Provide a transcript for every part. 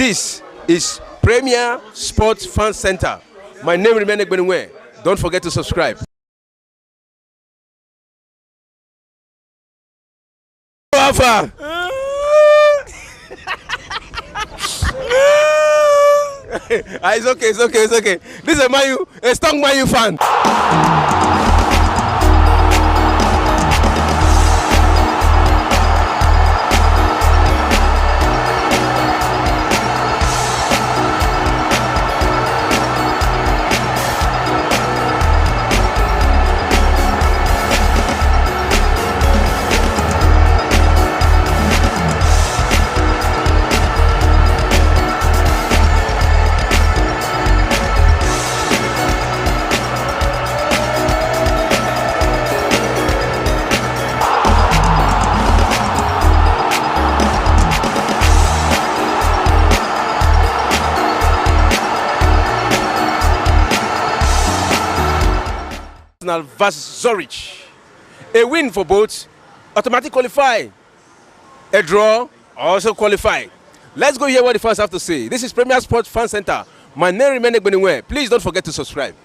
This is Premier Sports Fan Center. My name remains Egbenwe. Don't forget to subscribe. Alpha. It's okay. This is a strong Man U fan. Versus Zurich. A win for both automatically qualify. A draw also qualify. Let's go hear what the fans have to say. This is Premier Sports Fan Center. My name remains Egbenwe. Please don't forget to subscribe.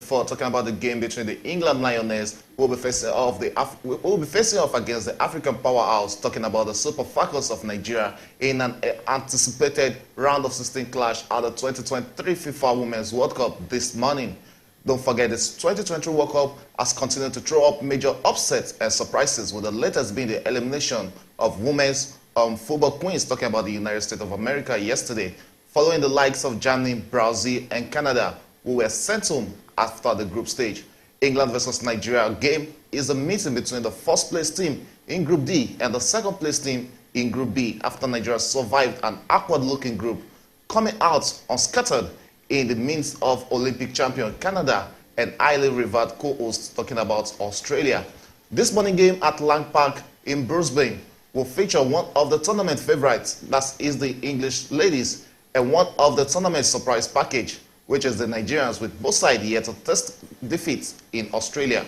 For talking about the game between the England Lioness, who will be facing off against the African powerhouse, talking about the Super Falcons of Nigeria in an anticipated round of 16 clash at the 2023 FIFA Women's World Cup this morning. Don't forget, this 2023 World Cup has continued to throw up major upsets and surprises, with the latest being the elimination of women's football queens, talking about the United States of America yesterday, following the likes of Germany, Brazil, and Canada, who were sent home after the group stage. England versus Nigeria game is a meeting between the first place team in Group D and the second place team in Group B, after Nigeria survived an awkward-looking group, coming out unscattered in the midst of Olympic champion Canada and highly revered co-hosts, talking about Australia. This morning game at Lang Park in Brisbane will feature one of the tournament favorites, that is the English ladies, and one of the tournament surprise package, which is the Nigerians, with both sides yet to test defeats in Australia.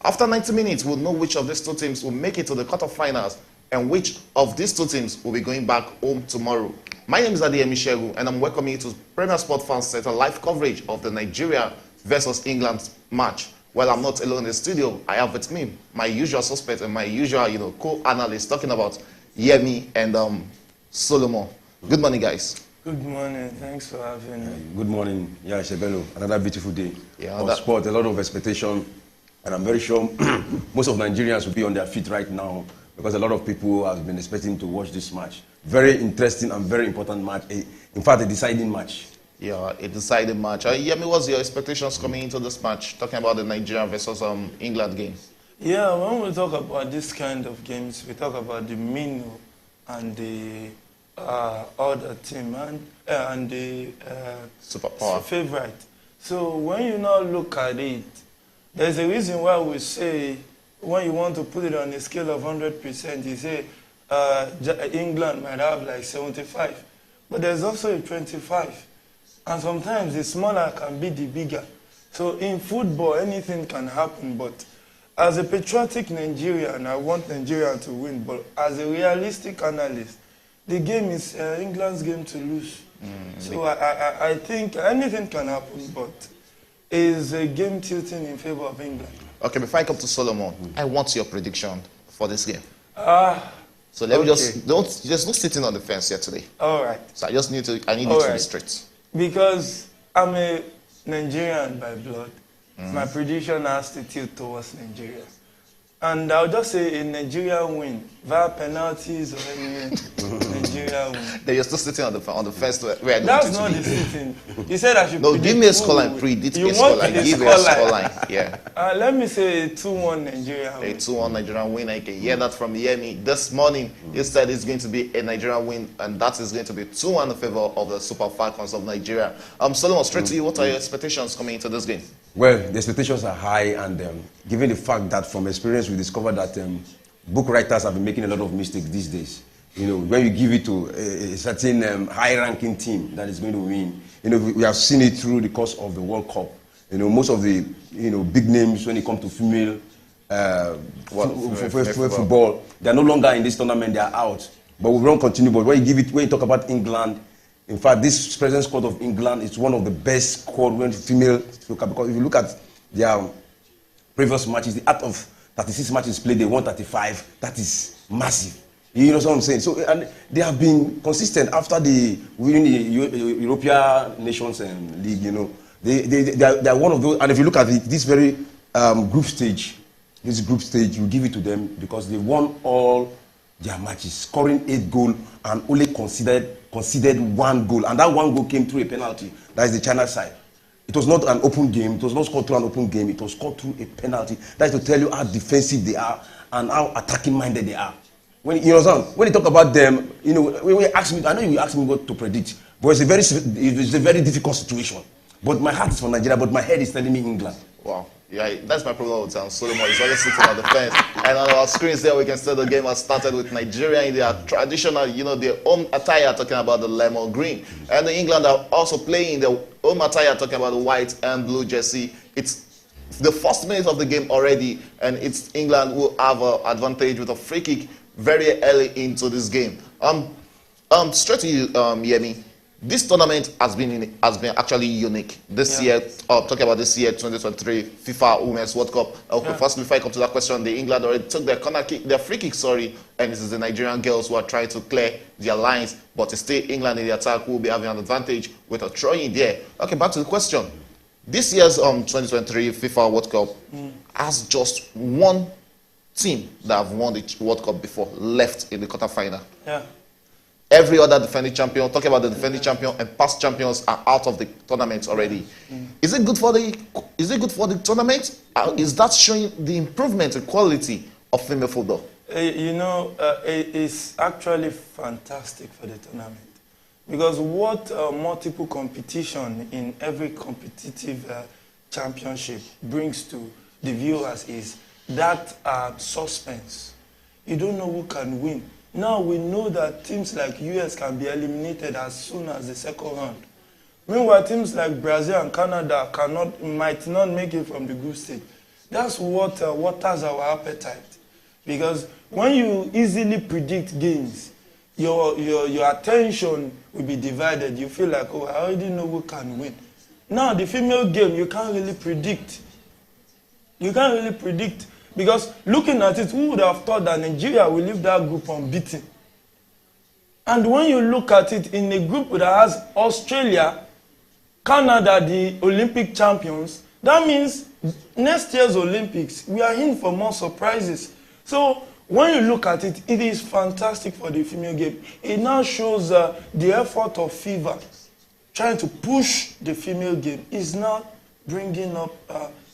After 90 minutes, we'll know which of these two teams will make it to the quarterfinals and which of these two teams will be going back home tomorrow. My name is Adeyemi Shegun, and I'm welcoming you to Premier Sports Fan Center live coverage of the Nigeria versus England match. Well, I'm not alone in the studio. I have with me my usual suspect and my usual, co-analyst, talking about Yemi and Solomon. Good morning, guys. Good morning. Thanks for having me. Good morning. Yeah, Shebelo. Another beautiful day. Yeah, on sport, a lot of expectation, and I'm very sure most of Nigerians will be on their feet right now, because a lot of people have been expecting to watch this match. Very interesting and very important match. In fact, a deciding match. Yeah, a deciding match. Yemi, what's your expectations coming into this match, talking about the Nigeria versus England game? Yeah, when we talk about this kind of games, we talk about the menu and the other team and the superpower favorite. So when you now look at it, there's a reason why we say, when you want to put it on a scale of 100%, you say England might have like 75, but there's also a 25, and sometimes the smaller can be the bigger. So in football, anything can happen, but as a patriotic Nigerian, I want Nigeria to win, but as a realistic analyst, the game is England's game to lose. So I think anything can happen, but is a game tilting in favor of England. Okay, before I come to Solomon, I want your prediction for this game. So let me just no sitting on the fence here today. All right. So I need you to be straight. Because I'm a Nigerian by blood, my prediction has to tilt towards Nigeria. And I'll just say a Nigeria win via penalties or anything. Nigeria win. Then you're still sitting on the fence where I don't That's not the sitting. You said I should. No, give me a scoreline. Predict a scoreline. Give me a scoreline. Yeah. Let me say a 2-1 Nigeria win. A 2-1 Nigerian win. I can hear that from Yemi this morning. He said it's going to be a Nigerian win, and that is going to be 2-1 in favor of the Super Falcons of Nigeria. Solomon, straight to you. What are your expectations coming into this game? Well, the expectations are high, and given the fact that from experience we discovered that book writers have been making a lot of mistakes these days. When you give it to a certain high-ranking team that is going to win, we have seen it through the course of the World Cup. Most of the big names when it comes to female football. They are no longer in this tournament. They are out. But we won't continue. But when you talk about England, in fact, this present squad of England is one of the best squad when female soccer. Because if you look at their previous matches, the out of 36 matches played, they won 35. That is massive. You know what I'm saying? So, and they have been consistent after the winning the European Nations League. You know, they are one of those. And if you look at this very group stage, you give it to them because they won all their matches, scoring 8 goals and only conceded 1 goal, and that 1 goal came through a penalty. That is the China side. It was not an open game. It was not scored through an open game. It was scored through a penalty. That is to tell you how defensive they are and how attacking minded they are. When you know, when you talk about them, you know, when you ask me, I know you ask me what to predict, but it's a very difficult situation. But my heart is for Nigeria, but my head is telling me England. Wow. Yeah, that's my problem with Solomon. He's always sitting on the fence. And on our screens there, we can see the game has started with Nigeria in their traditional, you know, their home attire, talking about the lemon green. And the England are also playing their home attire, talking about the white and blue jersey. It's the first minute of the game already, and it's England who have an advantage with a free kick very early into this game. Straight to you, Yemi. This tournament has been actually unique this year. Talking about this year, 2023 FIFA Women's World Cup. First, before I come to that question, the England already took their free kick, and this is the Nigerian girls who are trying to clear their lines, but it's still England in the attack who will be having an advantage with a throw in there. Okay, back to the question. This year's 2023 FIFA World Cup has just one team that have won the World Cup before left in the quarterfinal. Yeah. Every other defending champion, talking about the defending champion and past champions, are out of the tournament already. Is it good for the tournament? Is that showing the improvement in quality of female football? You know, it's actually fantastic for the tournament because what multiple competition in every competitive championship brings to the viewers is that suspense. You don't know who can win. Now we know that teams like US can be eliminated as soon as the second round. Meanwhile, teams like Brazil and Canada might not make it from the group stage. That's what waters our appetite. Because when you easily predict games, your attention will be divided. You feel like, oh, I already know who can win. Now, the female game, you can't really predict. You can't really predict. Because looking at it, who would have thought that Nigeria will leave that group unbeaten? And when you look at it in a group that has Australia, Canada, the Olympic champions, that means next year's Olympics, we are in for more surprises. So when you look at it, it is fantastic for the female game. It now shows the effort of FIFA trying to push the female game is now bringing up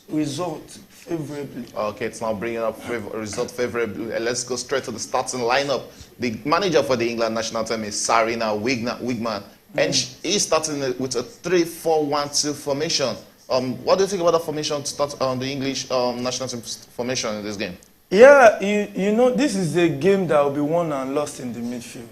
results favorably. Okay, it's now bringing up result favorably. Let's go straight to the starting lineup. The manager for the England national team is Sarina Wigman, and he's starting with a 3-4-1-2 formation. What do you think about the formation to start on the English national team formation in this game? Yeah, you know, this is a game that will be won and lost in the midfield.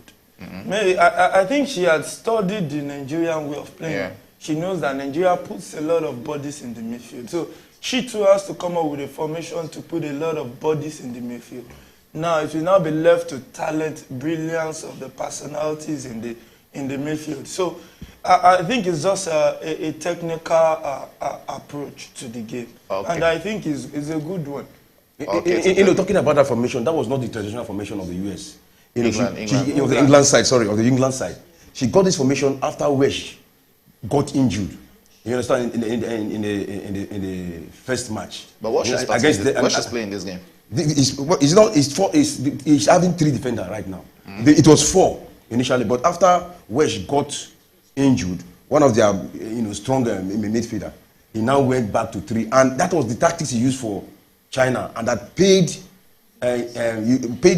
Maybe I think she had studied the Nigerian way of playing. Yeah. She knows that Nigeria puts a lot of bodies in the midfield. So she too has to come up with a formation to put a lot of bodies in the midfield. Now it will now be left to talent, brilliance of the personalities in the midfield. So I think it's just a technical approach to the game. Okay. And I think it's a good one. Okay, you know, talking about that formation, that was not the traditional formation of the US. You know, the England side, sorry, of the England side. She got this formation after Wesh got injured. You understand? In the first match. But what she's playing this game? He's having 3 defenders right now. It was 4 initially, but after Wesh got injured, one of their stronger midfielder, he now went back to 3, and that was the tactics he used for China, and that paid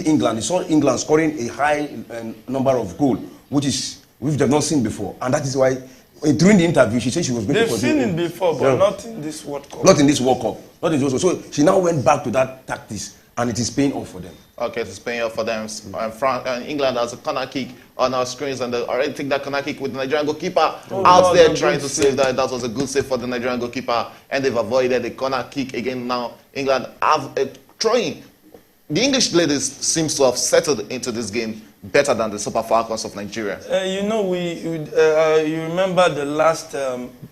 England. He saw England scoring a high number of goals, which we've not seen before, and that is why during the interview she said she was going to. They've seen it before, but not in this World Cup. Not in this World Cup. Not in this World Cup. So she now went back to that tactics, and it is paying off for them. Okay, it is paying off for them. England has a corner kick on our screens, and they already take that corner kick with the Nigerian goalkeeper there trying to save that. That was a good save for the Nigerian goalkeeper, and they've avoided the corner kick again. Now England have throwing. The English ladies seems to have settled into this game better than the Super Falcons of Nigeria. You know, you remember the last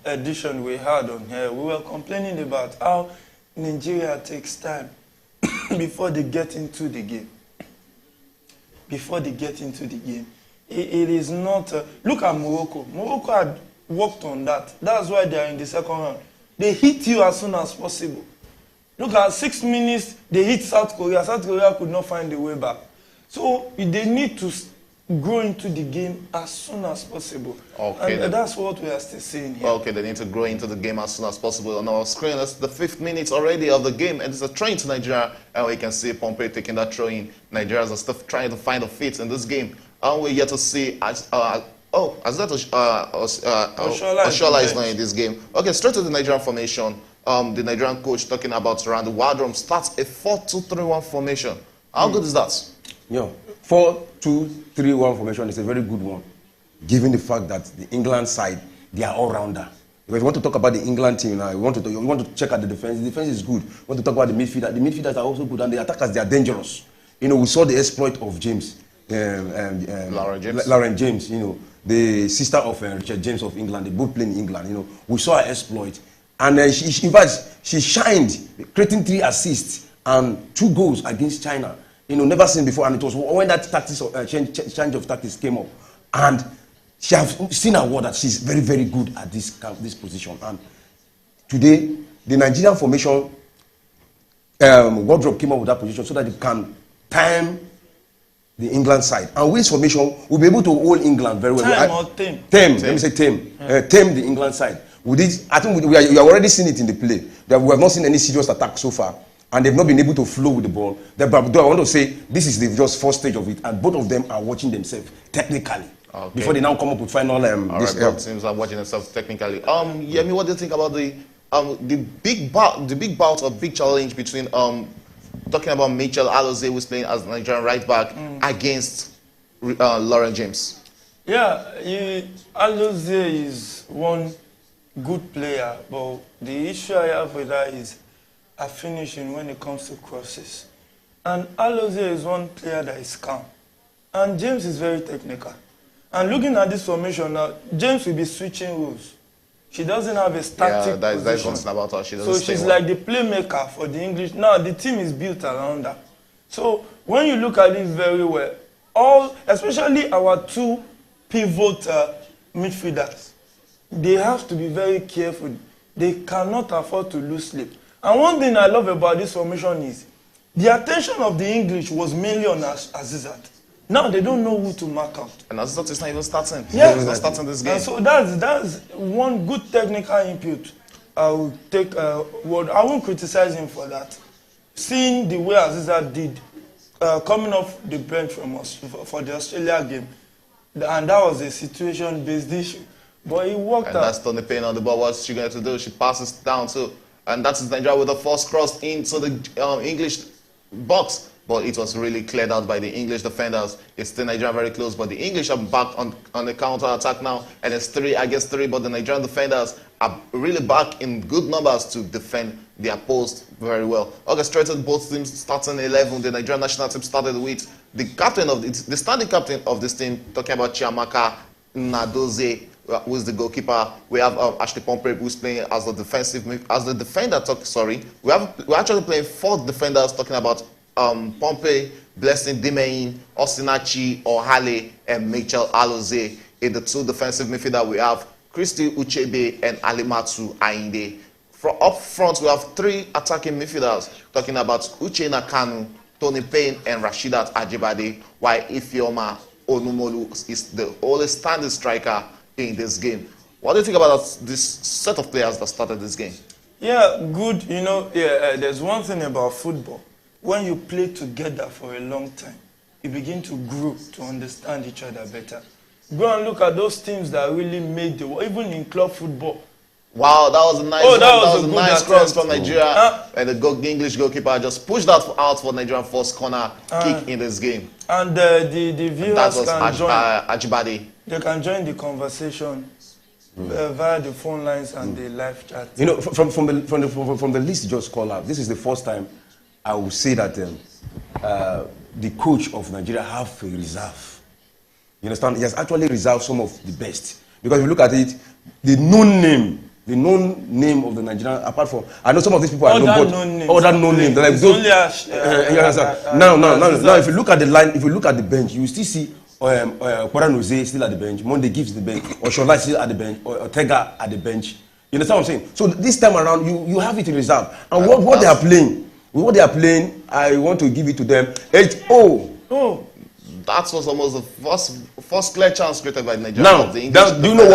edition we had on here. We were complaining about how Nigeria takes time before they get into the game. Before they get into the game. It is not... look at Morocco. Morocco had worked on that. That's why they are in the second round. They hit you as soon as possible. Look at 6 minutes, they hit South Korea. South Korea could not find the way back. So they need to grow into the game as soon as possible. Okay, and that's what we are still seeing here. Okay, they need to grow into the game as soon as possible. On our screen, that's the 5th minute already of the game, and it's a throw to Nigeria. And we can see Pompey taking that throw in. Nigerians are still trying to find a fit in this game. And we're yet to see... Oshola is not in this game. Okay, straight to the Nigerian formation. The Nigerian coach talking about Randy Wardrum starts a 4-2-3-1 formation. How good is that? Yeah, 4-2-3-1 formation is a very good one, given the fact that the England side, they are all-rounder. Because you want to talk about the England team now, you want to check out the defense. The defense is good. You want to talk about the midfielder. The midfielders are also good, and the attackers, they are dangerous. You know, we saw the exploit of James. Lauren James, you know, the sister of Richard James of England. They both play in England. You know, we saw her exploit, and in fact, she shined, creating 3 assists and 2 goals against China. You know, never seen before, and it was when that tactics change of tactics came up, and she has seen her word that she's very, very good at this position. And today, the Nigerian formation wardrobe came up with that position so that it can time the England side, and with this formation will be able to hold England very well. Tame. Let me say tame. Tame the England side. With this, I think we have already seen it in the play. That we have not seen any serious attack so far, and they've not been able to flow with the ball. But I want to say this is the just first stage of it, and both of them are watching themselves technically before they now come up with final. Both teams are watching themselves technically. Yemi, what do you think about the big bout or big challenge between talking about Mitchell Alozie, who's playing as Nigerian right back, against Lauren James? Yeah, Alozie is one good player, but the issue I have with that is a finishing when it comes to crosses. And Alozie is one player that is calm. And James is very technical. And looking at this formation now, James will be switching roles. She doesn't have a static position. That's one thing about her. So she's like the playmaker for the English. Now the team is built around her. So when you look at it very well, especially our 2 pivot midfielders, they have to be very careful. They cannot afford to lose sleep. And one thing I love about this formation is the attention of the English was mainly on Azizat. Now they don't know who to mark out. And Azizat is not even starting. Yeah, he's not starting this game. And so that's one good technical input. I will take word. I won't criticize him for that. Seeing the way Azizat did, coming off the bench from us for the Australia game, and that was a situation-based issue. But it worked out. And that's Tony Payne on the ball. What's she going to do? She passes down too. And that's Nigeria with the first cross into the English box. But it was really cleared out by the English defenders. It's still Nigeria very close, but the English are back on the counter-attack now. And it's 3 against 3, but the Nigerian defenders are really back in good numbers to defend their post very well. Okay, straight to both teams starting 11. The Nigerian national team started with the captain of the standing captain of this team, talking about Chiamaka Nadozie, who is the goalkeeper. We have Ashley Pompey, who's playing as the defender. We're actually playing 4 defenders, talking about Pompey, Blessing Dimein, Osinachi Ohale, and Mitchell Alozie. In the 2 defensive midfielders, we have Christy Uchebe and Alimatu Ainde. Up front, we have 3 attacking midfielders, talking about Uche Nakanu, Tony Payne, and Rashidat Ajibade, while Ifeoma Onumolu is the only standing striker in this game. What do you think about this set of players that started this game? Yeah, good. You know, there's one thing about football. When you play together for a long time, you begin to grow, to understand each other better. Go and look at those teams that really made the world, even in club football. Wow, that was a nice, that was a nice cross from Nigeria. And the English goalkeeper just pushed that out for Nigerian first corner kick in this game. And the viewers can join. Ajibade. They can join the conversation via the phone lines and the live chat. You know, from the list you just called out, this is the first time I would say that the coach of Nigeria have a reserve. You understand? He has actually reserved some of the best. Because if you look at it, the known name of the Nigerian, apart from, I know some of these people are known, but other known names. Like now, if you look at the line, if you look at the bench, you will still see Kwara still at the bench, Monday Gibbs the bench, or Shola still at the bench, or Ortega at the bench. You understand what I'm saying? So this time around, you have it in reserve. And what they are playing, I want to give it to them. 8-0. That was almost the first clear chance created by Nigeria. Now, do you know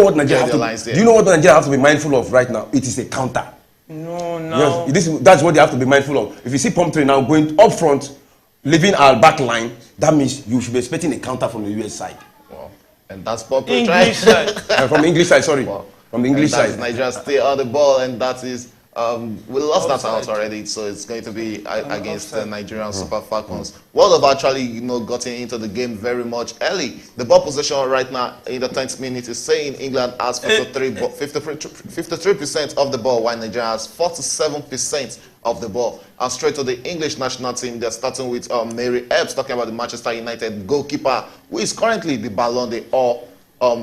what Nigeria have to be mindful of right now? It is a counter. No. Yes, that's what they have to be mindful of. If you see Pumphrey now going up front, leaving our back line, that means you should be expecting a counter from the US side. Wow. And that's Pumphrey. English side. From the English side, sorry. Wow. From the English side. Nigeria stay on the ball, and that is we lost that out already, so it's going to be against the Nigerian Super Falcons. Well, they've actually gotten into the game very much early. The ball possession right now in the 10th minute is saying England has 53% of the ball, while Nigeria has 47% of the ball. And straight to the English national team, they're starting with Mary Epps, talking about the Manchester United goalkeeper, who is currently the Ballon d'Or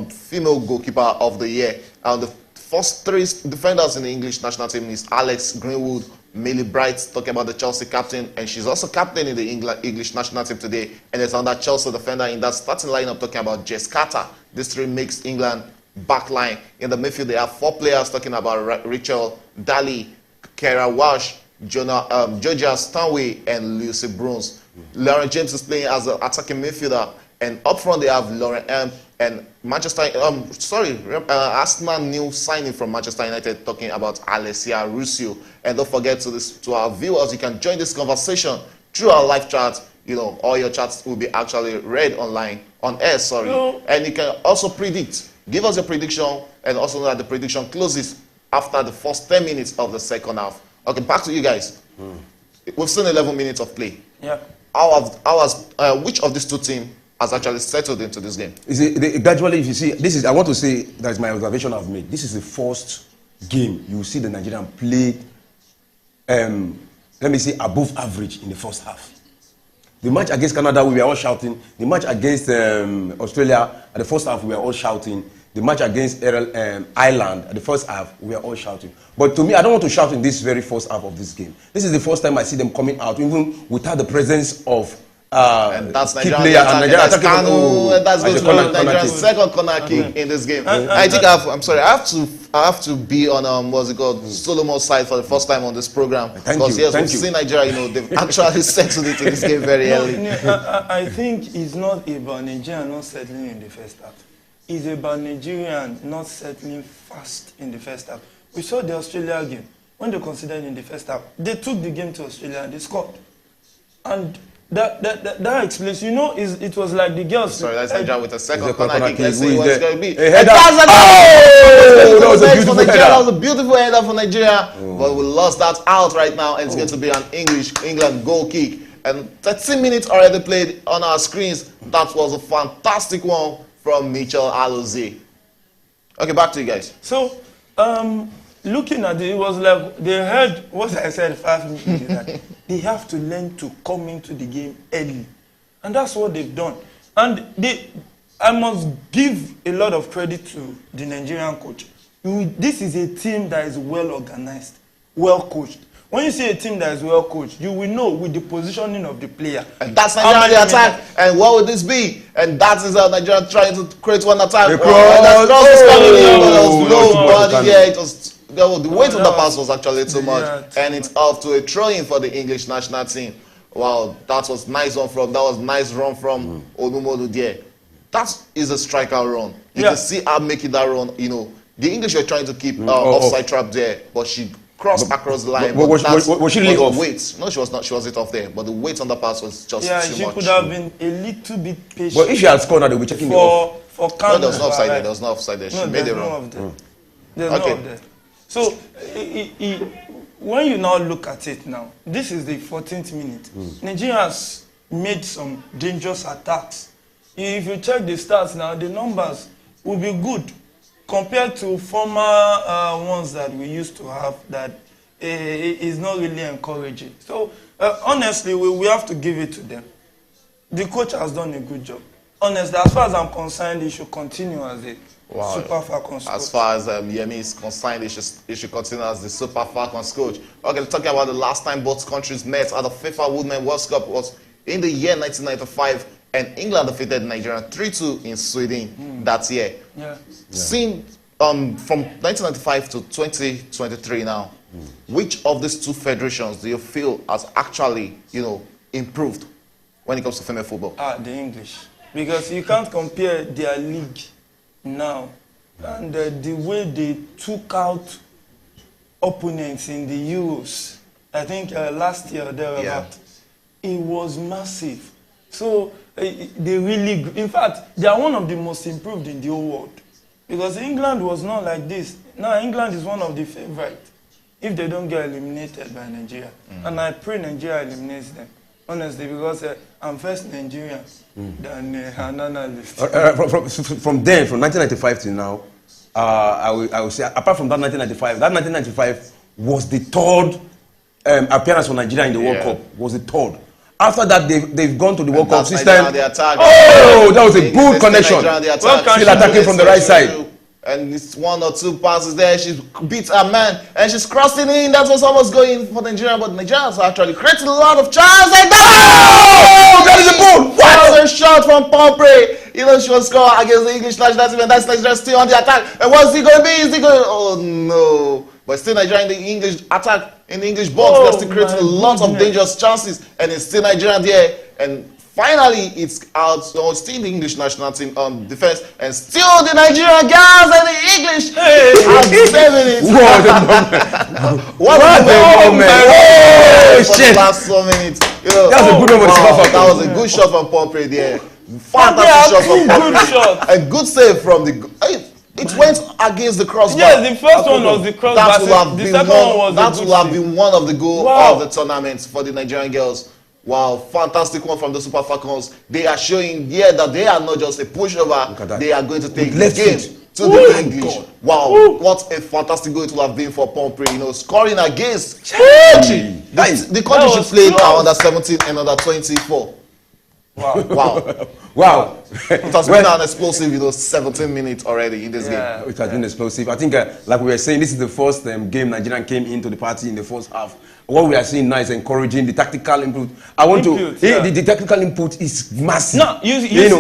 female goalkeeper of the year. And the first three defenders in the English national team is Alex Greenwood, Millie Bright, talking about the Chelsea captain, and she's also captain in the English national team today. And there's another Chelsea defender in that starting lineup, talking about Jess Carter. This three makes England backline. In the midfield, they have four players, talking about Rachel Daly, Kara Walsh, Georgia Stanway, and Lucy Bruns. Lauren James is playing as an attacking midfielder, and up front they have Lauren M. And Arsenal new signing from Manchester United, talking about Alessia Ruscio. And don't forget to our viewers, you can join this conversation through our live chat. All your chats will be actually read on air. No. And you can also predict. Give us a prediction, and also know that the prediction closes after the first 10 minutes of the second half. Okay, back to you guys. We've seen 11 minutes of play. Yeah. Which of these two teams has actually settled into this game? Gradually, if you see, I want to say, that's my observation I've made. This is the first game you see the Nigerian play, let me say, above average in the first half. The match against Canada, we were all shouting. The match against Australia, at the first half, we were all shouting. The match against Ireland, at the first half, we were all shouting. But to me, I don't want to shout in this very first half of this game. This is the first time I see them coming out, even without the presence of and that's Nigeria. That's Kanu. That's going to be Nigeria's second corner kick in this game. I think I have to be on Solomon's side for the first time on this program. Because yes, we've seen Nigeria. They've actually settled into this game very early. I think it's not about Nigeria not settling in the first half. It's about Nigeria not settling fast in the first half. We saw the Australia game. When they considered in the first half, they took the game to Australia and they scored. And that explains, it was like the girls. Sorry, that's Nigeria with a second corner kick. Let's see what it's going to be. That was a beautiful header for Nigeria. But we lost that out right now, and it's going to be an England goal kick. And 13 minutes already played on our screens. That was a fantastic one from Michel Alozie. Okay, back to you guys. So, looking at it, was like they heard what I said 5 minutes that they have to learn to come into the game early. And that's what they've done. And I must give a lot of credit to the Nigerian coach. This is a team that is well organized, well coached. When you see a team that is well coached, you will know with the positioning of the player. And that's Nigeria the attack. And what would this be? And that is how Nigeria trying to create one attack. It was the weight of the pass was actually too much, and it's off to a throw-in for the English national team. Wow, that was nice run from Onumodu there. That is a striker run. You can see her making that run. The English were trying to keep offside trap there, but she crossed across the line. Was she really off? Weight. No, she was not. She wasn't off there, but the weight on the pass was just too much. Yeah, she could have been a little bit patient. But if she had scored, they would be checking for no, there was no offside there. There was no offside there. She made it wrong. There's no of there. So, when you now look at it now, this is the 14th minute. Nigeria has made some dangerous attacks. If you check the stats now, the numbers will be good compared to former ones that we used to have, that is not really encouraging. So honestly, we have to give it to them. The coach has done a good job. Honestly, as far as I'm concerned, he should continue as a Super Falcons coach. As far as Yemi is concerned, he should continue as the Super Falcons coach. Okay, talking about the last time both countries met at the FIFA Women's World Cup was in the year 1995, and England defeated Nigeria 3-2 in Sweden that year. Yeah. Seen from 1995 to 2023 now, which of these two federations do you feel has actually, improved when it comes to female football? The English. Because you can't compare their league now and the way they took out opponents in the Euros. I think last year it was massive. So they really, in fact, they are one of the most improved in the whole world. Because England was not like this. Now England is one of the favorites if they don't get eliminated by Nigeria. And I pray Nigeria eliminates them. Honestly, because I'm first Nigerian than an analyst. From then, from 1995 to now, I will say, apart from that 1995 was the third appearance for Nigeria in the World Cup. Was the third. After that, they've gone to the World Cup system. Oh, that was a good connection. Still attacking from the right side. And it's one or two passes there. She beats her man and she's crossing in. That was almost going for Nigeria, but Nigerians actually created a lot of chances. And that is a goal! That was a shot from Pompey. She was scored against the English national team, and that's Nigeria still on the attack. And what's he going to be? Is he going? Oh no! But still Nigeria in the English attack, in the English box. They're still creating a lot of dangerous chances, and it's still Nigeria there. And finally, it's out. So still the English national team on defense, and still the Nigerian girls and the English are saving it. What a moment! Oh shit! Last 4 minutes. That was a good one. That was a good shot from Pompey there. Fantastic shot from Pompey. A good save from the. It went against the crossbar. Yes, the first one was the crossbar. The second one was that will have been one of the goals of the tournament for the Nigerian girls. Wow, fantastic one from the Super Falcons. They are showing that they are not just a pushover. They are going to take the game to the English. Wow, what a fantastic goal it will have been for Pompey. Scoring against country. The country should play now under 17 and under 24. Wow. It has been an explosive, 17 minutes already in this game. It has been explosive. I think, like we were saying, this is the first game Nigerian came into the party in the first half. What we are seeing now is encouraging the tactical input. The tactical input is massive. No,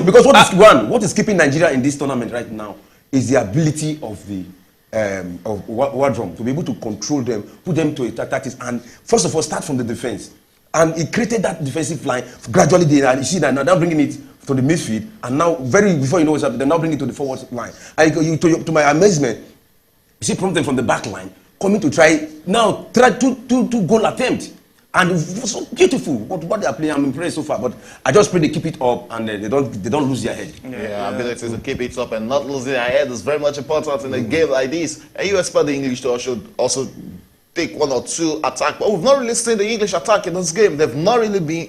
because what is keeping Nigeria in this tournament right now is the ability of the Wardrum to be able to control them, put them to a tactics, and first of all start from the defense. And it created that defensive line. Gradually, you see that now bringing it to the midfield, and now before you know what's happening, they're now bringing it to the forward line. And to my amazement, you see Prompton from the back line coming to try two goal attempt, and it's so beautiful what they are playing. I'm impressed so far, but I just pray they keep it up and they don't lose their head. Ability to keep it up and not lose their head is very much important in a game like this. And you expect the English to also take one or two attacks, but we've not really seen the English attack in this game. They've not really been,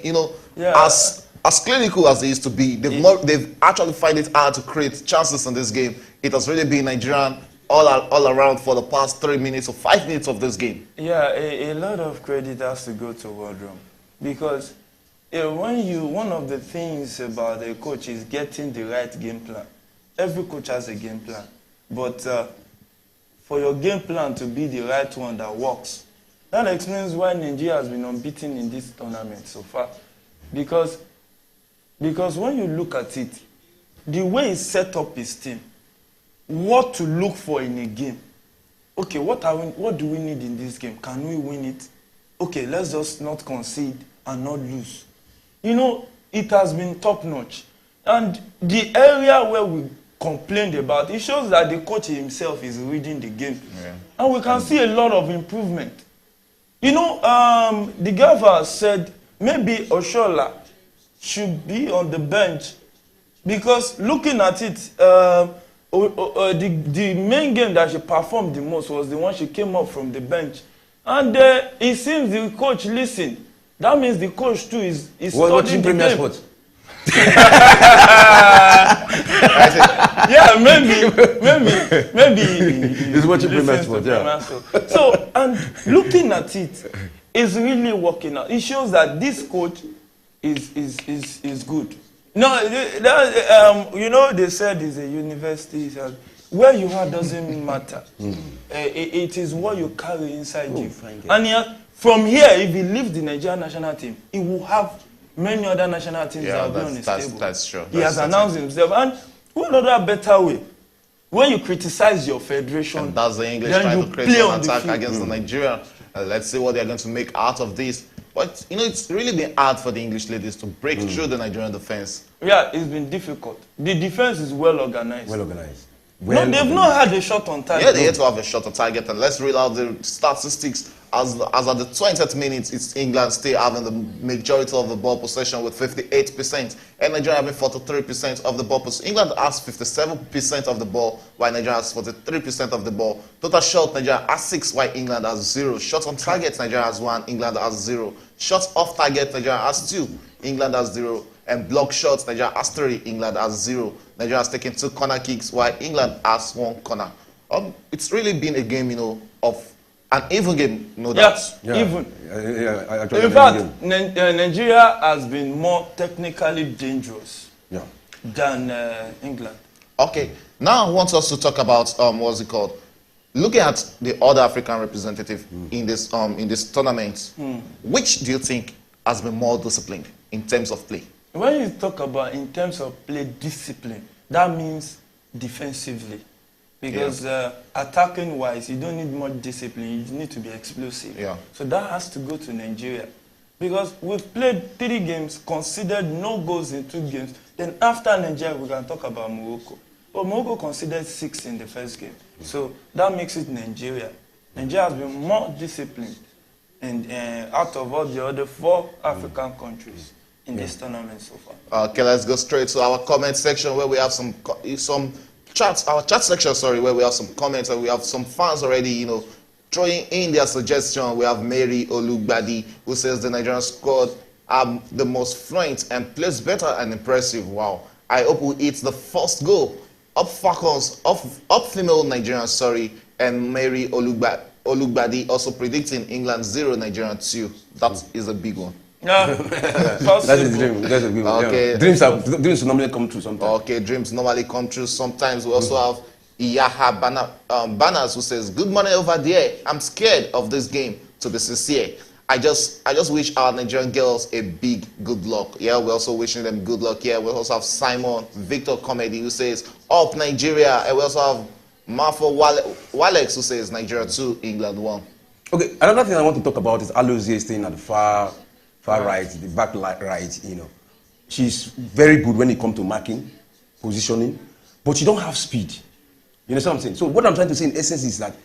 as clinical as they used to be. They've actually find it hard to create chances in this game. It has really been Nigerian all around for the past 3 minutes or 5 minutes of this game. Yeah, a lot of credit has to go to Wardrum, because one of the things about a coach is getting the right game plan. Every coach has a game plan, but for your game plan to be the right one that works, that explains why Nigeria has been unbeaten in this tournament so far. Because when you look at it, the way he set up his team, what to look for in a game. Okay, what do we need in this game? Can we win it? Okay, let's just not concede and not lose. It has been top-notch. And the area where we complained about, it shows that the coach himself is reading the game. Yeah. And we can see a lot of improvement. The governor said maybe Oshola should be on the bench, because looking at it, the main game that she performed the most was the one she came up from the bench. And it seems the coach listened. That means the coach too is studying the game. Yeah, maybe. He's watching Premier Sport, yeah. So, and looking at it, it's really working out. It shows that this coach is good. No, you know, they said it's a university. Where you are doesn't matter. It is what you carry inside you. And from here, if he leaves the Nigerian national team, he will have many other national teams that will be on his table. That's true. He has announced himself. And what other better way? When you criticize your federation, and that's the English trying to create an attack against the Nigerian. Let's see what they're going to make out of this. But, you know, it's really been hard for the English ladies to break through the Nigerian defense. Yeah, it's been difficult. The defense is well organized. Well organized. No, they've not had a shot on target. Yeah, they had to have a shot on target. And let's read out the statistics. As at the 20th minute, it's England still having the majority of the ball possession with 58%, and Nigeria having 43% of the ball possession. England has 57% of the ball, while Nigeria has 43% of the ball. Total shot, Nigeria has 6, while England has 0. Shots on target, Nigeria has 1, England has 0. Shots off target, Nigeria has 2, England has 0. And block shots, Nigeria has 3, England has 0. Nigeria has taken 2 corner kicks, while England has 1 corner. It's really been a game, you know, of an even game, no doubt. Even. In fact, Nigeria has been more technically dangerous than England. Okay, now I want us to talk about what's it called? Looking at the other African representative in this tournament, which do you think has been more disciplined in terms of play? When you talk about in terms of play discipline, that means defensively. Because attacking wise, you don't need much discipline, you need to be explosive. So that has to go to Nigeria. Because we've played 3 games, considered no goals in 2 games. Then after Nigeria, we can talk about Morocco. But Morocco considered 6 in the first game. So that makes it Nigeria. Nigeria has been more disciplined and out of all the other 4 African countries in this tournament so far. Okay, let's go straight to our comment section where we have some chats, our chat section, where we have some comments and we have some fans already, you know, throwing in their suggestion. We have Mary Olugbadi, who says the Nigerian squad are the most fluent and plays better and impressive. Wow. I hope we hit the first goal. Up Falcons, up female Nigerian, and Mary Olugbadi also predicting England 0, Nigeria 2. That is a big one. Yeah, that's a dream. That's a good one. Okay. Dreams normally come true sometimes. Okay, dreams normally come true sometimes. We also have Iyaha Banners, who says, "Good morning over there. I'm scared of this game. To be sincere, I just wish our Nigerian girls a big good luck." Yeah, we're also wishing them good luck. Yeah, we also have Simon Victor Comedy, who says, "Up Nigeria," and we also have Marfo Walex, who says, "Nigeria 2, England 1." Okay, another thing I want to talk about is Alozie staying at the far right, the back right, you know. She's very good when it comes to marking, positioning, but she don't have speed. You know what I'm saying? So what I'm trying to say in essence is that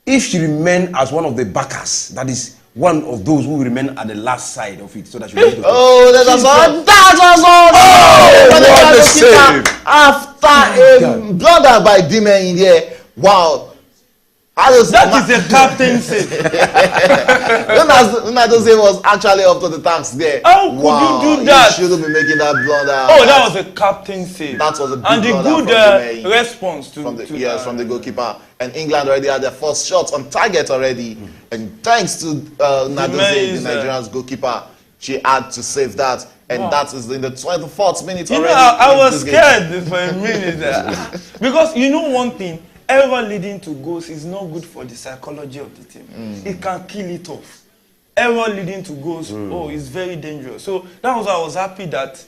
if she remain as one of the backers, that is one of those who remain at the last side of it, so that she will that's all. What a save! After a blunder by Dime in there, wow. That is a captain save. Ronaldo was actually up to the task there. How could you do that? You shouldn't be making that blunder. Oh, that was a captain save. That was a big and the good response from the goalkeeper. And England already had their first shot on target already. And thanks to Ronaldo, the Nigerian's goalkeeper, she had to save that. And that is in the 24th minute already. You know, I was scared for a minute. Because you know one thing, ever leading to goals is not good for the psychology of the team. It can kill it off. Ever leading to goals, it's very dangerous. So that was why I was happy that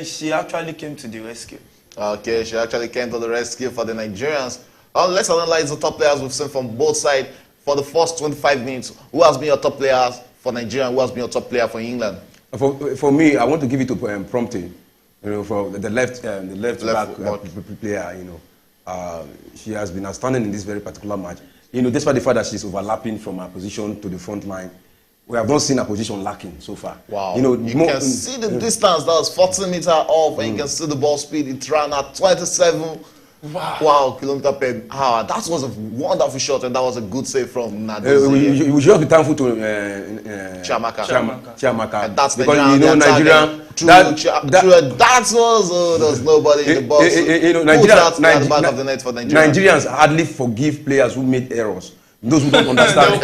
she actually came to the rescue. Okay, she actually came to the rescue for the Nigerians. Let's analyze the top players we've seen from both sides for the first 25 minutes. Who has been your top player for Nigeria? Who has been your top player for England? For me, I want to give it to Prompte. You know, for the left back player. You know. She has been outstanding in this very particular match. You know, despite the fact that she's overlapping from her position to the front line, we have not seen her position lacking so far. Wow. You know, you can see the distance. That was 40 meters off, and you can see the ball speed. It ran at 27 Wow, kilometer per hour. That was a wonderful shot, and that was a good save from Nadozie. We should be thankful to Chiamaka. And that's because Nigeria. That was nobody in the box. Nigeria, the back of the net for Nigeria. Nigerians hardly forgive players who made errors. Those who don't understand.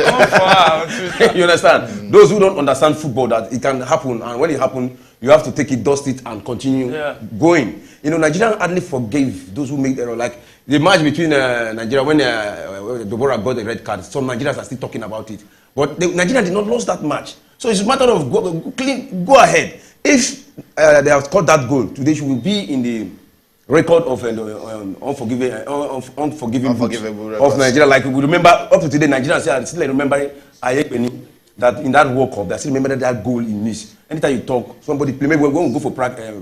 You understand? Those who don't understand football, that it can happen, and when it happens, you have to take it, dust it, and continue going. Nigerians hardly forgave those who made error. Like the match between Nigeria when Deborah got the red card, some Nigerians are still talking about it. But Nigeria did not lose that match. So it's a matter of go ahead. If they have scored that goal, today she will be in the record of unforgiving of Nigeria. Like we remember up to today, Nigerians are still remembering Ayekweni, that in that World Cup, they still remember that goal he missed. Anytime you talk, somebody play, maybe when we go for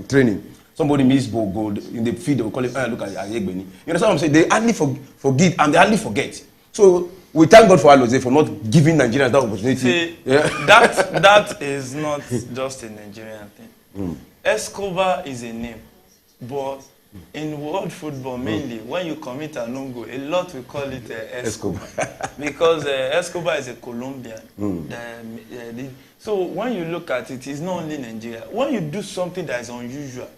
training, somebody missed goal in the field, they will call it, look at Ayekweni. You understand what I'm saying? They hardly forgive and they hardly forget. So we thank God for Alozie for not giving Nigerians that opportunity. See, that is not just a Nigerian thing. Escobar is a name, but in world football mainly, when you commit an own goal, a lot we call it Escobar. Because Escobar is a Colombian. So when you look at it, it's not only Nigeria. When you do something that is unusual,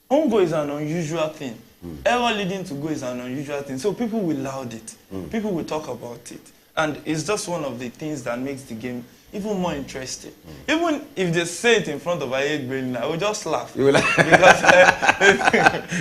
own goal is an unusual thing. Error leading to goal is an unusual thing. So people will laud it. People will talk about it. And it's just one of the things that makes the game even more interesting. Even if they say it in front of Ayekweni, I will just laugh. You will laugh. Because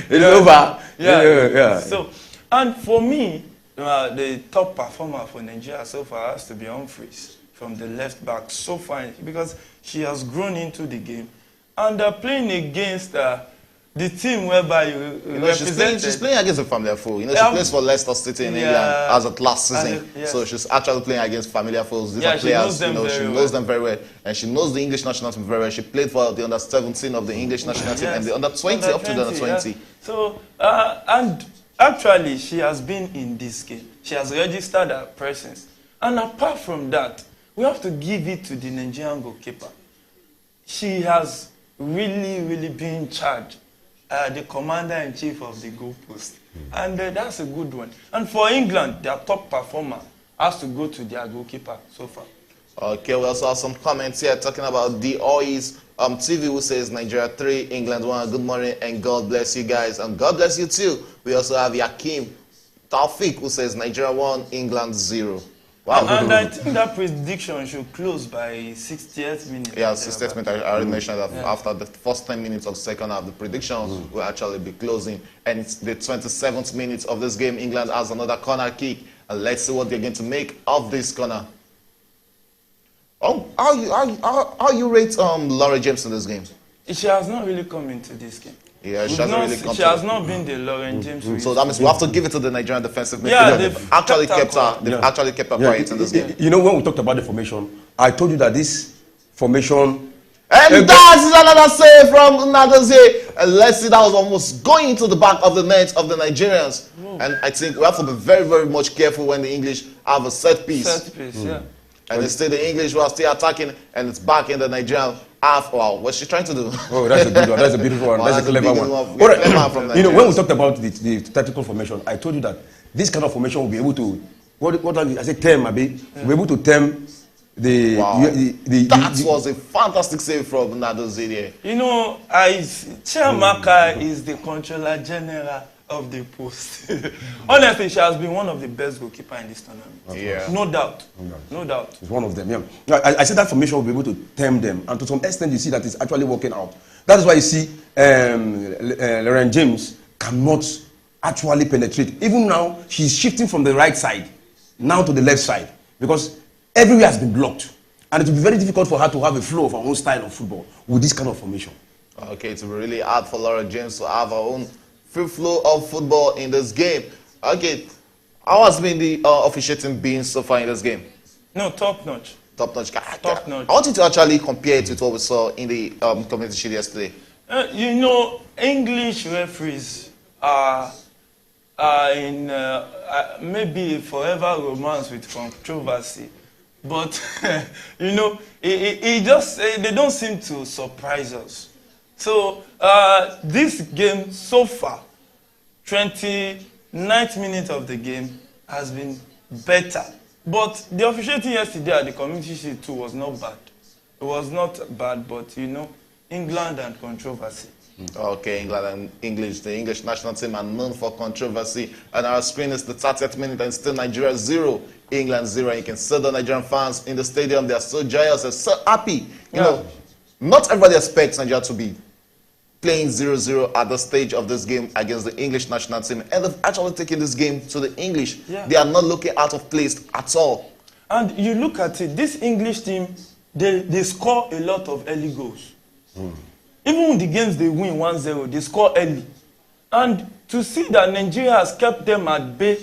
it's over. Yeah. So, and for me, the top performer for Nigeria so far has to be Humphreys from the left back so far, because she has grown into the game. And playing against the team whereby you represented. She's playing against a familiar foe. She plays for Leicester City in England as of last season. So she's actually playing against familiar foes. These are players, she knows them very well. And she knows the English national team very well. She played for the under-17 of the English national team and the under-20 up to the under-20. So, and actually, she has been in this game. She has registered her presence. And apart from that, we have to give it to the Nigerian goalkeeper. She has really been in charge. The commander-in-chief of the goalpost. And that's a good one. And for England, their top performer has to go to their goalkeeper so far. Okay, we also have some comments here talking about the OIS TV, who says Nigeria 3, England 1. Good morning and God bless you guys. And God bless you too. We also have Yakim Taufik, who says Nigeria 1, England 0. Wow. And I think that prediction should close by 60th minute. Yeah, 60th minute. I already mentioned that after the first 10 minutes of the second half, the prediction will actually be closing. And it's the 27th minute of this game. England has another corner kick. And let's see what they're going to make of this corner. How you rate Laura James in this game? She has not really come into this game. Yeah, she has not been the Lauren James. So that means we have to give it to the Nigerian defensive midfielder. Yeah, they've actually kept her quiet in this game. When we talked about the formation, I told you that this formation. And that is another save from Nadozie. And let's see, that was almost going into the back of the net of the Nigerians. And I think we have to be very much careful when the English have a set piece. And instead the English were still attacking, and it's back in the Nigerian half. Wow, what's she trying to do? Oh, that's a good one. That's a beautiful one. That's a clever one. When we talked about the tactical formation, I told you that this kind of formation will be able to, I say term, we'll be able to term the... Wow. That was a fantastic save from Nadozie. Chiamaka is the controller general of the post. Honestly, she has been one of the best goalkeepers in this tournament. Yeah. No doubt. It's one of them, yeah. I said that formation will be able to tame them, and to some extent you see that it's actually working out. That is why you see Lauren James cannot actually penetrate. Even now, she's shifting from the right side now to the left side, because everywhere has been blocked. And it will be very difficult for her to have a flow of her own style of football with this kind of formation. Okay, it will be really hard for Lauren James to have her own free flow of football in this game. Okay, how has been the officiating been so far in this game? No, top notch. Top notch. Top notch. I want you to actually compare it with what we saw in the Community Shield yesterday. English referees are in maybe forever romance with controversy, but they don't seem to surprise us. So this game so far, 29th minute of the game has been better. But the officiating yesterday at the Community Shield too was not bad. It was not bad, but you know, England and controversy. Okay, England and the English national team are known for controversy. And our screen is the 30th minute and still Nigeria 0, England 0. And you can see the Nigerian fans in the stadium. They are so joyous and so happy. You know, not everybody expects Nigeria to be playing 0-0 at the stage of this game against the English national team. And they've actually taken this game to the English. Yeah. They are not looking out of place at all. And you look at it, this English team, they score a lot of early goals. Even when the games they win 1-0, they score early. And to see that Nigeria has kept them at bay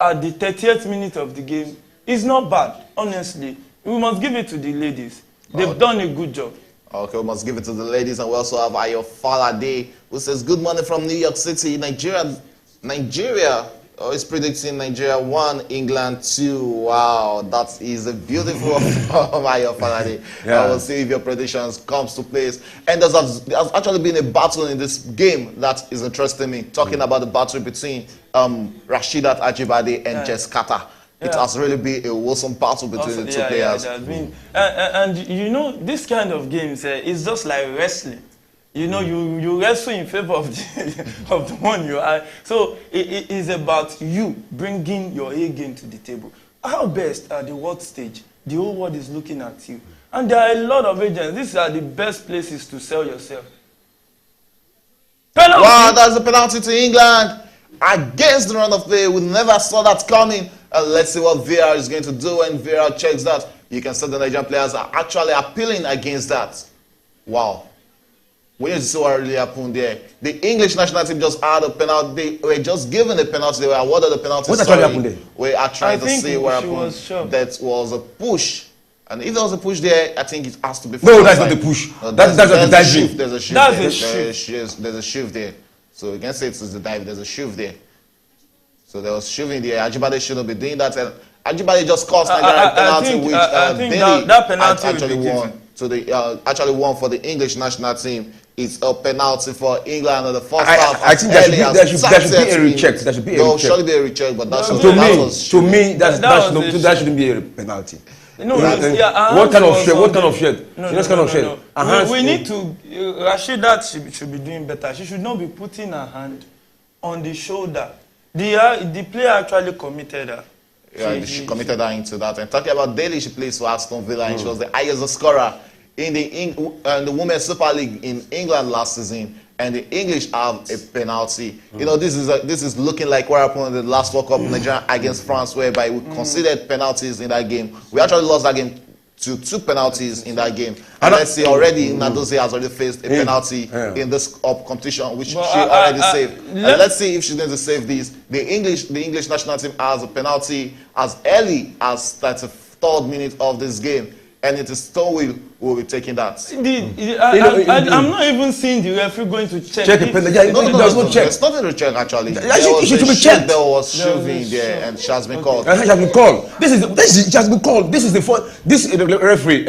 at the 30th minute of the game is not bad, honestly. We must give it to the ladies. They've done a good job. Okay, we must give it to the ladies. And we also have Ayo Falade, who says, good morning from New York City. Nigeria is predicting Nigeria 1, England 2. Wow, that is a beautiful from Ayo Falade. I will see if your predictions comes to place. And there's actually been a battle in this game that is interesting me. Talking about the battle between Rasheedat Ajibade and Jess Carter. It has really been a wholesome battle between the two players. And you know, this kind of games is just like wrestling. You know, you wrestle in favor of the one you are. So it is about you bringing your A game to the table. How best at the world stage, the whole world is looking at you. And there are a lot of agents. These are the best places to sell yourself. Penalty! Wow, that's a penalty to England against the run of play. We never saw that coming. Let's see what VAR is going to do when VAR checks that. You can see the Nigerian players are actually appealing against that. Wow. We need to see what really happened there. The English national team just had a penalty. They were just given a penalty. They were awarded a penalty. What actually happened there? We are trying to see what happened. That was a push. And if there was a push there, I think it has to be... No, that's not a push. That's a shift. There's a shift. There's a shift there. So you can say it's the dive. There's a shift there. So there was shooting there. Ajibade shouldn't be doing that. And Ajibade just cost Nigeria a penalty, which that penalty actually won. So they actually won for the English national team. It's a penalty for England in the first half. I think there should be a recheck. There should be a recheck. There should be a recheck, but that shouldn't be a penalty. No, what kind of shed? We need to. Rasheedat should be doing better. She should not be putting her hand on the shoulder. The player actually committed her. Yeah, she committed her into that. And talking about Daly, she plays for Aston Villa, and she was the highest scorer in the Women's Super League in England last season. And the English have a penalty. You know, this is looking like what happened in the last World Cup Nigeria against France, whereby we considered penalties in that game. We actually lost that game to 2 penalties in that game. And let's see, already Nadozie has already faced a penalty in this competition, which she already saved. And let's see if she's going to save these. The English national team has a penalty as early as 33rd minute of this game. And it is Stonewall who will be taking that. I'm not even seeing the referee going to check it. No check. It's nothing to check, actually. It should be checked. There was shoving there, and she has been called. She has been called. This has been called. This is the referee,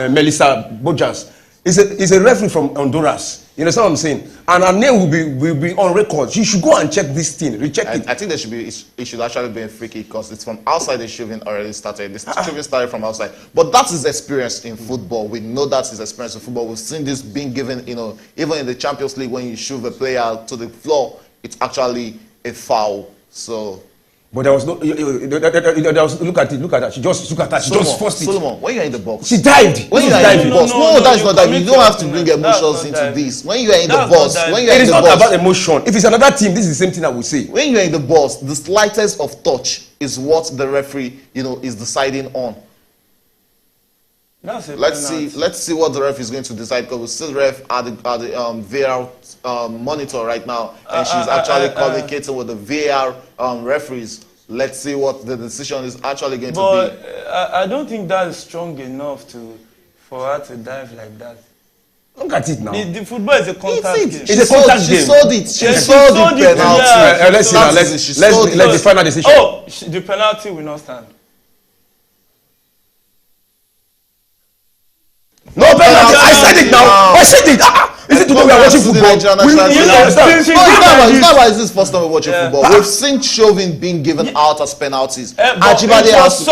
Melissa Bojas. Is a referee from Honduras. You understand what I'm saying? And her name will be on record. She should go and check this thing, recheck it. I think it should actually be a free kick because it's from outside. The shoving already started. The shoving started from outside. But that is experience in football. We know that is experience in football. We've seen this being given, you know, even in the Champions League when you shove a player to the floor, it's actually a foul. So. But there was no. There was, look at that. She just forced it. Solomon, when you're in the box, she dived. When you're in the box, no, that's not diving. You don't have to bring emotions into this. When you are in the box, it is not about emotion. If it's another team, this is the same thing I would say. When you are in the box, the slightest of touch is what the referee, you know, is deciding on. Let's see what the ref is going to decide, because we see the ref at the VAR monitor right now, and she's actually communicating with the VAR referees. Let's see what the decision is actually going to be. But I don't think that is strong enough for her to dive like that. Look at it now. The football is a contact game. It's a contact game. She sold it. She sold the penalty. Let's see now. Let's the final decision. Oh, the penalty will not stand. No penalty. I said it now. I said it. Is it we are watching football. It's not why it's this first time we're watching football. We've seen Chauvin being given out as penalties. Ajibade has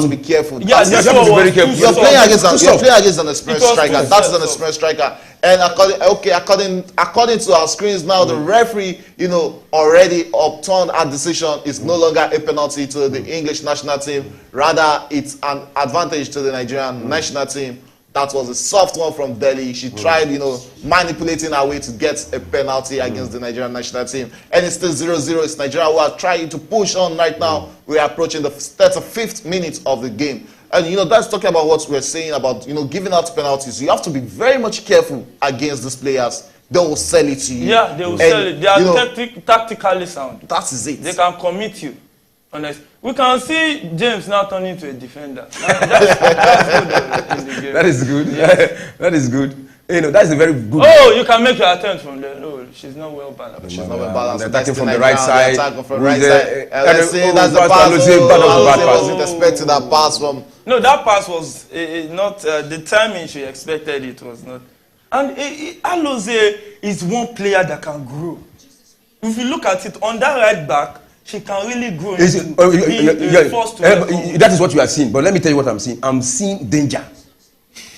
to be careful. Yeah, you have to be very careful. You're playing against an experienced striker. That's an experienced striker. And according to our screens now, the referee, already upturned our decision. It's no longer a penalty to the English national team. Rather, it's an advantage to the Nigerian national team. That was a soft one from Delhi. She tried, manipulating her way to get a penalty against the Nigerian national team. And it's still 0-0. It's Nigeria who are trying to push on right now. We are approaching the 35th minute of the game. And, that's talking about what we're saying about, giving out penalties. You have to be very much careful against these players. They will sell it to you. Yeah, they will sell it. They are tactically sound. That is it. They can commit you. Honest. We can see James now turning into a defender. That's good in the game. That is good. Yeah. That is good. That's a very good. Oh, you can make your attempt from there. No, she's not well balanced. She's not well balanced. Attacking from the right side. That's the pass. I wasn't expecting that pass from. No, that pass was not the timing she expected. It was not. And Alozie is one player that can grow. If you look at it on that right back, she can really grow. That is what you are seeing. But let me tell you what I'm seeing. I'm seeing danger.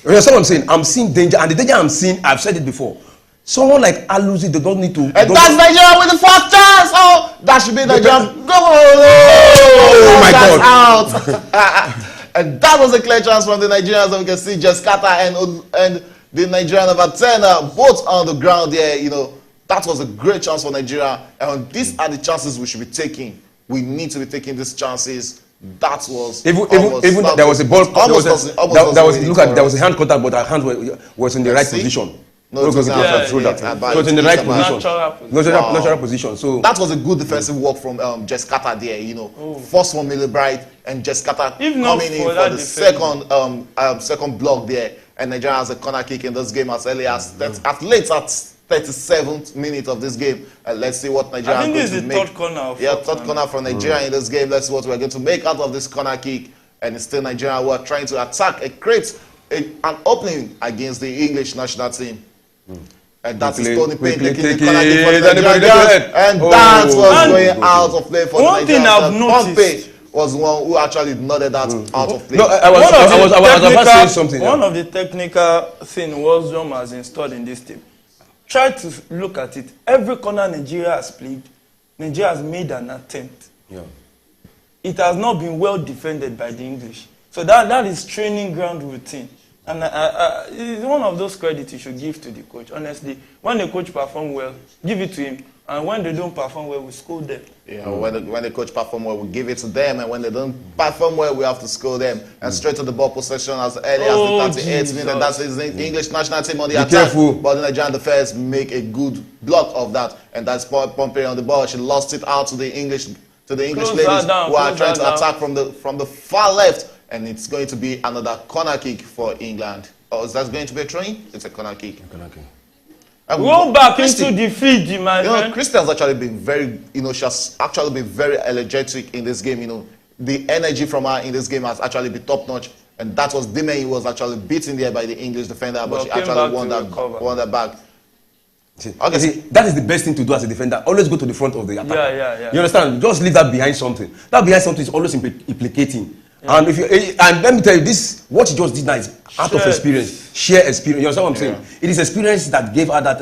You understand what I'm saying? I'm seeing danger, and the danger I'm seeing, I've said it before. Someone like Alozie, they don't need to. And that's Nigeria with the first chance. Oh, that should be Nigeria. Oh my God! Out. And that was a clear chance from the Nigerians. And we can see Jeskata and the Nigerian number 10 both on the ground there. That was a great chance for Nigeria. And these are the chances we should be taking. We need to be taking these chances. That was even there was a ball. There was a hand contact, but our hand was in the right position. No, it was in the right position. Natural position. So that was a good defensive work from Jeskata there. First one Millibright and Jeskata coming in for the second block there. And Nigeria has a corner kick in this game as early as late at 37th minute of this game. Let's see what Nigeria I think is this is the third corner. Third corner from Nigeria in this game. Let's see what we're going to make out of this corner kick. And it's still Nigeria who are trying to attack an opening against the English national team. And that's Tony Payne taking the corner kick for the Nigerians. And that was going out of play for the Nigerians. One thing I've noticed was the one who actually nodded that out of play. No, I was about to say something. One of the technical things Wolfsdom has installed in this team. Try to look at it. Every corner Nigeria has played, Nigeria has made an attempt. Yeah. It has not been well defended by the English. So that is training ground routine. And it's one of those credits you should give to the coach. Honestly, when the coach performs well, give it to him. And when they don't perform well, we scold them. Yeah, when the coach perform well, we give it to them. And when they don't perform well, we have to scold them. And straight to the ball possession as early as the 38th minute. That's the English national team on the attack. Careful. But the Nigerian defense make a good block of that. And that's Pompey on the ball. She lost it out to the English ladies who are trying to attack from the far left. And it's going to be another corner kick for England. Or is that going to be a throw-in? It's a corner kick. Go back into the field, my friend. Christy has actually been very, she has actually been very energetic in this game. The energy from her in this game has actually been top-notch. And that was Dime who was actually beaten there by the English defender, but she actually won that back. Okay. See, that is the best thing to do as a defender. Always go to the front of the attack. Yeah. You understand? Just leave that behind something. That behind something is always implicating. Yeah. And let me tell you, what she just did now is out of experience, share experience. You understand what I'm saying? It is experience that gave her that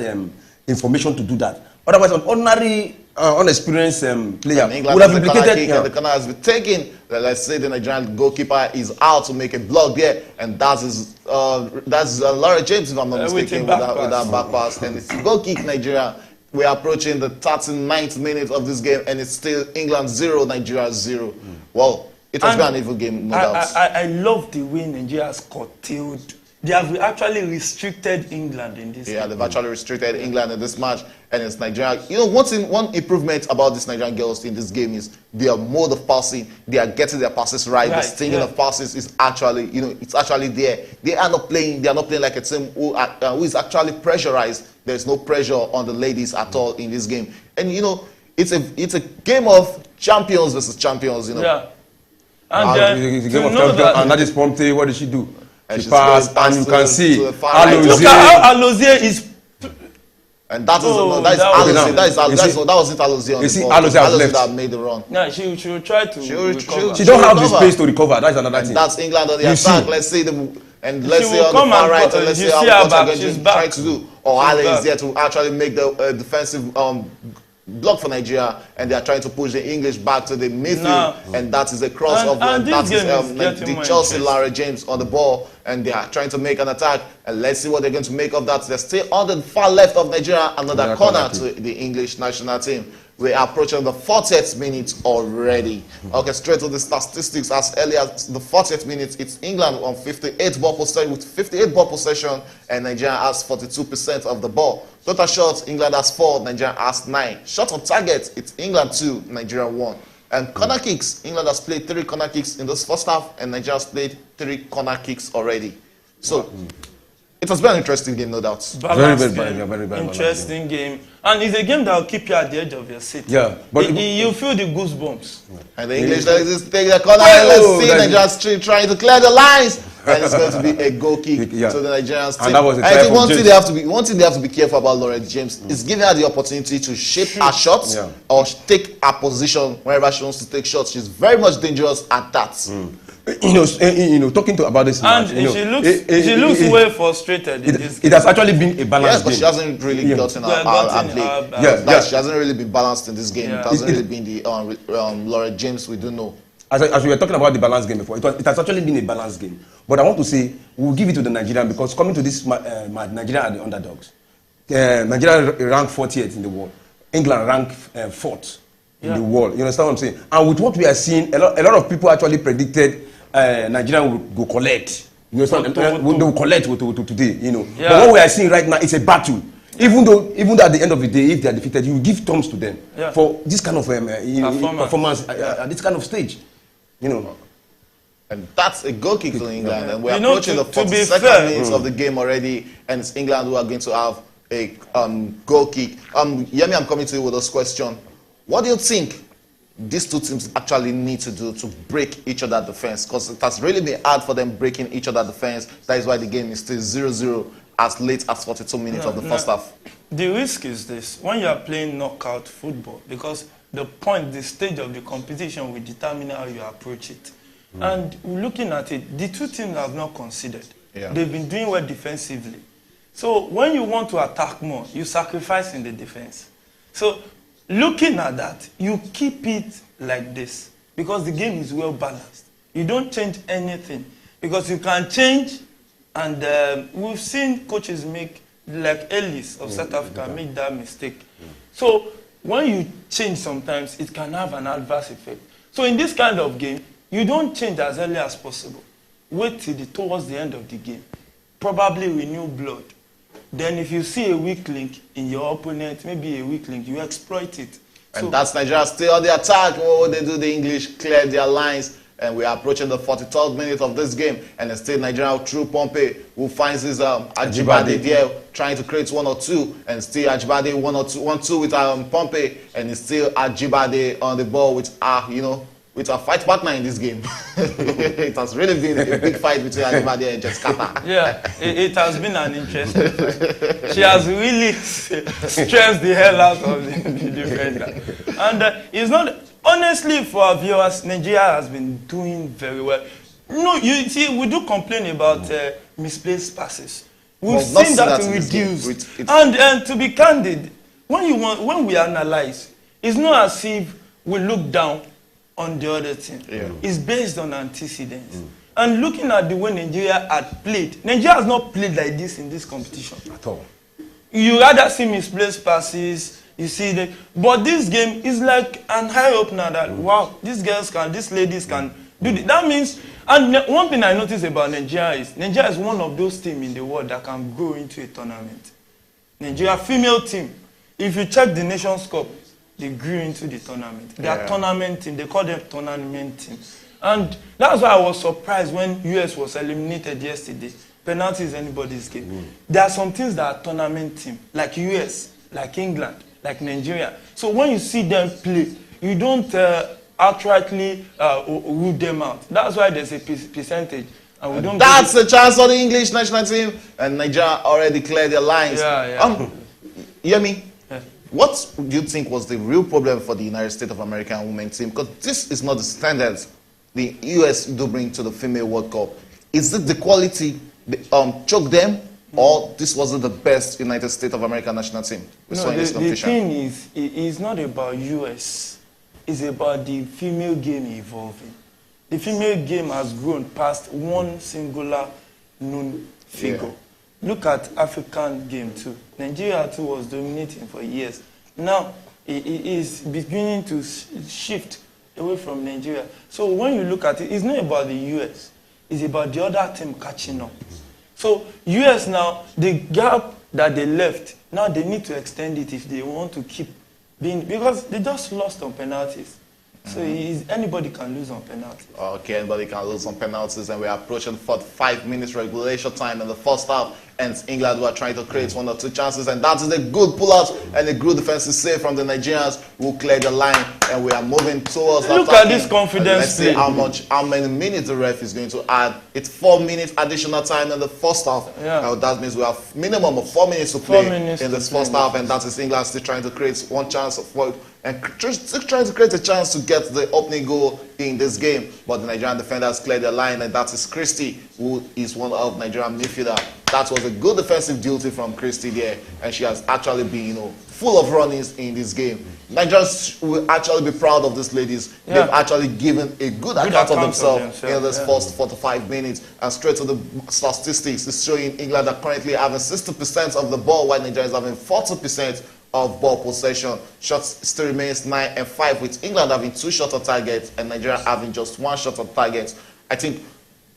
information to do that. Otherwise, an ordinary, unexperienced player would have implicated. The corner has been taken. Let's say the Nigerian goalkeeper is out to make a block there, and that's Laura James, if I'm not mistaken, with that back pass. And it's a goal kick, Nigeria. We are approaching the 39th minute of this game, and it's still England 0, Nigeria 0. Well. It has been an evil game, no doubt. I love the way Nigeria has curtailed. They have actually restricted England in this. Yeah, they've actually restricted England in this match, and it's Nigeria. one improvement about these Nigerian girls in this game is their mode of passing. They are getting their passes right. The stinging of passes is actually, it's actually there. They are not playing like a team who is actually pressurized. There's no pressure on the ladies at all in this game, and it's a game of champions versus champions. Yeah. And that is Pompey. What did she do? She passed, and you can see look at how Alozie is And that Oh, is that is that was- Alozie. That wasn't Alozie on you the see, ball. Alozie has left. that made the run. Yeah, she will try to recover. She don't have the recover. space to recover. That's another And thing. that's England on the You attack. see. Let's say let's She say will on the come far and right, co- and let's you say see how her what back, they're she's trying back. to do. Or She's Ale back. is there to actually make the defensive block for Nigeria, and they are trying to push the English back to the midfield, Now, and that is a cross and- of and that this is game is getting the more Chelsea interesting. Lara James on the ball, and they are trying to make an attack, and let's see what they're going to make of that. They're still on the far left of Nigeria, another corner to the English national team. We are approaching the 40th minute already. Okay, straight to the statistics. As early as the 40th minute, it's England on 58 ball possession with 58 ball possession, and Nigeria has 42% of the ball. Total shots, England has 4, Nigeria has 9. Shot on target, it's England 2, Nigeria 1. And corner kicks, England has played 3 corner kicks in this first half, and Nigeria has played 3 corner kicks already. So it has been an interesting game, no doubt. Balanced Very, game, very balanced interesting game. And it's a game that will keep you at the edge of your seat. Yeah, but you feel the goosebumps. And the English just take the corner, and let's see Nigeria trying to clear the lines. And it's going to be a goal kick Yeah. to the Nigerians team. And that was the I think type of one thing they have to be careful about Lauren James is giving her the opportunity to shape her shots or take her position wherever she wants to take shots. She's very much dangerous at that. Talking about this And match, she looks way frustrated in this game. it has actually been a Yes, balanced but game. she hasn't really gotten her play. She hasn't really been balanced in this game. Yeah. It hasn't really been the Lauren James we do know. As we were talking about the balanced game before, it has actually been a balanced game. But I want to say, we'll give it to the Nigerian because coming to this match, Nigeria are the underdogs. Nigeria ranked 40th in the world. England ranked 4th in the world. You understand what I'm saying? And with what we are seeing, a lot of people actually predicted Nigeria will go collect. You understand? They will collect today. Yeah. But what we are seeing right now is a battle. Even though at the end of the day, if they are defeated, you give thumbs to them for this kind of performance at this kind of stage. And that's a goal kick to England. And we're You know, approaching the to be 42nd fair- minute of the game already. And it's England who are going to have a goal kick. Yemi, I'm coming to you with this question. What do you think these two teams actually need to do to break each other's defense? Because it has really been hard for them breaking each other's defense. That is why the game is still 0-0 as late as 42 minutes of the first half. The risk is this, when you are playing knockout football, because the stage of the competition will determine how you approach it. And looking at it, the two teams have not considered. Yeah. They've been doing well defensively. So when you want to attack more, you sacrifice in the defense. So looking at that, you keep it like this because the game is well balanced. You don't change anything because you can change, and we've seen coaches make, like Ellis of South Africa, make that mistake. So when you change sometimes, it can have an adverse effect. So in this kind of game, you don't change as early as possible. Wait till towards the end of the game. Probably renew blood. Then if you see a weak link in your opponent, maybe a weak link, you exploit it. And that's Nigeria still on the attack. Oh, they do the English, clear their lines. And we are approaching the 43rd minute of this game. And it's still Nigeria through Pompey, who finds his Ajibade there, trying to create 1 or 2. And still Ajibade 1-2 with Pompey. And it's still Ajibade on the ball with with a fight partner in this game. It has really been a big fight between Ajibade and Jeskata. Yeah, it has been an interesting fight. She has really stressed the hell out of the defender. And it's not, honestly, for our viewers, Nigeria has been doing very well. You see, we do complain about misplaced passes. We've seen that reduced. And to be candid, when we analyze, it's not as if we look down on the other team. Yeah. It's based on antecedents. And looking at the way Nigeria had played, Nigeria has not played like this in this competition. At all. You rather see misplaced passes, you see but this game is like an eye opener that, wow, these ladies can do this. That means, and one thing I noticed about Nigeria is one of those teams in the world that can go into a tournament. Nigeria female team, if you check the Nations Cup, they grew into the tournament. They are tournament team. They call them tournament team. And that's why I was surprised when US was eliminated yesterday. Penalties anybody's game. There are some things that are tournament team, like US, like England, like Nigeria. So when you see them play, you don't outrightly rule them out. That's why there's a percentage. And we don't. That's a chance for the English national team. And Nigeria already cleared their lines. You hear me? Yeah. What do you think was the real problem for the United States of America women's team? Because this is not the standards the US do bring to the female World Cup. Is it the quality choke them, or this wasn't the best United States of America national team? No, the thing is, it's not about US. It's about the female game evolving. The female game has grown past one singular known figure. Yeah. Look at African game too. Nigeria too was dominating for years. Now it is beginning to shift away from Nigeria. So when you look at it, it's not about the US. It's about the other team catching up. So US now, the gap that they left, now they need to extend it if they want to keep being, because they just lost on penalties. So anybody can lose on penalties. Okay, anybody can lose on penalties, and we're approaching 45 minutes regulation time in the first half, and England were trying to create one or two chances, and that is a good pull-out and a good defensive save from the Nigerians who cleared the line, and we are moving towards that. Look at this confidence. Let's see how many minutes the ref is going to add. It's 4 minutes additional time in the first half. Yeah. That means we have minimum of 4 minutes to play in this first half, and that is England still trying to create one chance and still trying to create a chance to get the opening goal in this game. But the Nigerian defenders cleared the line, and that is Christie, who is one of Nigerian midfielder. That was a good defensive duty from Christie there, and she has actually been, full of runnings in this game. Nigerians will actually be proud of these ladies. Yeah. They've actually given a good account of themselves in this first 45 minutes. And straight to the statistics, it's showing England are currently having 60% of the ball, while Nigeria is having 40% of ball possession. Shots still remains 9 and 5, with England having 2 shots on target and Nigeria having just 1 shot on target. I think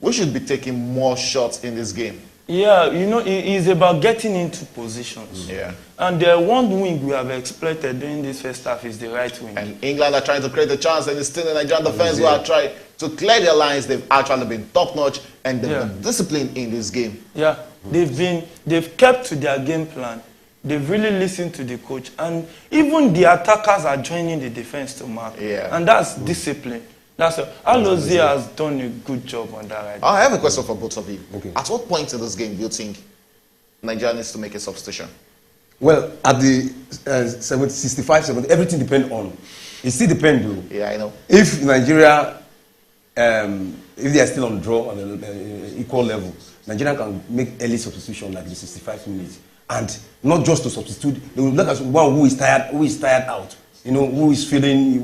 we should be taking more shots in this game. Yeah, it's about getting into positions. Yeah. And the one wing we have exploited during this first half is the right wing. And England are trying to create a chance, and it's still the Nigerian defense who are trying to clear their lines. They've actually been top-notch, and they've been disciplined in this game. Yeah, they've kept to their game plan. They've really listened to the coach, and even the attackers are joining the defense to mark. Yeah. And that's discipline. That's Alozie has done a good job on that. Right. I have a question for both of you. Okay. At what point in this game do you think Nigeria needs to make a substitution? Well, at the 65, 70, everything depends on. It still depends, though. Yeah, I know. If Nigeria, if they are still on draw on an equal level, Nigeria can make early substitution like the 65 minutes, and not just to substitute. They will look at one who is tired out. Who is feeling,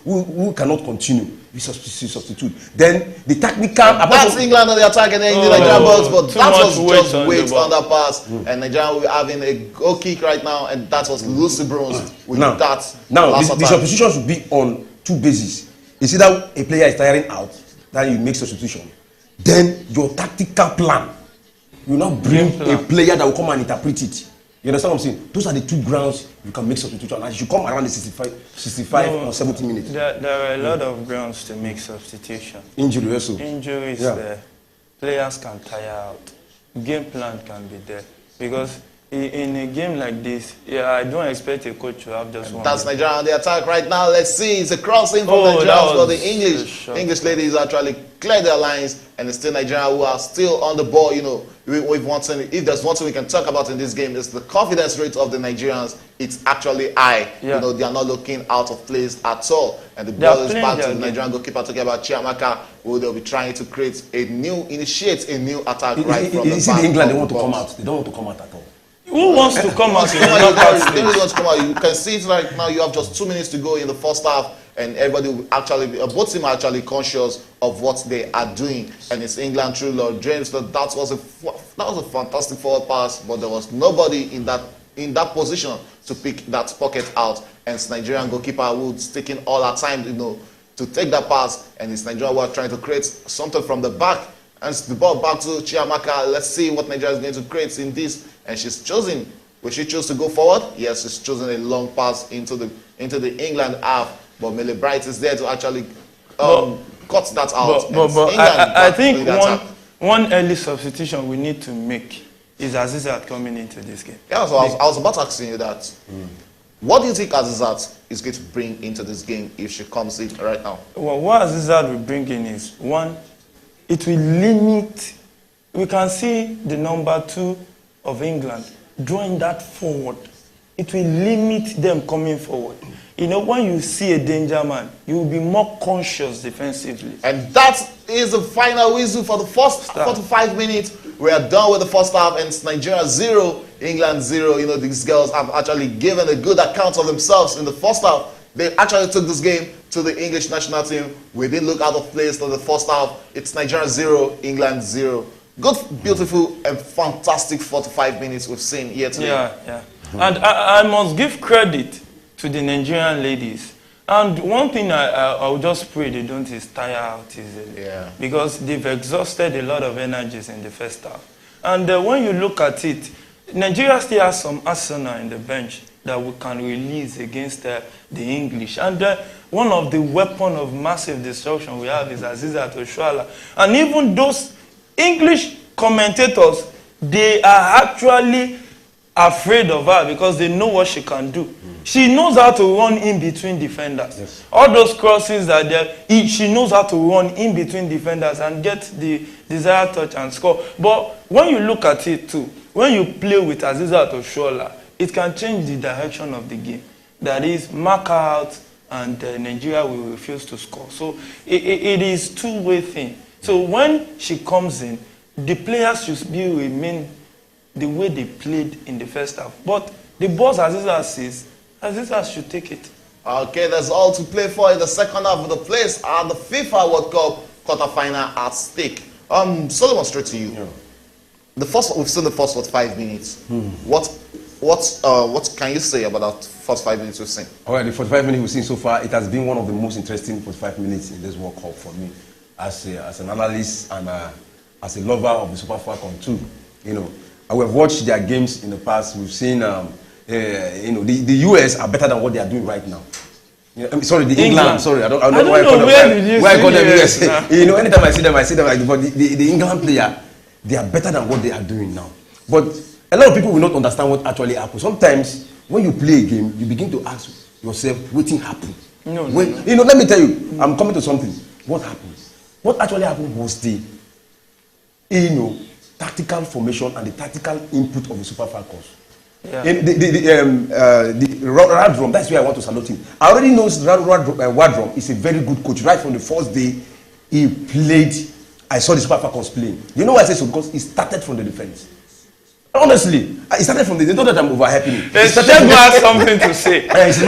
who cannot continue. We substitute. Then the technical. That's England on the attack and then the Nigerian box, but that was just weight on that pass. And Nigeria will be having a goal kick right now, and that was Lucy Bronze with that. Now, the substitution should be on 2 bases. It's either a player is tiring out, then you make substitution. Then your tactical plan, you now bring a player that will come and interpret it. You understand what I'm saying? Those are the 2 grounds you can make substitution. And you should come around the 65 or 70 minutes. There are a lot of grounds to make substitution. Injury also. Injuries there. Players can tire out. Game plan can be there. Because in a game like this, I don't expect a coach to have just one. That's Nigeria on the attack right now. Let's see. It's a crossing from Nigeria, but the English ladies actually clear their lines, and it's still Nigeria who are still on the ball. If there's one thing we can talk about in this game, is the confidence rate of the Nigerians. It's actually high. Yeah. They are not looking out of place at all. And the ball is back to the Nigerian goalkeeper, talking about Chiamaka, who they'll be trying to initiate a new attack right from the back. You see, England, they want to come out. They don't want to come out at all. Who wants to come out? They really want to come out. You can see it right now. You have just 2 minutes to go in the first half, and everybody will both teams are actually conscious of what they are doing. And it's England through Lord James. That was a fantastic forward pass, but there was nobody in that position to pick that pocket out. And it's Nigerian goalkeeper who's taking all our time, to take that pass. And it's Nigeria who are trying to create something from the back. And it's the ball back to Chiamaka. Let's see what Nigeria is going to create in this. And she's choosing. Will she choose to go forward? Yes, she's choosing a long pass into the England half. But Millie Bright is there to actually cut that out. I think one early substitution we need to make is Azizat coming into this game. Yeah, so I was about asking you that. What do you think Azizat is going to bring into this game if she comes in right now? Well, what Azizat will bring in is, one, it will limit. We can see the number 2 of England drawing that forward it will limit them coming forward. You know, when you see a danger man, you will be more conscious defensively. And that is the final whistle for the first 45 minutes. We are done with the first half, and it's Nigeria 0, England 0. You know, these girls have actually given a good account of themselves in the first half. They actually took this game to the English national team. We didn't look out of place for the first half. It's Nigeria 0, England 0. Good, beautiful, and fantastic 45 minutes we've seen here today. Yeah. And I must give credit to the Nigerian ladies. And one thing I will just pray they don't is tire out easily. Because they've exhausted a lot of energies in the first half. And when you look at it, Nigeria still has some arsenal in the bench that we can release against the English. And one of the weapons of massive destruction we have is Azizat Oshoala. And even those English commentators, they are actually afraid of her because they know what she can do. She knows how to run in between defenders. Yes. All those crosses that she knows how to run in between defenders and get the desired touch and score. But when you look at it too, when you play with Azizat Oshoala, it can change the direction of the game. That is, mark her out and Nigeria will refuse to score. So it is two-way thing. So when she comes in, the players should remain the way they played in the first half. But the boss, Azizat says, Azizat should take it. Okay, that's all to play for in the second half of the place at the FIFA World Cup quarterfinal at stake. Solomon, straight to you. Yeah. We've seen the first 5 minutes. What can you say about that first 5 minutes we've seen? All right, the 45 minutes we've seen so far, it has been one of the most interesting 45 minutes in this World Cup for me, as an analyst and as a lover of the Super Falcons too. You know, we have watched their games in the past. We've seen, the US are better than what they are doing right now. Sorry, the England. Sorry, I don't know why I call them US. You know, anytime I see them like, but the England player, they are better than what they are doing now. But a lot of people will not understand what actually happened. Sometimes when you play a game, you begin to ask yourself, what happened? No. You know, let me tell you, I'm coming to something. What happened? What actually happened was the tactical formation and the tactical input of the Super Falcons. Yeah. The Radrom, that's where I want to salute him. I already know Radrom is a very good coach. Right from the first day he played, I saw the Super Falcons playing. You know why I say so? Because he started from the defense. Honestly, he started from the. They know that I'm overhyping. Shegu has something to say. He's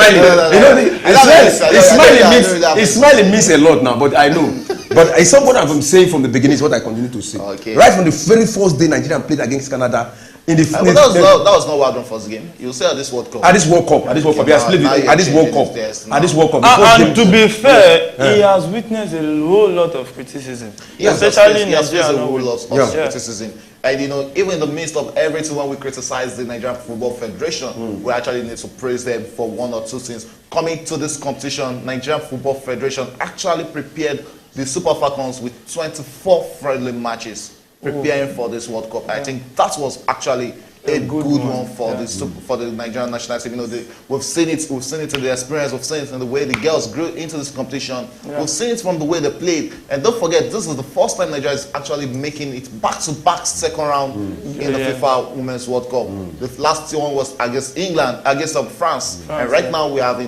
smiling. His smiling means a lot now, but I know. But it's something I've been saying from the beginning is what I continue to say. Okay. Right from the very first day Nigeria played against Canada. That was not Wadron's first game. You say at this World Cup. At this World Cup. He has played at this World Cup. At this World Cup. And to be fair, he has witnessed a whole lot of criticism. Especially in Nigeria. A whole lot of criticism. And even in the midst of everything, when we criticize the Nigerian Football Federation, we actually need to praise them for one or two things. Coming to this competition, Nigerian Football Federation actually prepared the Super Falcons with 24 friendly matches preparing for this World Cup. I think that was actually a good one for the Nigerian national team. You know, we've seen it in the experience, we've seen it in the way the girls grew into this competition. We've seen it from the way they played. And don't forget, this is the first time Nigeria is actually making it back-to-back second round in the FIFA Women's World Cup. The last one was against England, against France. And right now we have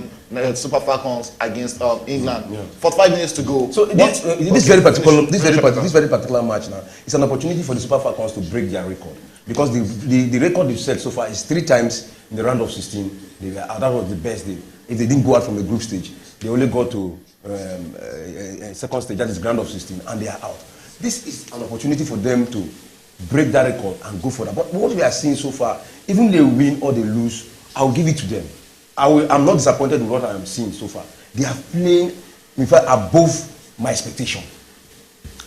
Super Falcons against England. 45 minutes to go. So this very particular match now, it's an opportunity for the Super Falcons to break their record. Because the record they've set so far is 3 times in the round of 16. That was the best. If they didn't go out from the group stage, they only got to second stage, that is round of 16, and they are out. This is an opportunity for them to break that record and go for that. But what we are seeing so far, even they win or they lose, I'll give it to them. I'm not disappointed with what I am seeing so far. They are playing, in fact, above my expectation.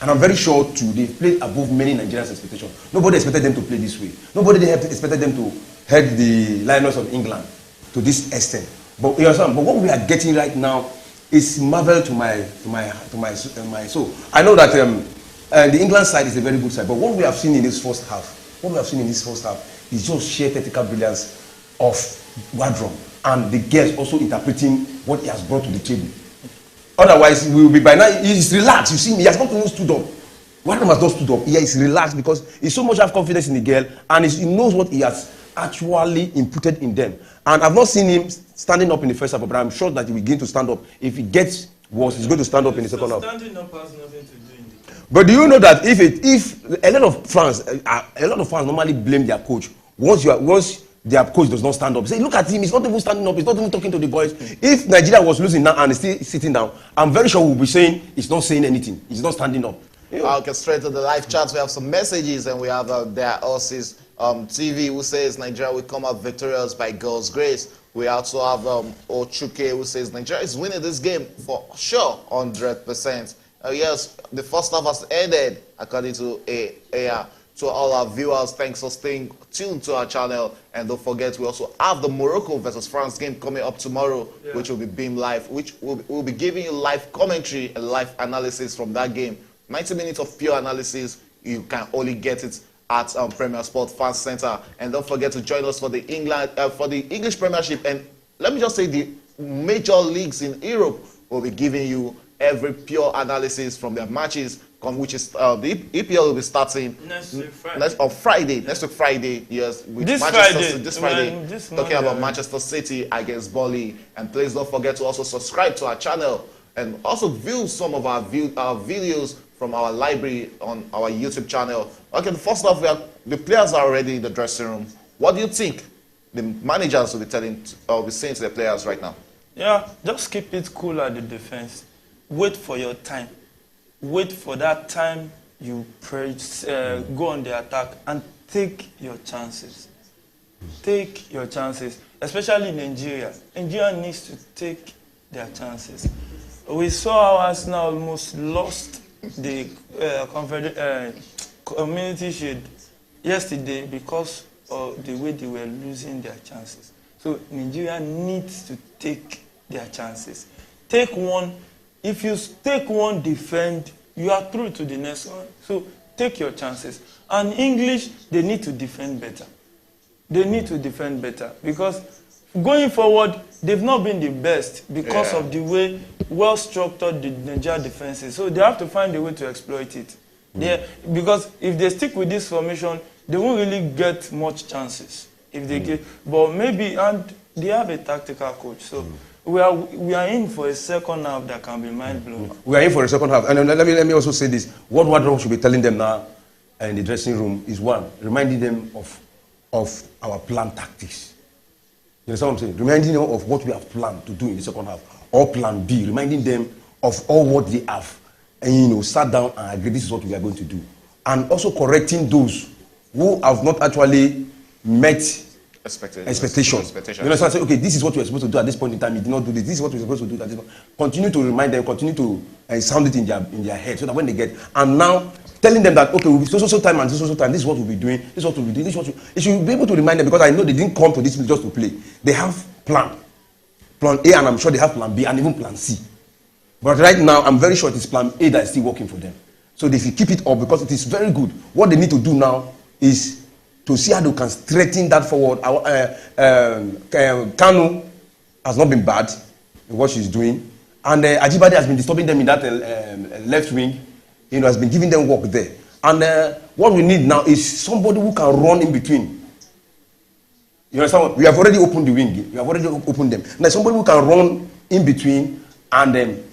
And I'm very sure too, they played above many Nigerians' expectations. Nobody expected them to play this way. Nobody expected them to head the Lions of England to this extent. But you understand? But what we are getting right now is marvel to my soul. I know that the England side is a very good side, but what we have seen in this first half, is just sheer technical brilliance of Wadrom, and the girls also interpreting what he has brought to the table. Otherwise, we will be by now. He's relaxed. You see, he has not even stood up. Wadrom has not stood up. He is relaxed because he so much have confidence in the girl, and he knows what he has actually inputted in them. And I've not seen him standing up in the first half, but I'm sure that he will begin to stand up. If it gets worse, he's going to stand up in the second half. Standing up has nothing to do in the game. But do you know that if a lot of fans normally blame their coach once their coach does not stand up, say look at him, he's not even standing up, he's not even talking to the boys. If Nigeria was losing now and he's still sitting down, I'm very sure we'll be saying he's not saying anything, he's not standing up. I'll get straight to the live chat. We have some messages, and we have there Osis TV who says Nigeria will come out victorious by God's grace. We also have Ochuke who says Nigeria is winning this game for sure, 100%. Yes, the first half has ended, according to to all our viewers. Thanks for staying tuned to our channel, and don't forget we also have the Morocco versus France game coming up tomorrow, which will be beamed live, which will be giving you live commentary and live analysis from that game. 90 minutes of pure analysis. You can only get it at Premier Sport Fan Center. And don't forget to join us for the English Premiership. And let me just say the major leagues in Europe will be giving you every pure analysis from their matches, which is the EPL will be starting Next week Friday. Yes, with this Friday, talking about Manchester City against Burnley. And please don't forget to also subscribe to our channel and also view some of our videos from our library on our YouTube channel. Okay, first off, the players are already in the dressing room. What do you think the managers will be saying to the players right now? Yeah, just keep it cool at the defense. Wait for your time. Wait for that time you go on the attack and take your chances. Take your chances, especially in Nigeria. Nigeria needs to take their chances. We saw how Arsenal almost lost the Community Shield yesterday because of the way they were losing their chances. So Nigeria needs to take their chances. Take one. If you take one, defend, you are through to the next one. So take your chances. And English, they need to defend better. They need to defend better because going forward, they've not been the best because of the way well-structured the Nigeria defense is. So they have to find a way to exploit it. Because if they stick with this formation, they won't really get much chances. If they get, but maybe, and they have a tactical coach. So we are in for a second half that can be mind-blowing. We are in for a second half. And let me also say this. What Wardrobe should be telling them now in the dressing room is one, reminding them of our planned tactics. You understand what I'm saying? Reminding them of what we have planned to do in the second half. Or plan B, reminding them of all what they have. And sat down and agree this is what we are going to do. And also correcting those who have not actually met expectations. You understand? Say, okay, this is what we are supposed to do at this point in time. You did not do this. This is what we are supposed to do at this point. Continue to remind them, continue to sound it in their head so that when they get, and now telling them that, okay, we'll be so time and so time, this is what we'll be doing, this is what we'll be doing, it should be able to remind them, because I know they didn't come to this just to play. They have plan A, and I'm sure they have plan B and even plan C. But right now, I'm very sure it is plan A that is still working for them. So if you keep it up, because it is very good, what they need to do now is to see how they can strengthen that forward. Kanu has not been bad in what she's doing, and Ajibade has been disturbing them in that left wing. Has been giving them work there. And what we need now is somebody who can run in between. You understand? We have already opened the wing. We have already opened them. Now somebody who can run in between and then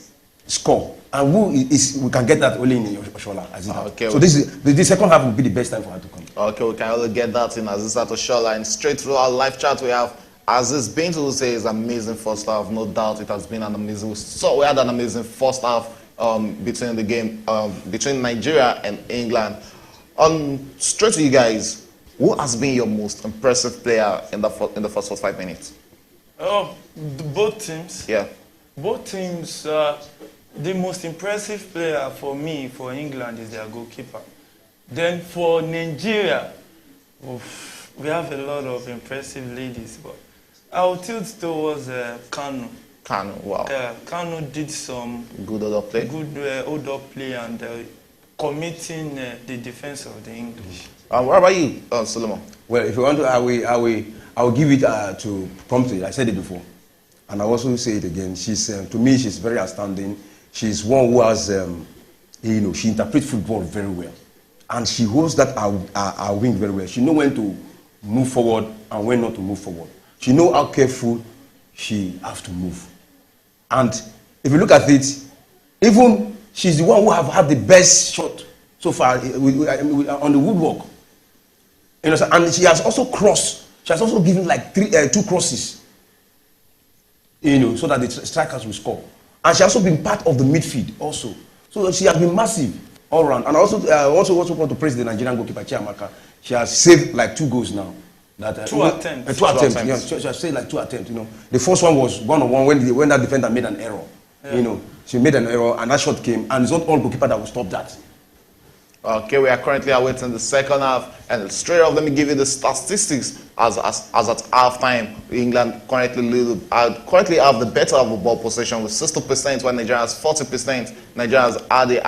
score. And we can get that only in Oshola. Okay. So the second half will be the best time for her to come. Okay, we can only get that in Azizat Oshola. And straight through our live chat, we have Aziz Bintu, who says amazing first half. No doubt it has been an amazing. So we had an amazing first half. Between the game between Nigeria and England. Straight to you guys, who has been your most impressive player in the first 5 minutes? Oh, both teams. Yeah. Both teams. The most impressive player for me, for England, is their goalkeeper. Then for Nigeria, we have a lot of impressive ladies, but I'll tilt towards Kanu. Kanu, wow. Kanu did some good order play and committing the defense of the English. What about you, Solomon? Well, if you want to, I will give it to Promptly. I said it before, and I also say it again. She's to me, she's very outstanding. She's one who has, she interprets football very well, and she holds that our wing very well. She knows when to move forward and when not to move forward. She know how careful she has to move. And if you look at it, even she's the one who have had the best shot so far on the woodwork. You know, and she has also crossed. She has also given like two crosses, you know, so that the strikers will score. And she has also been part of the midfield also. So she has been massive all around. And I also want to praise the Nigerian goalkeeper, Chiamaka. She has saved like 2 goals now. Two attempts. Two attempts. Yeah, she has saved like 2 attempts. You know, the first one was 1-on-1 when that defender made an error. Yeah. You know, she made an error and that shot came, and it's not all goalkeeper that will stop that. Okay, we are currently awaiting the second half, and straight off, let me give you the statistics. As at halftime, England currently have the better of the ball possession with 60%, while Nigeria has 40%. Nigeria has had the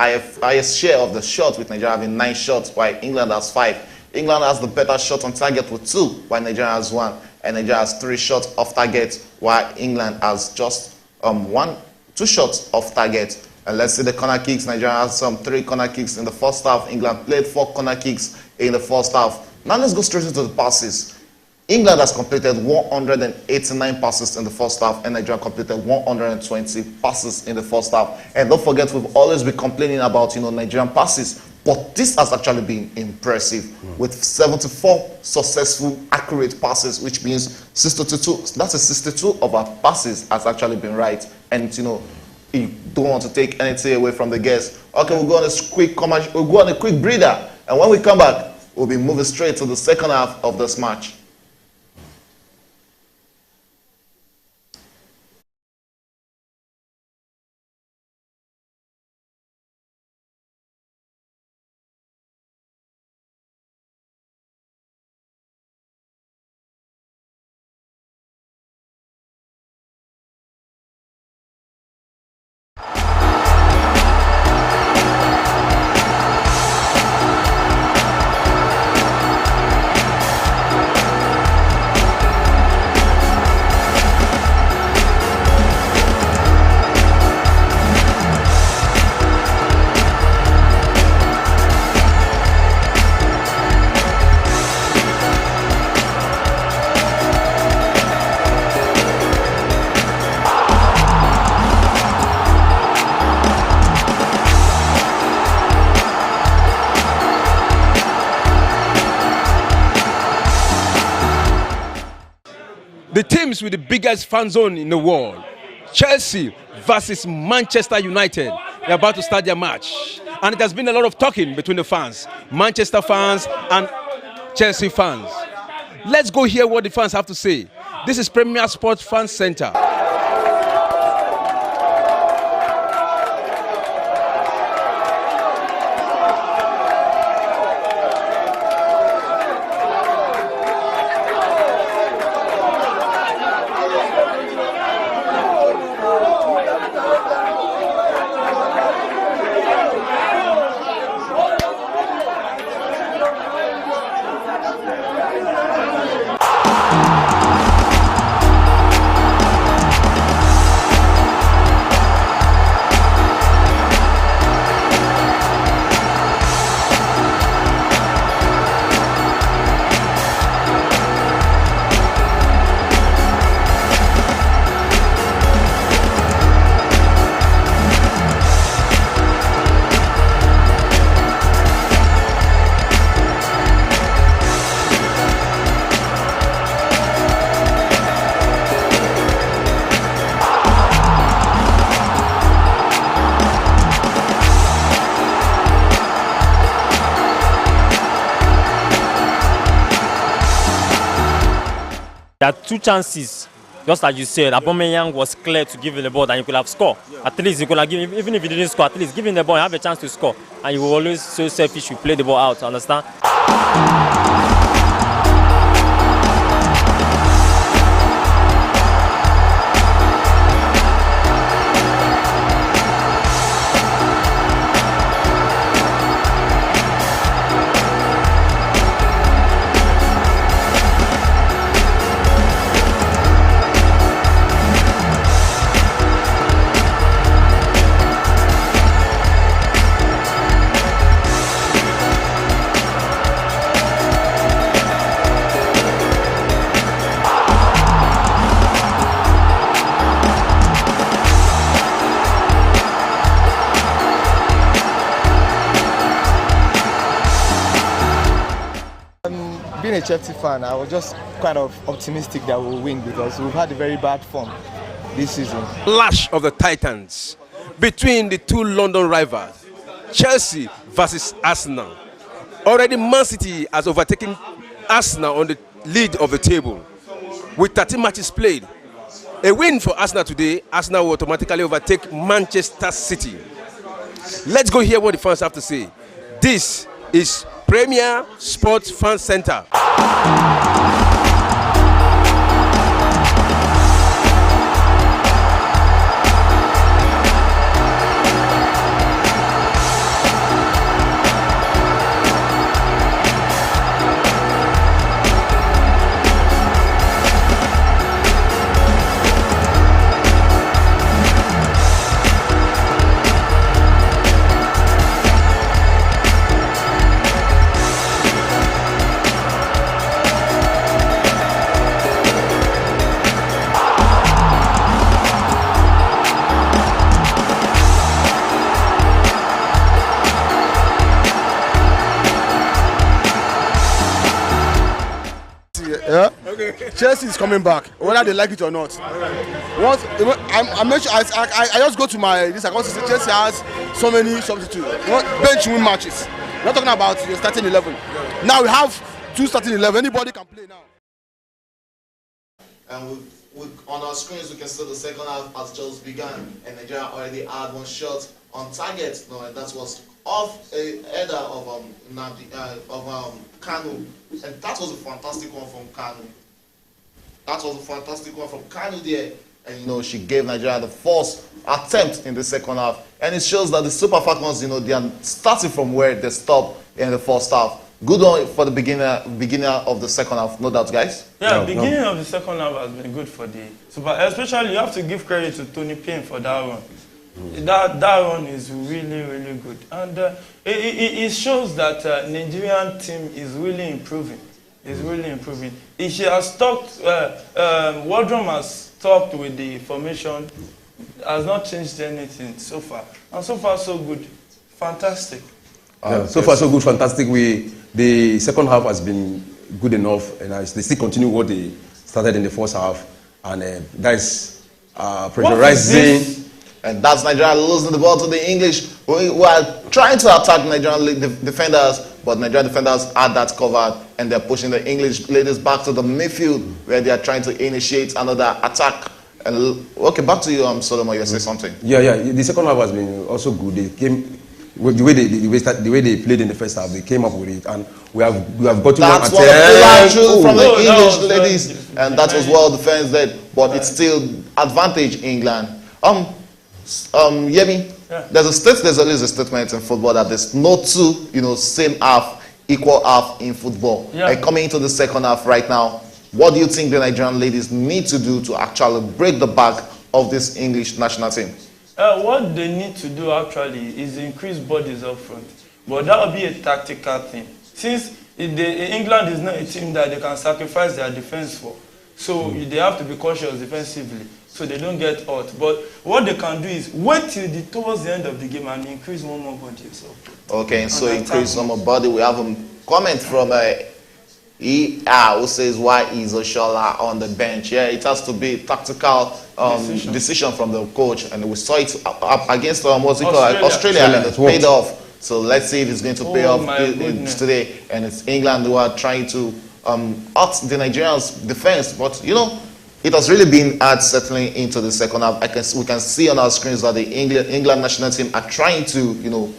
highest share of the shot, with Nigeria having 9 shots, while England has 5. England has the better shot on target with 2, while Nigeria has 1, and Nigeria has 3 shots off target, while England has just 2 shots off target. And let's see the corner kicks. Nigeria has 3 corner kicks in the first half. England played 4 corner kicks in the first half. Now let's go straight into the passes. England has completed 189 passes in the first half, and Nigeria completed 120 passes in the first half. And don't forget, we've always been complaining about, you know, Nigerian passes, but this has actually been impressive with 74 successful, accurate passes, which means 62. That's a 62 of our passes has actually been right. And you know, you don't want to take anything away from the guests. Okay, we'll go on a quick commercial. We'll go on a quick breather, and when we come back, we'll be moving straight to the second half of this match. The teams with the biggest fan zone in the world, Chelsea versus Manchester United. They're about to start their match. And it has been a lot of talking between the fans, Manchester fans and Chelsea fans. Let's go hear what the fans have to say. This is Premier Sports Fan Center. There are 2 chances, just as you said. Aubameyang was clear to give him the ball that you could have scored. At least you could have given, even if you didn't score, at least give him the ball and have a chance to score. And you will always so selfish, you play the ball out, understand? being a Chelsea fan, I was just kind of optimistic that we'll win because we've had a very bad form this season. Clash of the Titans between the two London rivals, Chelsea versus Arsenal. Already Man City has overtaken Arsenal on the lead of the table with 13 matches played. A win for Arsenal today, Arsenal will automatically overtake Manchester City. Let's go hear what the fans have to say. This is Premier Sports Fan Center. Yeah. Okay. Chelsea is coming back, whether they like it or not. Once I mentioned, I just go to my this. I see Chelsea has so many substitutes. Bench win matches. We're not talking about the starting 11. Now we have 2 starting 11. Anybody can play now. And on our screens, we can see the second half has just begun, and Nigeria already had 1 shot on target. No, and that was off a header of Kanu, and that was a fantastic one from Kanu. That was a fantastic one from Kanu there, and you know she gave Nigeria the first attempt in the second half, and it shows that the Super Falcons, you know, they are starting from where they stopped in the first half. Good one for the beginner of the second half, no doubt, guys. Yeah, beginning of the second half has been good for the Super. Especially, you have to give credit to Tony Payne for that one. That run is really, really good, and it shows that Nigerian team is really improving. It's really improving. She has talked. Wardrum has talked with the formation. Has not changed anything so far, and so far so good, fantastic. So far so good, fantastic. The second half has been good enough, and they still continue what they started in the first half, and that is pressurizing. And that's Nigeria losing the ball to the English. We are trying to attack Nigerian defenders, but Nigerian defenders had that covered, and they're pushing the English ladies back to the midfield where they are trying to initiate another attack. And okay, back to you, Solomon. You say something? Yeah. The second half has been also good. They came with the way they played in the first half. They came up with it, and we have gotten that's one attempt from the English ladies, and that was well defended. But it's still advantage England. Yemi, yeah. There's always a statement in football that there's no two, same half, equal half in football. Yeah. And coming into the second half right now, what do you think the Nigerian ladies need to do to actually break the back of this English national team? What they need to do actually is increase bodies up front, but that will be a tactical thing. Since England is not a team that they can sacrifice their defense for, so they have to be cautious defensively, so they don't get hurt. But what they can do is wait till towards the end of the game and increase one more body. Okay, so increase one more body. We have a comment from who says, why is Oshola on the bench? Yeah, it has to be tactical decision from the coach, and we saw it against Australia, and it paid off. So let's see if it's going to pay off today. And it's England who are trying to out the Nigerians' defense, but it has really been hard settling into the second half. We can see on our screens that the England national team are trying to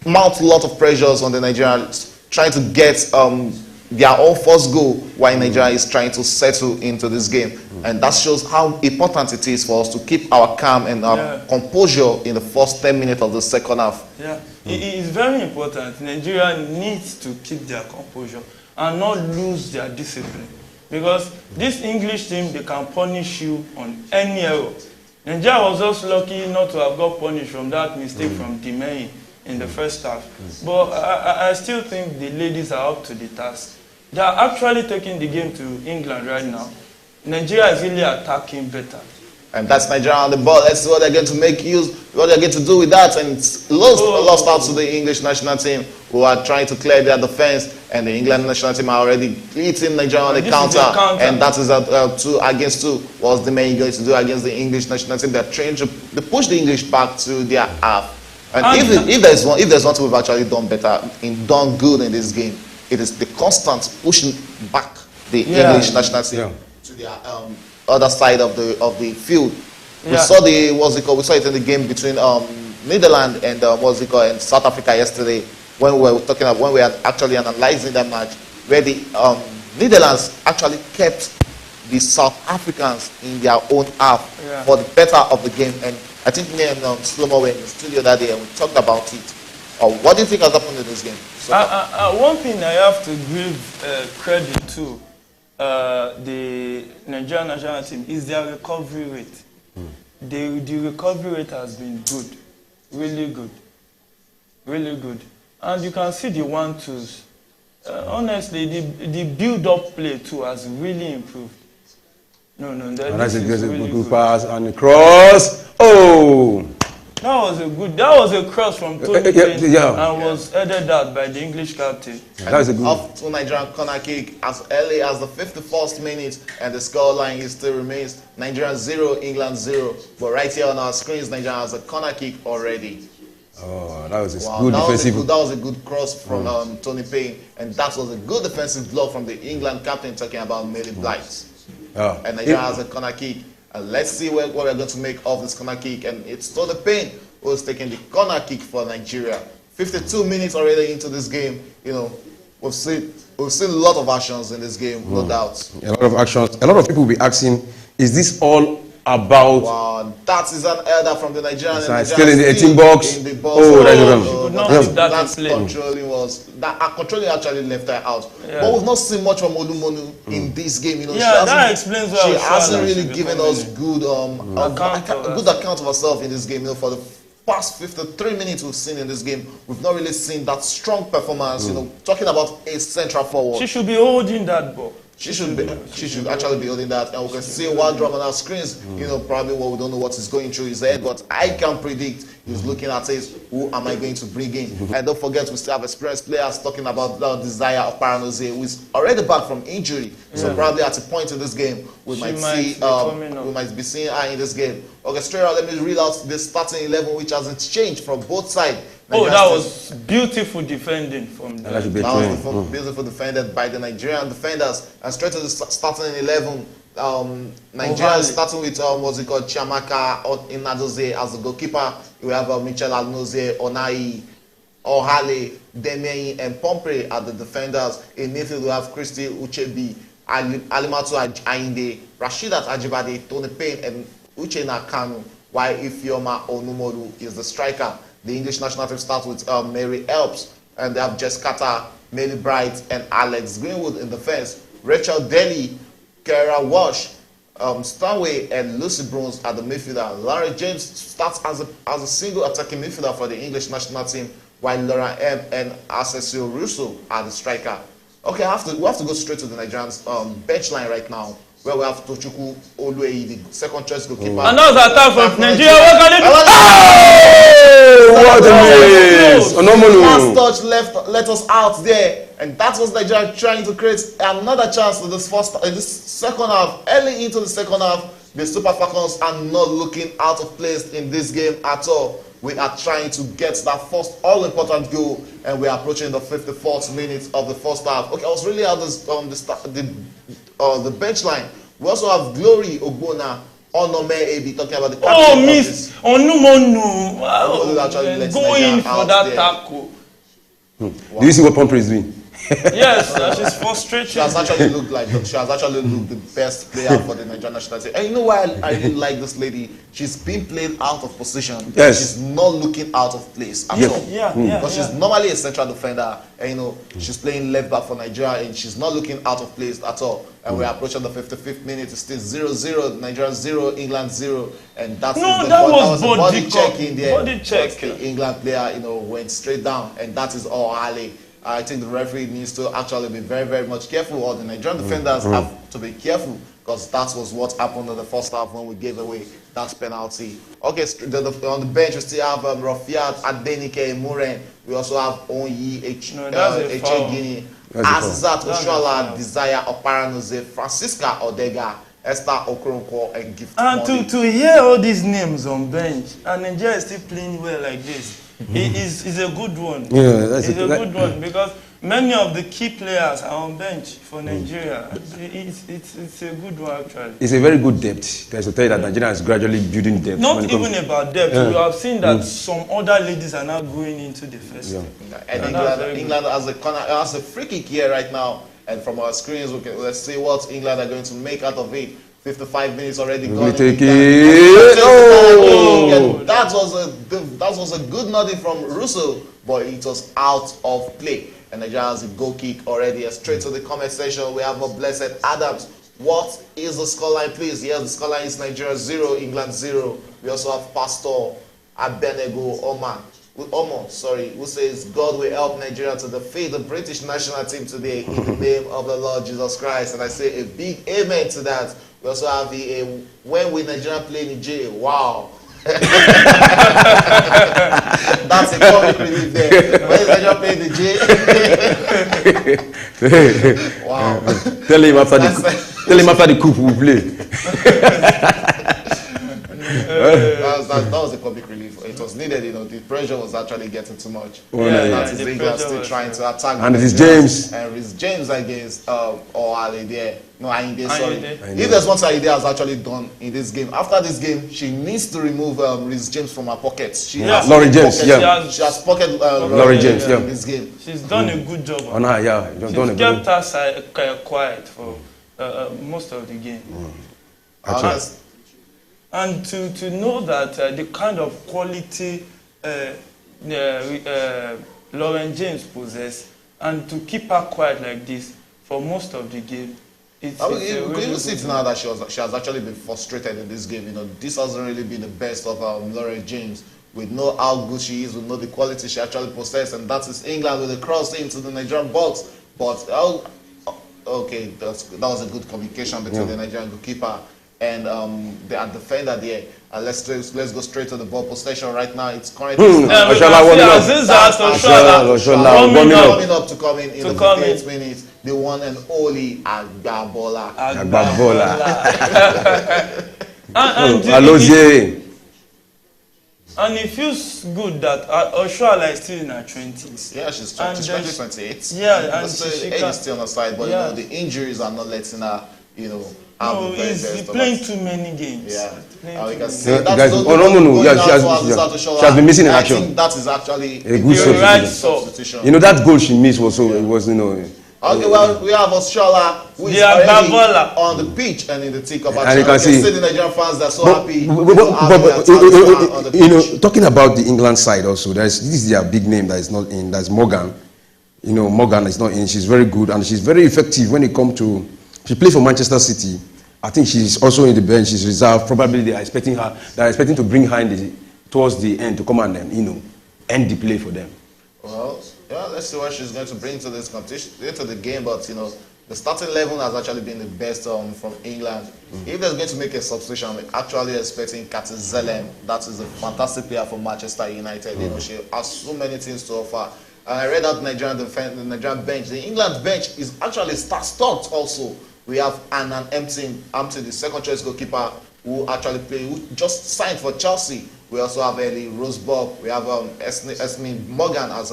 mount a lot of pressures on the Nigerians, trying to get their own first goal while Nigeria is trying to settle into this game. And that shows how important it is for us to keep our calm and our composure in the first 10 minutes of the second half. Yeah, it is very important. Nigeria needs to keep their composure and not lose their discipline. Because this English team, they can punish you on any error. Nigeria was just lucky not to have got punished from that mistake from Dimei in the first half. But I still think the ladies are up to the task. They are actually taking the game to England right now. Nigeria is really attacking better. And that's Nigeria on the ball. Let's see what they're going to make use, what they're going to do with that. And it's lost out to the English national team, who are trying to clear their defense. and the England national team are already beating Nigeria on the counter, and that is 2 against 2. What's the man going to do against the English national team? They're trying to push the English back to their half. And if there's one thing we've actually done done good in this game, it is the constant pushing back the English national team to their other side of the field. We saw we saw it in the game between Netherlands and and South Africa yesterday, when we were actually analyzing that match, where the Netherlands actually kept the South Africans in their own half for the better of the game. And I think me and Slomo were in the studio that day and we talked about it. What do you think has happened in this game? One thing I have to give credit to the Nigerian national team is their recovery rate. The recovery rate has been good, really good, really good. And you can see the 1-2s. Honestly, the build-up play too has really improved. That's a good pass and the cross. Oh! That was a cross from Tony Payne and was headed out by the English captain. That was a good off to Nigerian corner kick as early as the 51st minute, and the scoreline still remains Nigeria 0, England 0. But right here on our screens, Nigeria has a corner kick already. Oh, that was a good defensive. That was a good cross from Tony Payne, and that was a good defensive block from the England captain, talking about Meli Blight. And Nigeria has a corner kick. And let's see what we're going to make of this corner kick. And it's Tony Payne who's taking the corner kick for Nigeria. 52 minutes already into this game. We've seen a lot of actions in this game, no doubt. A lot of actions. A lot of people will be asking, is this all about? Wow, that is an elder from the Nigerian. Still in the 18 box. In the box. Controlling actually left her out. But we've not seen much from Olumonu in this game. That explains why she hasn't really given us good account of herself in this game. For the past 53 minutes we've seen in this game, we've not really seen that strong performance. Talking about a central forward. She should be holding that ball. She should actually be holding that, and we can see one drop on our screens. Probably what we don't know what is going through his head, but I can predict he's looking at it. Who am I going to bring in? And don't forget, we still have experienced players talking about the desire of Paranozie, who is already back from injury. So probably at a point in this game, we might be seeing her in this game. Okay, straight out, let me read out the starting 11, which hasn't changed from both sides. That was beautiful defending from them. That was beautiful defended by the Nigerian defenders. And straight to the starting 11, Nigeria starting with Chiamaka Inadozie as the goalkeeper. We have Michel Alnozie, Onai, Ohale, Demeyi, and Pompey at the defenders. In midfield, we have Christy Uchebi, Alimatu Ainde, Rashidat Ajibade, Tony Payne, and Uchenna Kanu, while Ifeoma Onumoru is the striker. The English national team starts with Mary Elps, and they have Jess Carter, Meli Bright, and Alex Greenwood in defense. Rachel Daly, Kara Walsh, Stanway, and Lucy Bruns at the midfielder. Larry James starts as a single attacking midfielder for the English national team, while Laura M and Asesio Russo are the striker. Okay, we have to go straight to the Nigerians bench line right now, where we have Tochukwu Olueyi, the second choice goalkeeper. And that was attack from Nigeria. What can it do? What a miss! Last touch let us out there, and that was Nigeria trying to create another chance in this second half. Early into the second half, the Super Falcons are not looking out of place in this game at all. We are trying to get that first all-important goal, and we are approaching the 54th minute of the first half. Okay, I was really at the bench line. We also have Glory Ogbonna, Onome Ebi talking about the captain. Miss Onumonu going for that tackle. Do you see what Pompey is doing? Yes, she's frustrated. She has actually looked the best player for the Nigerian national team. And you know why I really like this lady? She's been played out of position. Yes. She's not looking out of place at all. Because she's normally a central defender, and she's playing left back for Nigeria, and she's not looking out of place at all. And we're approaching the 55th minute. It's still 0-0. Nigeria 0, England 0, and that was a body check in there. Body check. The England player, went straight down, and that is all Ali. I think the referee needs to actually be very, very much careful, or the Nigerian defenders have to be careful, because that was what happened in the first half when we gave away that penalty. Okay, on the bench we still have Rafiat Adenike Muren. We also have Onyi Echegini Azizat Oshoala, Desire Oparanoze, Francisca Odega, Esther Okoronkwo, and Gift And to hear all these names on bench, and Nigeria is still playing well like this, is a good one. Yeah, that's it's a good one because many of the key players are on bench for Nigeria. It's a good one actually. It's a very good depth. Guys, to tell you that Nigeria is gradually building depth. Not even about depth. We have seen that some other ladies are now going into the first team. And England has a free kick here right now. And from our screens, let's see what England are going to make out of it. 55 minutes already gone. Take it. Oh! That was a good nodding from Russo, but it was out of play. And Nigeria has a goal kick already. Straight to the comment section, we have Blessed Adams. What is the scoreline, please? Yes, the scoreline is Nigeria 0, England 0. We also have Pastor Abenego Omo, who says God will help Nigeria to defeat the British national team today in the name of the Lord Jesus Christ. And I say a big amen to that. We also have when will Nigeria play in Nigeria? Wow. That's a comic relief there. When is Nigeria playing the J? Wow. Tell him after the coup we'll play. That was a comic relief. It was needed, the pressure was actually getting too much. That is England still trying to attack. And it is James. And it's James against Ayinde. No, Ayinde, sorry. If there's one thing Ayinde has actually done in this game, after this game, she needs to remove Rhys James from her pockets. Lauren James, She has pocketed Lauren James, in this game. She's done a good job. On her, yeah. She's kept us quiet for most of the game. And to know that the kind of quality Lauren James possesses, and to keep her quiet like this for most of the game, you can even see it now that she has actually been frustrated in this game. This hasn't really been the best of Lauren James. We know how good she is, we know the quality she actually possesses, and that is England with a cross into the Nigerian box. But okay, that was a good communication between the Nigerian goalkeeper and the defender there. Let's go straight to the ball possession right now. It's currently warming up to come in the 58th minute. The one and only Agbabola. And it feels good that Oshoala is still in her 20s. Yeah, she's 28. Yeah, and the age is still on the side, but the injuries are not letting her, no, he's playing too many games. Yeah, we can see she has been missing in action. I think that is actually a good substitution. That goal she missed was Okay, well, we have Oshoala who is already on the pitch and in the thick of action. And you can see the Nigerian fans that are so happy. Talking about the England side also, this is their big name that is not in. That's Morgan. Morgan is not in. She's very good and she's very effective when it comes to. She plays for Manchester City. I think she's also in the bench. She's reserved. Probably they are expecting her. They are expecting to bring her towards the end to come and end the play for them. Well, let's see what she's going to bring to this competition, to the game. But the starting 11 has actually been the best from England. If they're going to make a substitution, I'm actually expecting Katy Zelem. That is a fantastic player for Manchester United. She has so many things to offer. And I read out the Nigerian bench. The England bench is actually star-studded also. We have Annan Empton, the second choice goalkeeper, who just signed for Chelsea. We also have Ellie Rosberg. We have Esme Morgan, as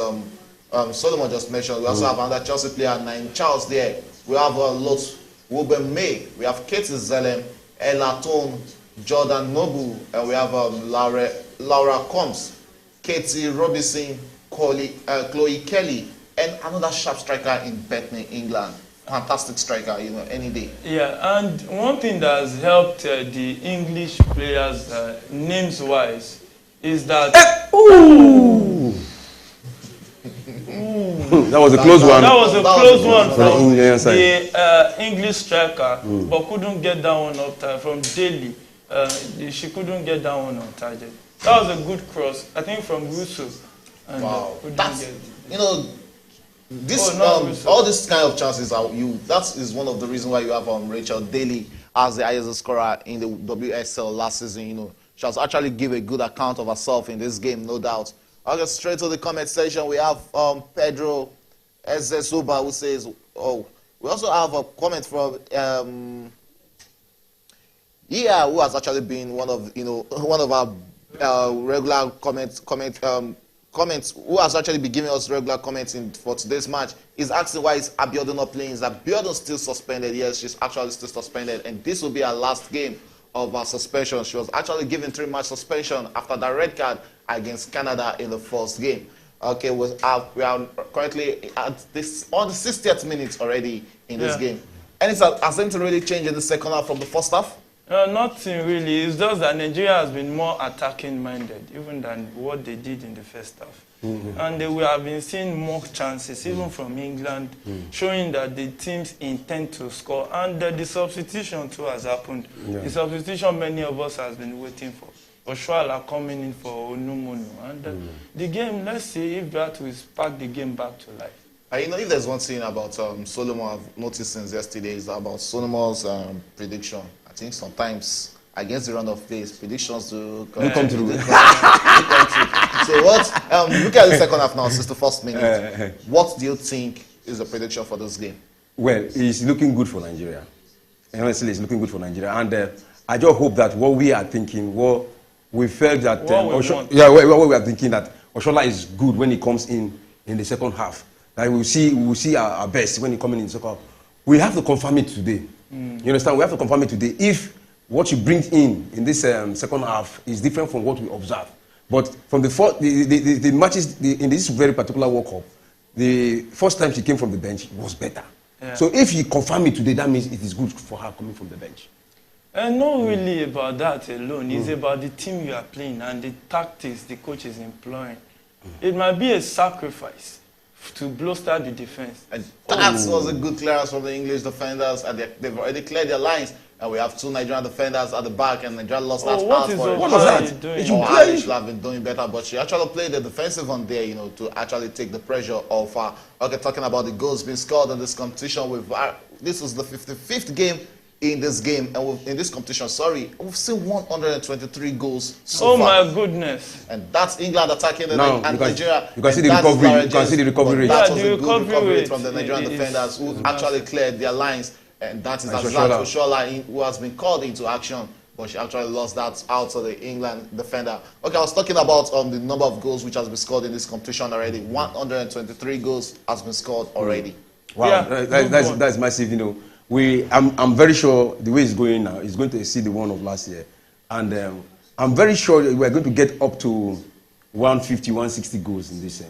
Solomon just mentioned. We also have another Chelsea player, Nine Charles there. We have Lot Ruben May. We have Katy Zelem, Ella Tone, Jordan Noble, and we have Laura Combs, Katie Robinson, Chloe Kelly, and another sharp striker in Bethany, England. Fantastic striker, any day. Yeah, and one thing that has helped the English players, names-wise, is that... That was a close one. That was a close one from the English striker, but couldn't get that one up from Daly. She couldn't get that one on target. That was a good cross, I think, from Russo. Wow, all these kind of chances that is one of the reasons why you have Rachel Daly as the highest scorer in the WSL last season. She has actually given a good account of herself in this game, no doubt. I'll get straight to the comment section. We have Pedro Suba, who says, oh, we also have a comment from who has actually been one of our regular comments, who has actually been giving us regular comments for today's match. Is asking why is Abiodun not playing? Is Abiodun still suspended? Yes, she's actually still suspended, and this will be her last game of her suspension. She was actually given 3-match suspension after the red card against Canada in the first game. Okay, we are currently at on the 60th minute already in this game. And has anything really changed in the second half from the first half? Nothing really. It's just that Nigeria has been more attacking minded even than what they did in the first half. And we have been seeing more chances, even from England, showing that the teams intend to score. And the substitution too has happened. The substitution many of us has been waiting for. Oshuala coming in for Onumonu. And the game, let's see if that will spark the game back to life. If there's one thing about Solomon I've noticed since yesterday is about Solomon's prediction. I think sometimes against the run of plays, predictions do come through. So what? Look at the second half now, 61st minute. What do you think is the prediction for this game? Well, it's looking good for Nigeria. Honestly, it's looking good for Nigeria, and I just hope that what we are thinking, what we felt that what we are thinking that Oshola is good when he comes in the second half. Like we will see our best when he comes in the second half. We have to confirm it today. You understand? We have to confirm it today. If what you bring in this second half is different from what we observe. But from the matches in this very particular World Cup, the first time she came from the bench was better. So if you confirm it today, that means it is good for her coming from the bench. And not really about that alone. It's about the team you are playing and the tactics the coach is employing. It might be a sacrifice to bolster the defense. And that was a good clearance from the English defenders. And they've already cleared their lines. And we have 2 Nigerian defenders at the back, and Nigeria lost that pass for it. What was that? She should have been doing better, but she actually played the defensive on there, to actually take the pressure off her. Okay, talking about the goals being scored in this competition, this was the 55th game in this game, and in this competition, we've seen 123 goals so far. Oh my goodness! And that's England attacking and Nigeria. You can see the recovery. You can see the recovery rate. That was a good recovery rate from the Nigerian defenders who actually cleared their lines. And that is Oshola, who has been called into action, but she actually lost that out to the England defender. Okay, I was talking about the number of goals which has been scored in this competition already. 123 goals has been scored already. Wow, that's massive. I'm very sure the way it's going now is going to exceed the one of last year, and I'm very sure we're going to get up to 150, 160 goals in this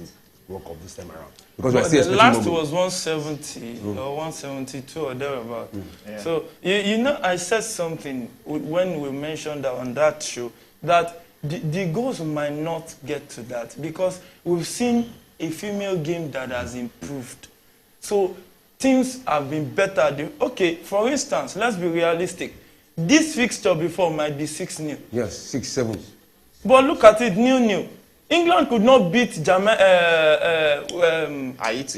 World Cup this time around. Because the last was 170 or 172 or thereabout. So I said something when we mentioned that on that show that the goals might not get to that because we've seen a female game that has improved. So teams have been better. Okay, for instance, let's be realistic. This fixture before might be 6-0. Yes, 6-7. But look at it, 0-0. England could not beat Haiti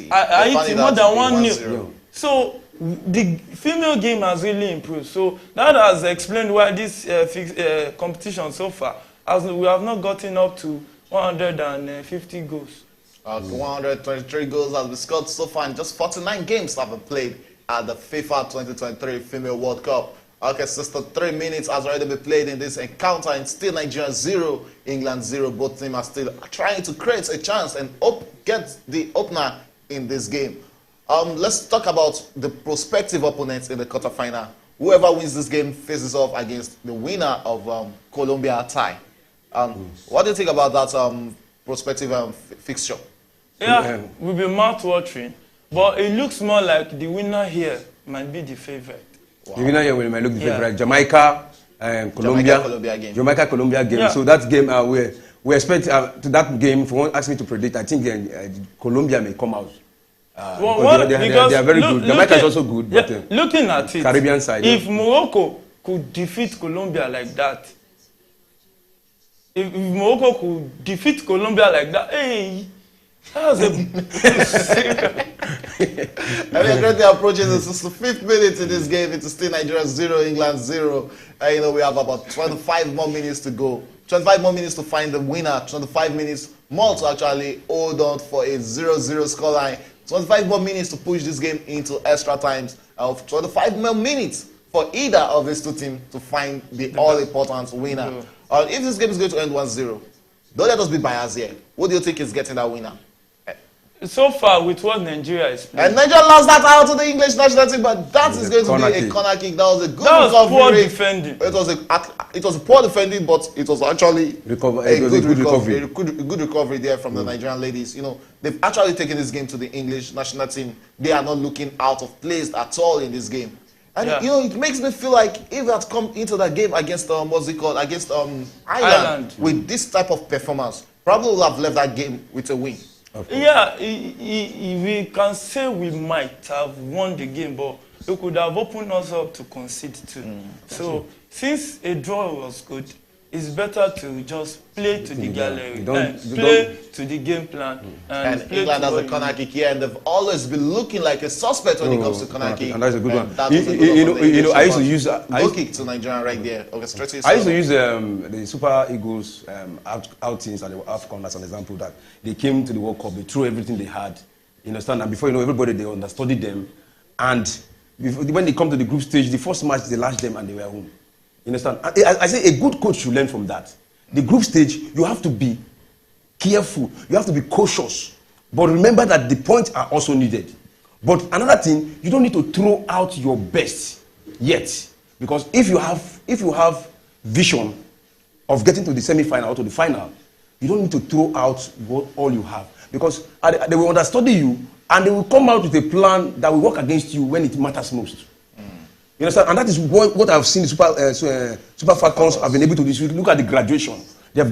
more than 1-0. So the female game has really improved. So that has explained why this competition so far, as we have not gotten up to 150 goals. 123 goals has been scored so far, and just 49 games have been played at the FIFA 2023 Female World Cup. Okay, 63 minutes has already been played in this encounter, and still Nigeria 0, England 0. Both teams are still trying to create a chance and get the opener in this game. Let's talk about the prospective opponents in the quarterfinal. Whoever wins this game faces off against the winner of Colombia tie. What do you think about that prospective fixture? Yeah, we'll be mouth-watering, but it looks more like the winner here might be the favorite. Wow. The winner here will look the favorite. Jamaica, Colombia game. Jamaica-Colombia game. So that game, we expect to that game, if you want to ask me to predict, I think Colombia may come out. They are very good. Jamaica is also good. But, looking at it, Caribbean side. If Morocco could defeat Colombia like that, if Morocco could defeat Colombia like that, hey, that was a... And we're currently approaching the 65th minute in this game. It's still Nigeria 0, England 0. We have about 25 more minutes to go. 25 more minutes to find the winner. 25 minutes more to actually hold on for a 0-0 scoreline. 25 more minutes to push this game into extra times of 25 more minutes for either of these two teams to find the all-important winner. If this game is going to end 1-0, don't let us be biased here. Who do you think is getting that winner? So far, with what Nigeria is playing. And Nigeria lost that out to the English national team, but that is going to be a corner kick. That was a good recovery. Poor defending. It was a poor defending, but it was actually a good recovery there from the Nigerian ladies. You know, they've actually taken this game to the English national team. They are not looking out of place at all in this game. And you know, it makes me feel like if we had come into that game against against Ireland with this type of performance, probably would have left that game with a win. Yeah, we can say we might have won the game, but it could have opened us up to concede too. So since a draw was good, it's better to just play to the gallery, play to the game plan. And England has a corner kick here, and they've always been looking like a suspect when it comes to corner kick. And that's a good one. I used to use goal kick to Nigeria right there. Okay, I used to use the Super Eagles outings at the AFCON as an example that they came to the World Cup, they threw everything they had, you understand, and before you know, everybody, they understudied them, and when they come to the group stage, the first match, they lashed them and they were home. You understand? I say a good coach should learn from that. The group stage, you have to be careful. You have to be cautious. But remember that the points are also needed. But another thing, you don't need to throw out your best yet. Because if you have vision of getting to the semi-final or to the final, you don't need to throw out all you have. Because they will understudy you and they will come out with a plan that will work against you when it matters most. You understand? And that is what I've seen the Super Falcons have been able to do. Look at the graduation. They are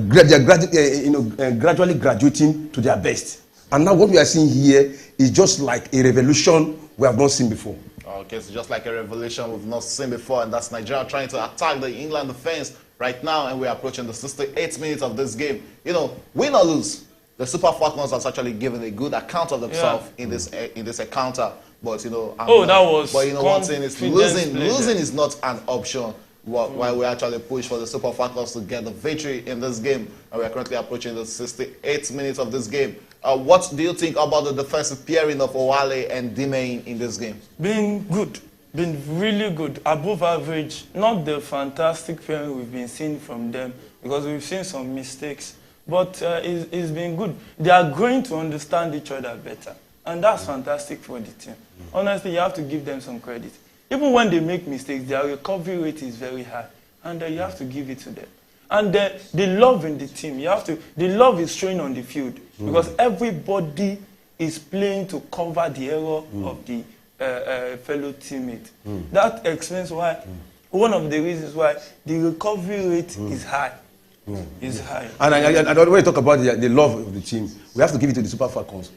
gradually graduating to their best. And now what we are seeing here is just like a revolution we have not seen before. Okay, so just like a revolution we've not seen before, and that's Nigeria trying to attack the England defense right now, and we're approaching the 68th minute of this game. You know, win or lose, the Super Falcons has actually given a good account of themselves in this encounter. But you know, but you know, one thing is losing is not an option. While we actually push for the Super Falcons to get the victory in this game, and we are currently approaching the 68th minutes of this game. What do you think about the defensive pairing of Owale and Dimein in this game? Been good, been really good, above average. Not the fantastic pairing we've been seeing from them, because we've seen some mistakes. But it's been good. They are growing to understand each other better. And that's fantastic for the team. Honestly, you have to give them some credit. Even when they make mistakes, their recovery rate is very high. And you have to give it to them. And the love in the team, the love is showing on the field. Because everybody is playing to cover the error of the fellow teammate. That explains why, one of the reasons why the recovery rate is high. Is high. And when we talk about the love of the team, we have to give it to the Super Falcons.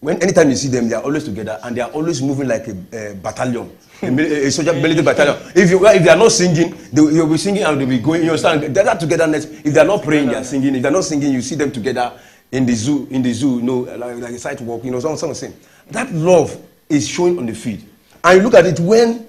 Anytime you see them, they are always together and they are always moving like a battalion, a soldier military battalion. If they are not singing, you'll be singing and they'll be going. You understand? That togetherness. If they are not praying, they are singing. If they are not singing, you see them together in the zoo. You know, like a sight walk. You know, someone saying that love is showing on the field. And you look at it when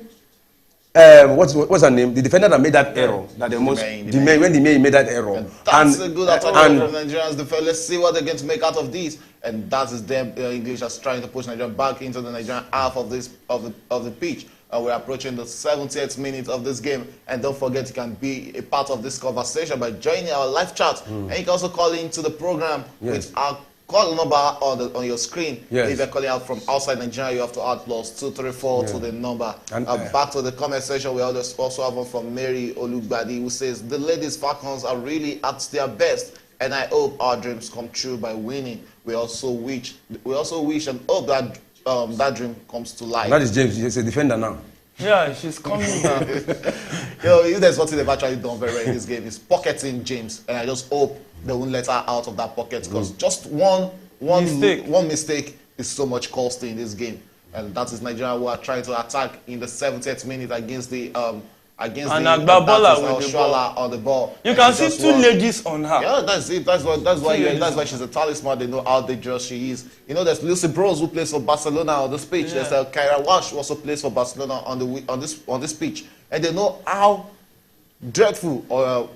what's her name? The defender that made that error. That when Dimein made that error. And that's a good attack from Nigerians defense. Let's see what they're going to make out of this. And that is them English are trying to push Nigeria back into the Nigerian half of the pitch. We're approaching the 70th minute of this game. And don't forget, you can be a part of this conversation by joining our live chat. And you can also call into the program with our call number on your screen. If you're calling out from outside Nigeria, you have to add +234 to the number. And back to the comment section, we also have one from Mary Olugbadi, who says, the ladies Falcons are really at their best, and I hope our dreams come true by winning. We also wish and hope that that dream comes to life. And that is James. He's a defender now. Yeah, she's coming now. If there's one thing they've actually done very well in this game, is pocketing James, and I just hope they won't let her out of that pocket, because just one mistake is so much costly in this game. And that is Nigeria who are trying to attack in the 70th minute against the Agbabola on the ball. You can see two ladies on her. Yeah, that's it. That's why she's a talisman. They know how dangerous she is. You know, there's Lucy Bros who plays for Barcelona on this pitch. There's Kyra Walsh who also plays for Barcelona on this pitch, and they know how dreadful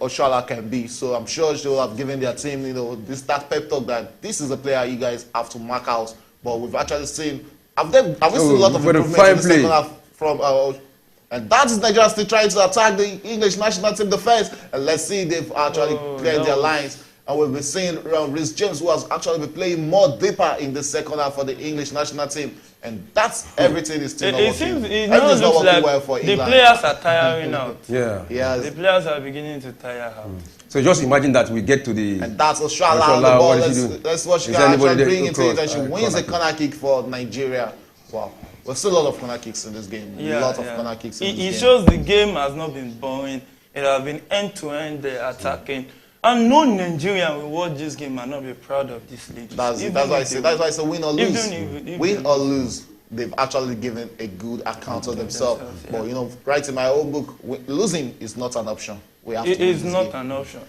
Oshoala can be. So I'm sure they will have given their team, that pep talk that this is a player you guys have to mark out. But we've actually seen Have we seen a lot of improvement in the second half from and that is Nigeria still trying to attack the English national team defense. And let's see if they've actually cleared their lines. And we'll be seeing Rhys James, who has actually been playing more deeper in the second half for the English national team. And that's everything is still not working. It looks like well for England. The players are tiring out. Yeah. Yes. The players are beginning to tire out. So just imagine that we get to the... And that's Oshala on the ball. Let's watch her actually bring into it. And she wins the corner kick for Nigeria. Wow. There's still a lot of corner kicks in this game. A lot of corner kicks in this game. It shows the game has not been boring. It has been end-to-end attacking. And no Nigerian will watch this game and not be proud of this league. That's why I say win or lose. Win or lose, they've actually given a good account of themselves. But you know, right in my own book, losing is not an option. We have to win this game. It is not an option.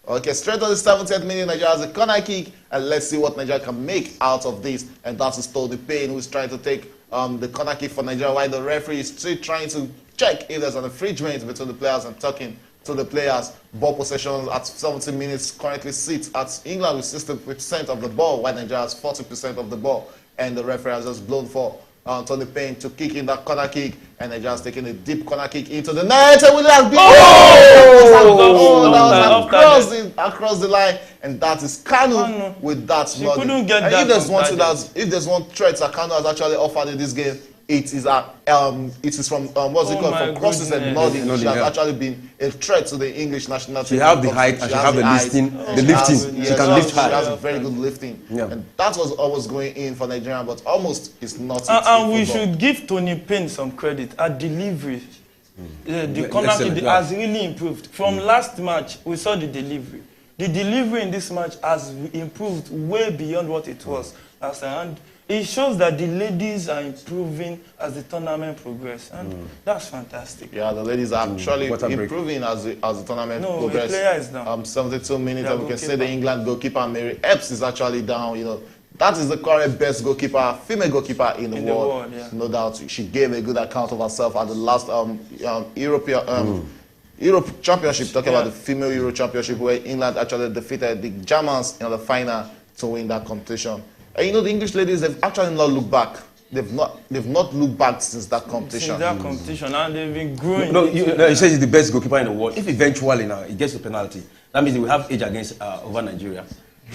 Okay, straight on the 70th minute, Nigeria has a corner kick, and let's see what Nigeria can make out of this. And that's Stoli Payne, who's trying to take the corner kick for Nigeria, while the referee is still trying to check if there's an infringement between the players and talking to the players. Ball possession at 70 minutes currently sits at England with 60% of the ball, while Nigeria has 40% of the ball. And the referee has just blown for Tony Payne to kick in that corner kick, and Nigeria has taken a deep corner kick into the net. And will have been across the line, and that is Kanu with that. Couldn't get that. If there's one threat that Kanu has actually offered in this game, it is from what's it called, from crosses and nodding. She has actually been a threat to the English national team. She has the height and she has the lifting. She can lift high. She has a very good lifting. Yeah. And that was always going in for Nigeria, but almost it's not. And we should give Tony Payne some credit. At delivery, the corner kick has really improved. From last match, we saw the delivery. The delivery in this match has improved way beyond what it was last time. And it shows that the ladies are improving as the tournament progresses, and that's fantastic. Yeah, the ladies are actually improving as the tournament progresses. The player is down. 72 minutes, and we can see the England goalkeeper Mary Epps is actually down. You know, that is the current best goalkeeper, female goalkeeper in the world. No doubt, she gave a good account of herself at the last Europe Championship. Talking about the female Euro Championship, where England actually defeated the Germans in the final to win that competition. And you know, the English ladies, they've actually not looked back. They've not looked back since that competition. Since that competition, and they've been growing. You say he's the best goalkeeper in the world. If eventually now he gets a penalty, that means he will have edge against over Nigeria.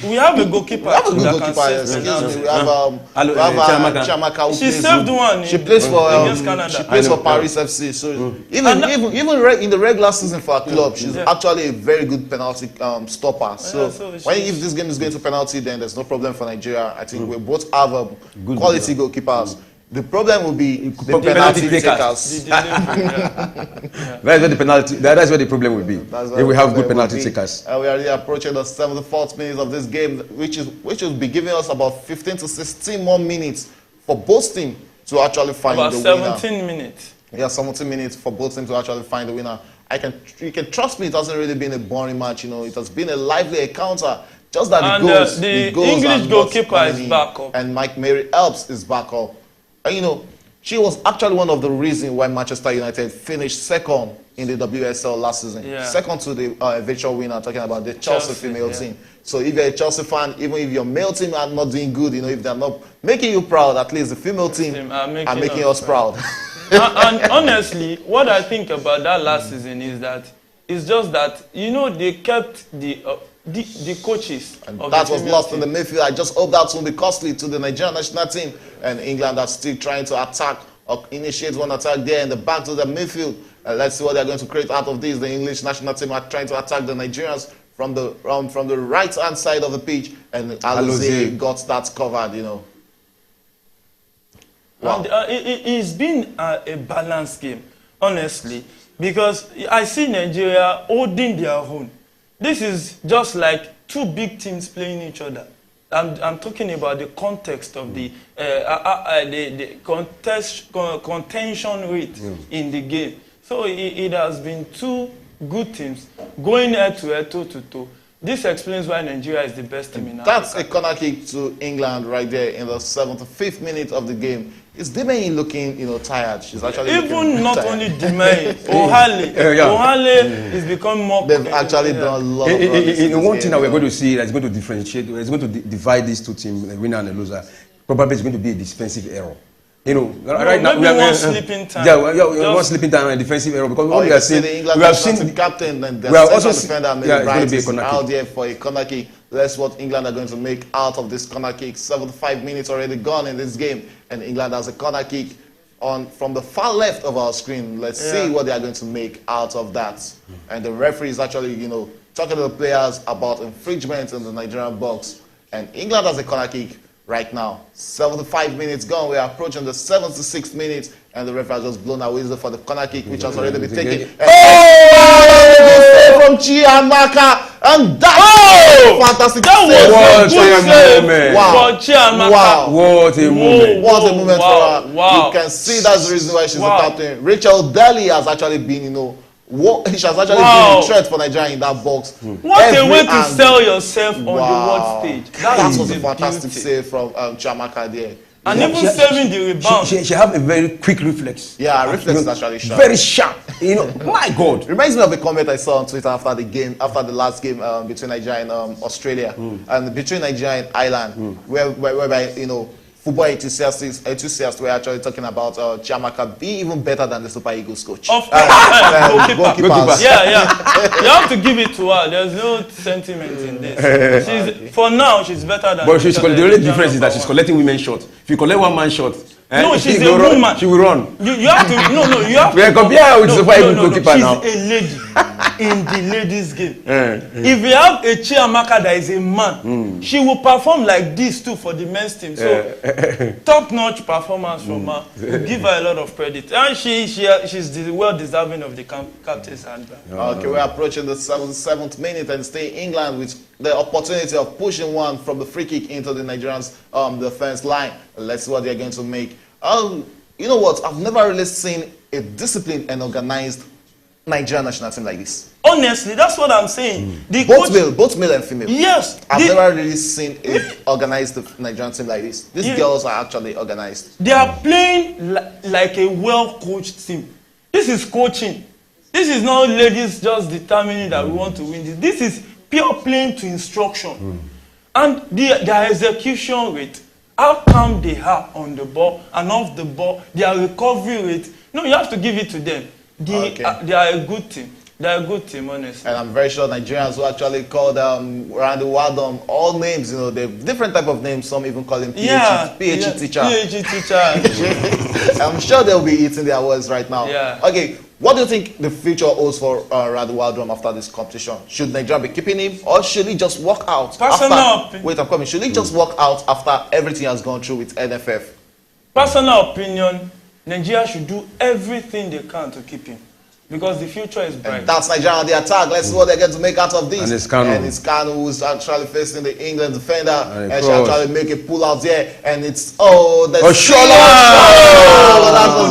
We have a goalkeeper. We have a good goalkeeper. Excuse me. We have Chiamaka. She saved one. She plays for Canada. She plays for Paris FC. So even in the regular season for our club, she's actually a very good penalty stopper. So if this game is going to penalty, then there's no problem for Nigeria. I think we both have quality goalkeepers. The problem will be the penalty takers. That's where the problem will be. If we have good penalty takers. We are already approaching the 74th minute of this game, which will be giving us about 15 to 16 more minutes for both teams to actually find the winner. About 17 minutes. Yeah, 17 minutes for both teams to actually find the winner. You can trust me, it hasn't really been a boring match. You know, it has been a lively encounter. Just that the English goalkeeper is back up, and Mary Epps is back up. And you know, she was actually one of the reasons why Manchester United finished second in the WSL last season. Yeah. Second to the eventual winner, talking about the Chelsea female team. So if you're a Chelsea fan, even if your male team are not doing good, you know, if they're not making you proud, at least the female team are making us proud. And honestly, what I think about that last season is that it's just that, you know, they kept the coaches. And that was lost in the midfield. I just hope that won't be costly to the Nigerian national team. And England are still trying to attack or initiate one attack there in the back to the midfield. Let's see what they're going to create out of this. The English national team are trying to attack the Nigerians from the right-hand side of the pitch. And Alozie got that covered, you know. Wow. And it's been a balanced game, honestly, because I see Nigeria holding their own. This is just like two big teams playing each other. I'm talking about the context of the contention rate in the game. So it has been two good teams going head-to-head, toe-to-toe. This explains why Nigeria is the best team in Africa. That's a corner kick to England right there in the 75th minute of the game. Is Demain looking, you know, tired? She's actually even not tired. Only Demain, Ohale is becoming more. They've actually done a lot of one thing that we're going to see that's going to differentiate, it's going to divide these two teams, the winner and the loser. Probably it's going to be a defensive error. You know, right now we are one sleeping time. Yeah, one sleeping time and defensive error because what we are seeing, we have seen the captain and the also defender out there for a corner kick. That's what England are going to make out of this corner kick. 75 minutes already gone in this game, and England has a corner kick from the far left of our screen. Let's see what they are going to make out of that. And the referee is actually, you know, talking to the players about infringement in the Nigerian box. And England has a corner kick right now. 75 minutes gone. We are approaching the 76th minute, and the referee has just blown a whistle for the corner kick, which has already been taken. From Chiamaka, and fantastic! That was a good save. Wow! What a moment! What a moment for her! Wow. You can see that's the reason why she's the captain. Rachel Daly has actually been, you know, she has actually been a threat for Nigeria in that box. What a way to sell yourself on the world stage. That was a fantastic save from Chiamaka there. And even saving the rebound. She have a very quick reflex. Yeah, reflex is actually sharp. Very sharp. You know, my God. Reminds me of a comment I saw on Twitter after the last game between Nigeria and Australia, and between Nigeria and Ireland, whereby, you know, football enthusiasts were actually talking about Chiamaka being even better than the Super Eagles coach. Goalkeepers. Yeah. You have to give it to her. There's no sentiment in this. For now, she's better than. But the only difference is that she's collecting women's shots. If you collect one man's shot, no, she's a woman. She will run. You have to. No. You have to. We are comparing with Super Eagles goalkeeper now. She's a lady in the ladies' game. If you have a Chiamaka that is a man, she will perform like this too for the men's team. So top-notch performance from her. We'll give her a lot of credit, and she's well deserving of the captain's handbag. Okay, we're approaching the 7th minute and stay England with the opportunity of pushing one from the free kick into the Nigerians' defense line. Let's see what they're going to make. You know what? I've never really seen a disciplined and organized Nigerian national team like this. Honestly, that's what I'm saying. Both male and female. Yes. I've never really seen an organized Nigerian team like this. These girls are actually organized. They are playing like a well-coached team. This is coaching. This is not ladies just determining that we want to win this. This is pure playing to instruction. And their execution rate, how calm they are on the ball and off the ball, their recovery rate. No, you have to give it to them. They are a good team. They are a good team, honestly. And I'm very sure Nigerians who actually called Randy Waldom all names, you know, they have different type of names. Some even call him PhD teacher. PhD teacher. I'm sure they'll be eating their words right now. Yeah. Okay, what do you think the future holds for Randy Waldom after this competition? Should Nigeria be keeping him, or should he just walk out? Should he just walk out after everything has gone through with NFF? Personal opinion, Nigeria should do everything they can to keep him, because the future is bright. And that's Nigeria on the attack. Let's see what they're going to make out of this. And it's Kanu who's actually facing the England defender, and she actually make a pull out there, and it's that was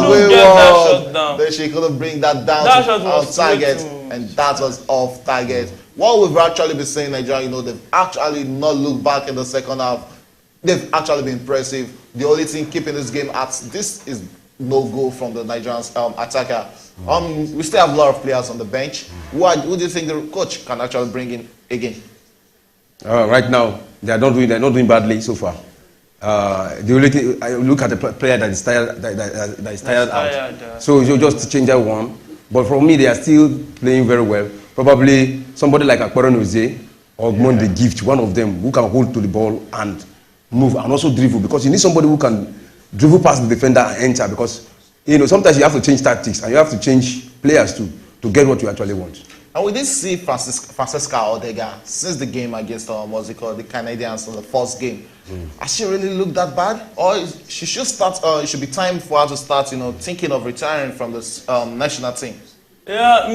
wayward. Then she couldn't bring that down on target, and that was off target. What we've actually been saying, Nigeria, you know, they've actually not looked back in the second half. They've actually been impressive. The only thing keeping this game at this is no goal from the Nigerian attacker. We still have a lot of players on the bench. Who do you think the coach can actually bring in again? Right now, they're not doing badly so far. The only thing, I look at the player that is tired, out. So you just change that one. But for me, they are still playing very well. Probably somebody like Akporo Noze or Monde Gift, one of them who can hold to the ball and move and also dribble, because you need somebody who can dribble past the defender and enter, because you know sometimes you have to change tactics and you have to change players to get what you actually want. And we did see Francesca Odega since the game against the Canadians in the first game. Has she really looked that bad, or she should start? It should be time for her to start, you know, thinking of retiring from the national team. Yeah,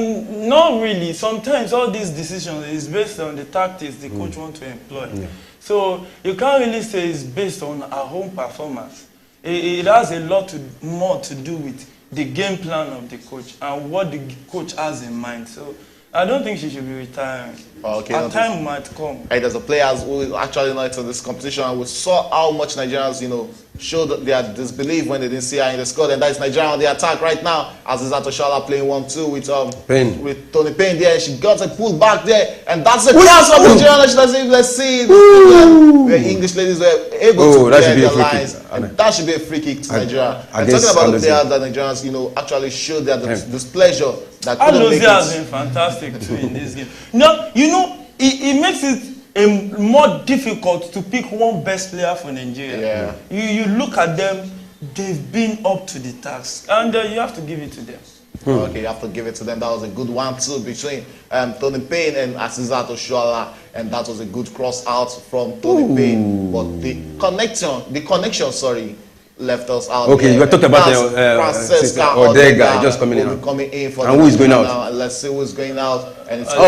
not really. Sometimes all these decisions is based on the tactics the coach wants to employ. So you can't really say it's based on our own performance. It has a lot more to do with the game plan of the coach and what the coach has in mind. So I don't think she should be retiring. Okay, a time might come. And there's a players who actually not in this competition, and we saw how much Nigerians, showed their disbelief when they didn't see her in the squad, and that is Nigeria on the attack right now. Aziza Toshola playing 1-2 with Tony Payne there. She got a pull back there, and that's a chance for Nigeria national team. Let's see where English ladies were able to clear their lines, and that should be a free kick to Nigeria. And talking about the players that Nigerians, actually showed their displeasure. That Alozia has been fantastic too in this game. It makes it more difficult to pick one best player for Nigeria. Yeah. You look at them, they've been up to the task, and you have to give it to them. Okay, you have to give it to them. That was a good 1-2 between Tony Payne and Aziza Toshola, and that was a good cross out from Tony Payne. But the connection, left us out. Okay, you were talking about Odega just coming in. For and who is going out? Now. Let's see who's going out. And it's no.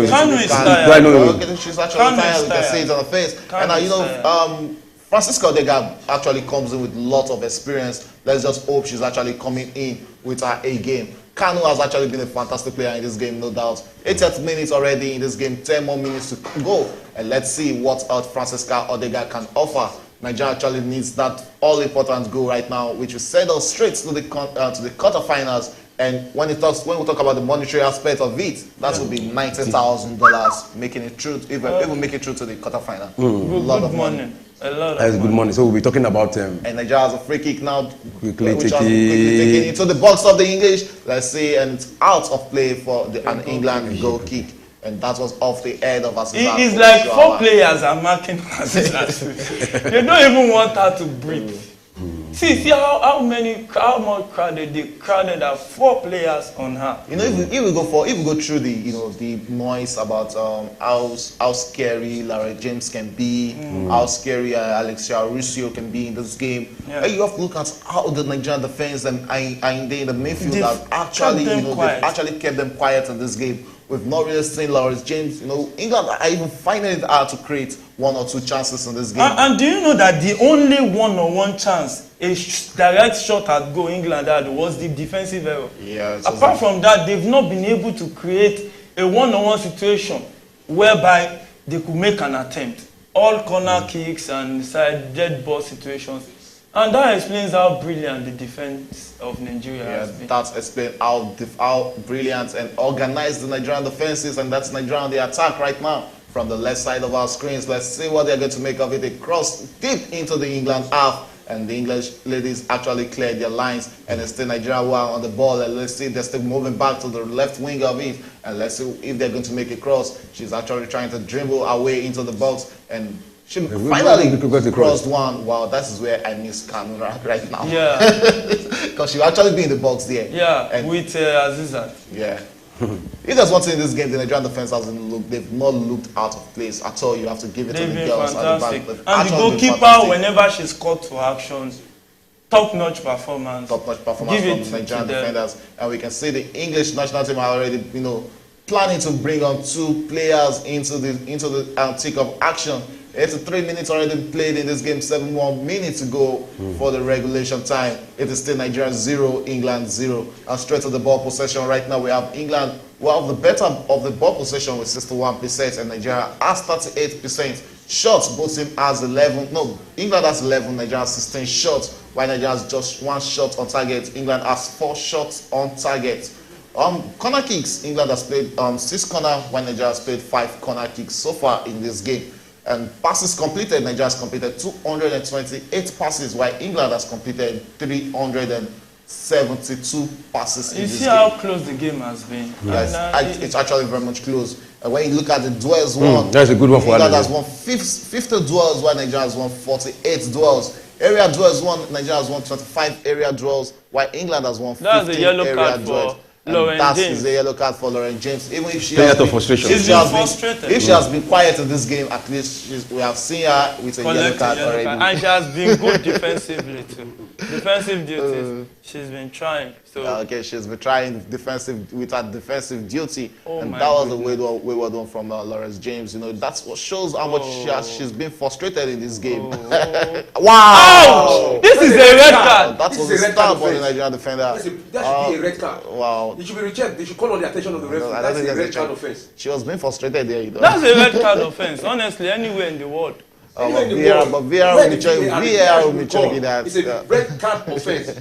Kanu is tired. Okay, she's actually tired. You can see it on her face. And Francisca Odega actually comes in with lots of experience. Let's just hope she's actually coming in with her A game. Kanu has actually been a fantastic player in this game, no doubt. 80th minutes already in this game, 10 more minutes to go. And let's see what Francisca Odega can offer. Nigeria actually needs that all-important goal right now, which will send us straight to the quarterfinals. And when we talk about the monetary aspect of it, that will be $90,000, making it through. Even make it through to the quarterfinal. A lot of money. That's good money. So we'll be talking about and Nigeria has a free kick now, quickly taking into the box of the English. Let's see, and it's out of play for an England goal kick. And that was off the head of Aziza. It's like 4 players are marking Aziza. They don't even want her to breathe. See how much crowded they crowded are 4 players on her. If we go through the noise about how scary Lara James can be, how scary Alexia Rusio can be in this game. Yeah. You have to look at how the Nigerian defense and in the midfield have actually they've actually kept them quiet in this game. We've not really seen Lawrence James. England are even finding it hard to create 1 or 2 chances in this game. And do you know that the only one-on-one chance, a direct shot at goal England had, was the defensive error? Yeah. Apart from that, they've not been able to create a one-on-one situation whereby they could make an attempt. All corner kicks and side dead ball situations. And that explains how brilliant the defense of Nigeria has been. That explains how brilliant and organized the Nigerian defense is, and that's Nigeria on the attack right now. From the left side of our screens, let's see what they're going to make of it. They cross deep into the England half, and the English ladies actually cleared their lines, and it's still Nigeria who are on the ball. And let's see, they're still moving back to the left wing of it, and let's see if they're going to make a cross. She's actually trying to dribble her way into the box, and she finally crossed one. Wow, that is where I miss Kanu right now. Yeah. Because she actually be in the box there. Yeah, and with Aziza. Yeah. If there's one thing in this game, the Nigerian defense they've not looked out of place at all. You have to give it to the girls at the back. And the goalkeeper, whenever she's called to action, top-notch performance. Top-notch performance from the Nigerian defenders. And we can see the English national team are already, planning to bring on 2 players into the thick of action. 83 minutes already played in this game, 7 more minutes to go for the regulation time. It is still Nigeria 0, England 0. And straight to the ball possession right now, we have England, the better of the ball possession with 61%, and Nigeria has 38%. Shots, both teams has 11. No, England has 11, Nigeria has 16 shots, while Nigeria has just 1 shot on target. England has 4 shots on target. Corner kicks, England has played 6 corner, while Nigeria has played 5 corner kicks so far in this game. And passes completed, Nigeria has completed 228 passes, while England has completed 372 passes. You see how close the game has been? Yes, it's actually very much close. And when you look at the duels won, that's a good one for England has won 50 duels, while Nigeria has won 48 duels. Area duels won, Nigeria has won 25 area duels, while England has won 15 area duels. That is a yellow card for Lauren James. Even if she has been frustrated. If she has been quiet in this game, at least we have seen her with a yellow card already. And she has been good defensively too. Defensive duties, she's been trying. So okay, she's been trying with her defensive duty, and that was the wayward one from Lawrence James. That's what shows how much she's been frustrated in this game. Wow! Ouch! This is a red card. That was a stab for the Nigerian defender. That should be a red card. Wow. out. It should be rejected. They should call on the attention of the referee. I don't think That's a that's red card offense. She was being frustrated there, you know. That's a red card offense, honestly, anywhere in the world. But VAR will be checking that. It's a red card offense.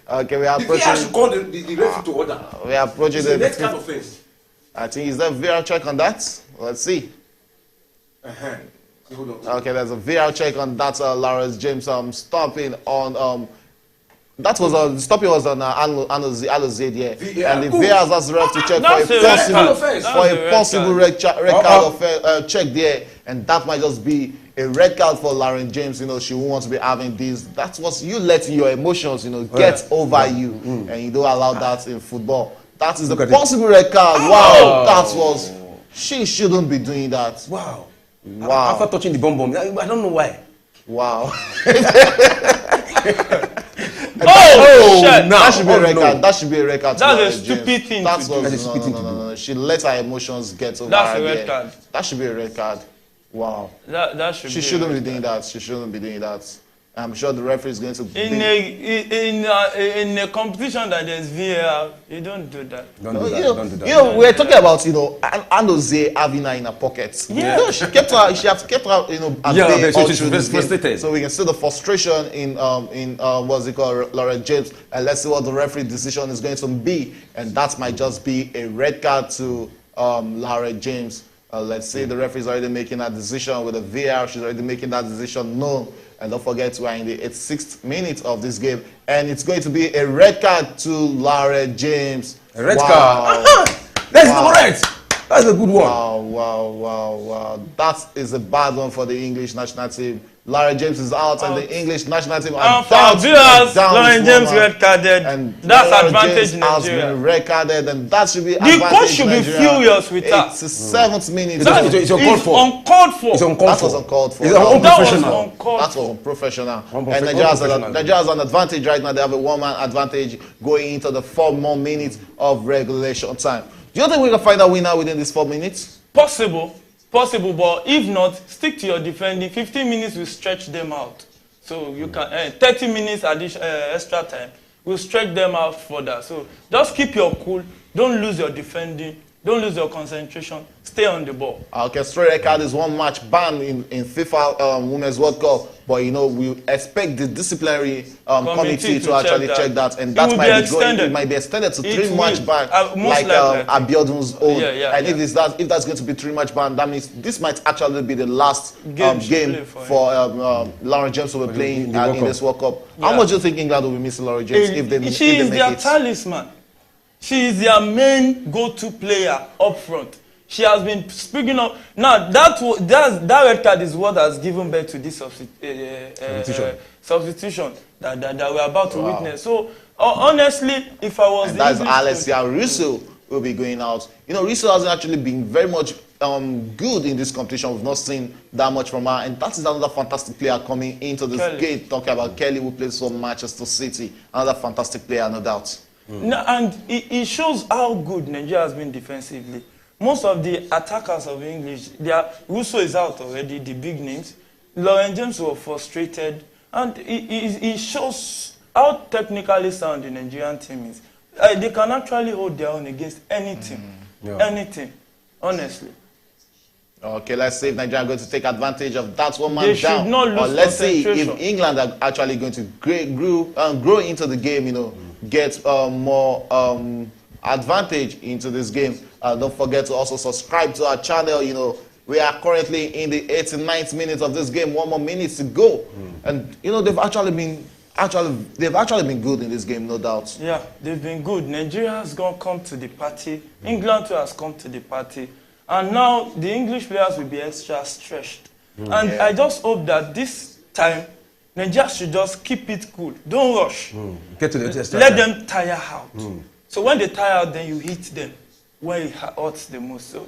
Okay, we are The VAR approaching. should call the referee to order. We are approaching It's a red the. card offense. I think is there a VAR check on that? Let's see. Hold on. Okay, there's a VAR check on that. Lawrence James stopping on that was on stopping was on Alozie there, and the VAR has the ref to check for a possible red card check there, and that might just be a red card for Lawrence James. You know, she won't want to be having this. That's what you letting your emotions, you know, get over you, and you don't allow that in football. That is the possible red card. Wow, that was. She shouldn't be doing that. Wow. Wow. After touching the bomb, I don't know why. Wow. Shit. That should be a red card. That should be a red card. That's a stupid thing to do. That's a stupid thing to do. No. She let her emotions get over That's her a red there. card. That should be a red card. Wow. That should She be shouldn't a be red doing that. She shouldn't be doing that. I'm sure the referee is going to. In a competition that there's VAR, you don't do that. Don't do that. Don't do that. You know, we're talking about, you know, Anozie having her in her pocket. Yeah. You know, she has kept her, you know, at Yeah, bay so all she's through this game. frustrated. So we can see the frustration in what's it called, Lawrence James, and let's see what the referee decision is going to be, and that might just be a red card to Lawrence James. Let's say the referee is already making that decision with the VAR. She's already making that decision known. And don't forget, we are in the 86th minute of this game, and it's going to be a red card to Lawrence James. A red card. That's correct. That's a good one. Wow. That is a bad one for the English national team. Lawrence James is out, and the English national team are down. Lawrence James red carded. And that's advantage Nigeria. Has been red carded, and that should be the coach should be furious with that. It's the 7th minute. It's uncalled for. Uncalled for. It's uncalled for. That was uncalled for. It's unprofessional. That was unprofessional. And Nigeria has an advantage right now. They have a 1-man advantage going into the 4 more minutes of regulation time. Do you think we can find a winner within these 4 minutes? Possible, but if not, stick to your defending. 15 minutes will stretch them out. So you can 30 minutes extra time will stretch them out further. So just keep your cool. Don't lose your defending. Don't lose your concentration. Stay on the ball. Okay, straight red card is 1 match ban in FIFA Women's World Cup. But, you know, we expect the disciplinary committee to actually check that. And that might be extended to 3-match ban, like Abiodun's own. And if that's going to be 3-match ban, that means this might actually be the last game for Lawrence James will be playing in this World Cup. How much do you think England will be missing Lawrence James if they make it? She is their talisman. She is their main go-to player up front. She has been speaking up. Now, that red card is what has given birth to this substitution that we're about to witness. So, honestly, if I was... And that's Alessia Russo will be going out. You know, Russo hasn't actually been very much good in this competition. We've not seen that much from her. And that is another fantastic player coming into this game. Talking about Kelly, who plays for Manchester City. Another fantastic player, no doubt. No, and it shows how good Nigeria has been defensively. Most of the attackers of English, Russo is out already, the big names. Lawrence James was frustrated. And it shows how technically sound the Nigerian team is. They can actually hold their own against anything. Anything, honestly. Okay, let's see if Nigeria are going to take advantage of that 1-man down. They should not lose let's see if England are actually going to grow into the game, you know, get more advantage into this game. Don't forget to also subscribe to our channel. You know, we are currently in the 89th minute of this game. 1 more minute to go, and you know they've actually been good in this game, no doubt. Yeah, they've been good. Nigeria has come to the party. England too has come to the party, and now the English players will be extra stretched. And I just hope that this time Nigeria should just keep it cool. Don't rush. Get to the Let them tire out. So when they tire out, then you hit them when it hurts the most. So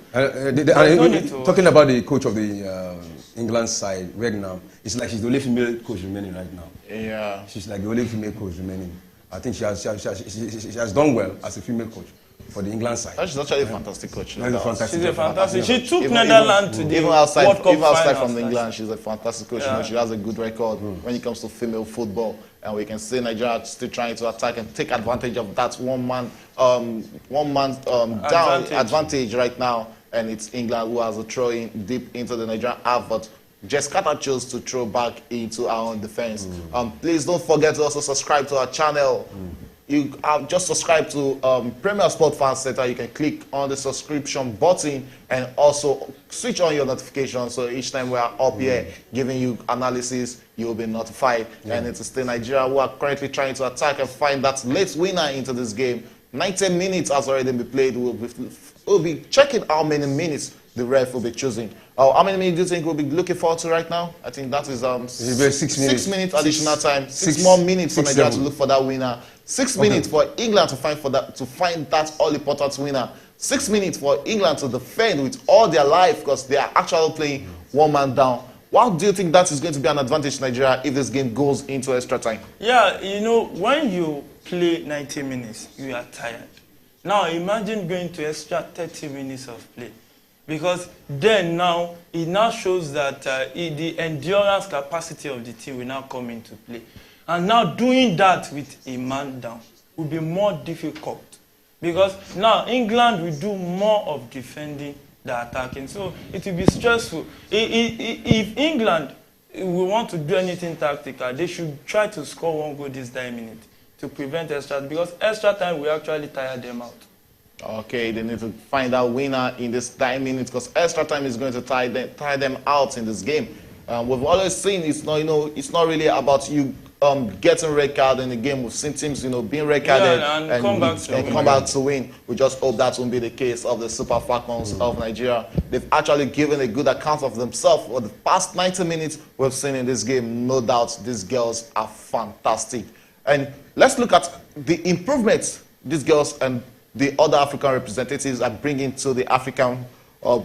talking about the coach of the England side, Wegnam, it's like she's the only female coach remaining right now. Yeah. She's like the only female coach remaining. I think she has done well as a female coach. for the England side. She's actually a fantastic coach. She's a fantastic. She's a fantastic. She took Even- Netherlands to the Even outside, World Cup even outside finals. from England, she's a fantastic coach. You know, she has a good record when it comes to female football, and we can see Nigeria still trying to attack and take advantage of that one man down advantage right now. And it's England who has a throw in deep into the Nigerian half, but Jessica chose to throw back into our own defense. Please don't forget to also subscribe to our channel. You have just subscribed to Premier Sport Fan Center. You can click on the subscription button and also switch on your notifications. So each time we are up here giving you analysis, you will be notified. And it's still Nigeria who are currently trying to attack and find that late winner into this game. 90 minutes has already been played. We'll be checking how many minutes the ref will be choosing. How many minutes do you think we'll be looking forward to right now? I think that is 6 minutes. 6 minutes additional time. Six more minutes for Nigeria to look for that winner. 6 minutes for England to find that all-important winner. 6 minutes for England to defend with all their life because they are actually playing one man down. Why do you think that is going to be an advantage to Nigeria if this game goes into extra time? Yeah, you know, when you play 90 minutes, you are tired. Now imagine going to extra 30 minutes of play. Because then now, it now shows that the endurance capacity of the team will now come into play. And now doing that with a man down will be more difficult. Because now England will do more of defending than attacking. So it will be stressful. If England will want to do anything tactical, they should try to score one goal this 9 minutes to prevent extra, because extra time will actually tire them out. Okay, they need to find a winner in this 9 minutes because extra time is going to tire them out in this game. We've always seen it's not really about you getting red card in the game. We've seen teams being red carded and come back to win. We just hope that won't be the case of the Super Falcons of Nigeria. They've actually given a good account of themselves for the past 90 minutes we've seen in this game. No doubt these girls are fantastic. And let's look at the improvements these girls and the other African representatives are bringing to the African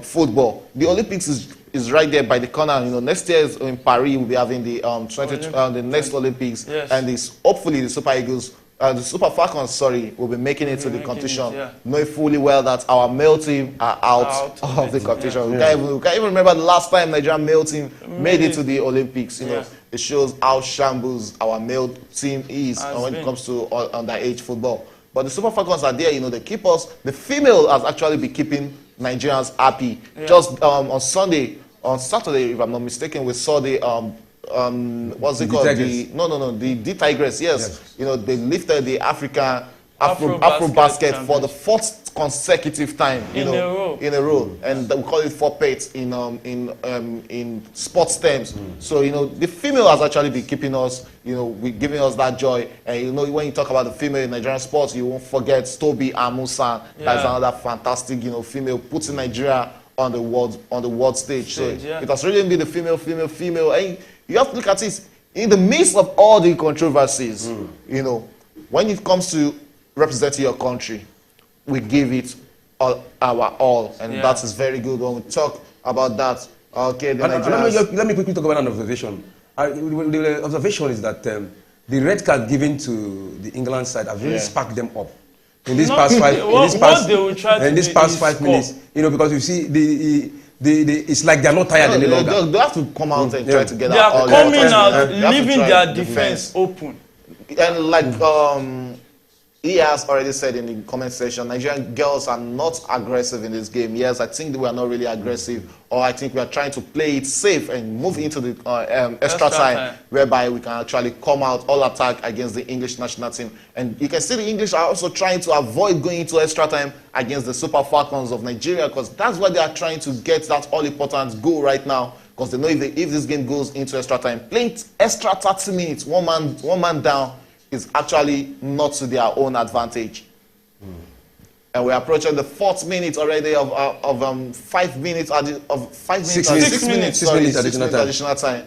football. The Olympics is right there by the corner. Next year in Paris we'll be having the the next Olympics, and hopefully the Super Eagles, the Super Falcons, will be making it to the competition. Knowing fully well that our male team are out of the competition. We can't even remember the last time Nigerian male team made it to the Olympics. It shows how shambles our male team is when it comes to underage football. But the Super Falcons are there, they keep us. The female has actually been keeping Nigerians happy. Just on Saturday, if I'm not mistaken, we saw the what's it called? The D-Tigress. Yes. They lifted the Afro basket for the fourth consecutive time in a row, and we call it four-pets in sports terms. So the female has actually been keeping us, giving us that joy. And when you talk about the female in Nigerian sports, you won't forget Toby Amusan. That's another fantastic female putting Nigeria on the world stage. So it has really been the female. And you have to look at it in the midst of all the controversies. When it comes to representing your country, we give it our all, and that is very good when we talk about that. Okay, let me quickly talk about an observation. The observation is that the red card given to the England side has really sparked them up in this past 5 minutes. Because you see it's like they're not tired any longer. They have to come out and try to get they out. They are coming out, leaving their defense open. And like he has already said in the comment section, Nigerian girls are not aggressive in this game. Yes, I think we are not really aggressive, or I think we are trying to play it safe and move into the extra time, whereby we can actually come out all attack against the English national team. And you can see the English are also trying to avoid going into extra time against the Super Falcons of Nigeria, because that's why they are trying to get that all-important goal right now, because they know if this game goes into extra time, playing extra 30 minutes, one man down, is actually not to their own advantage. And we're approaching the 4th minute already of 6 minutes additional time.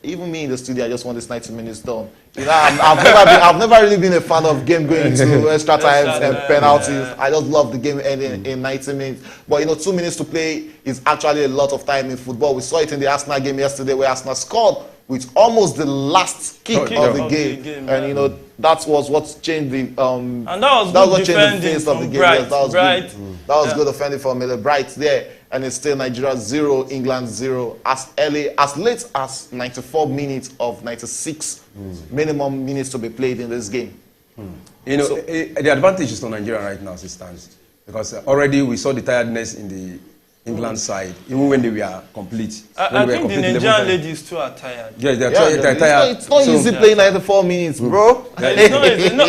Even me in the studio, I just want this 90 minutes done. I've never really been a fan of game going into extra times and penalties. I just love the game ending in 90 minutes. But 2 minutes to play is actually a lot of time in football. We saw it in the Arsenal game yesterday where Arsenal scored with almost the last kick Kick of the of game. the game, And yeah. you know, that was what changed the And that was good what changed the defending face of the from game. Bright. Yes, that was Bright. good. That was good defending from Miller Bright there. And it's still Nigeria 0, England 0. As late as 94 minutes of 96 minimum minutes to be played in this game. You know, the advantage is to Nigeria right now as it stands. Because already we saw the tiredness in the England side, even when they were complete. I think the Nigerian ladies too are tired. Yeah, they're tired. It's not easy playing 94 minutes, bro. It's not easy. No,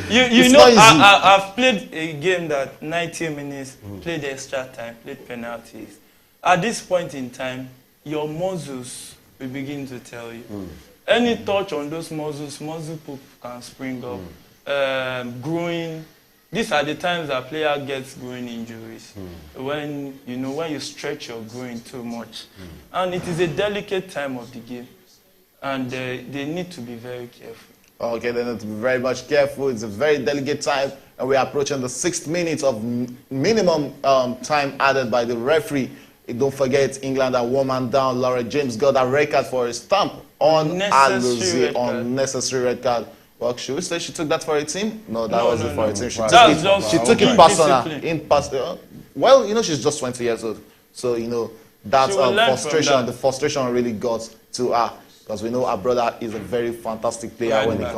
you know, not easy. I've played a game that 90 minutes, played extra time, played penalties. At this point in time, your muscles will begin to tell you. Any touch on those muscle poop can spring up. Growing. These are the times that player gets growing injuries. When you stretch your groin too much. And it is a delicate time of the game. And they need to be very careful. Okay, they need to be very much careful. It's a very delicate time, and we are approaching the 6th minute of minimum time added by the referee. Don't forget, England are 1 man down. Laura James got a red card for a stamp on Aluzi, unnecessary red card. Well, should we say she took that for a team? No, that wasn't for a team. She took it personal. Well, you know, she's just 20 years old. So, you know, that frustration, the frustration really got to her. Because we know our brother is a very fantastic player when it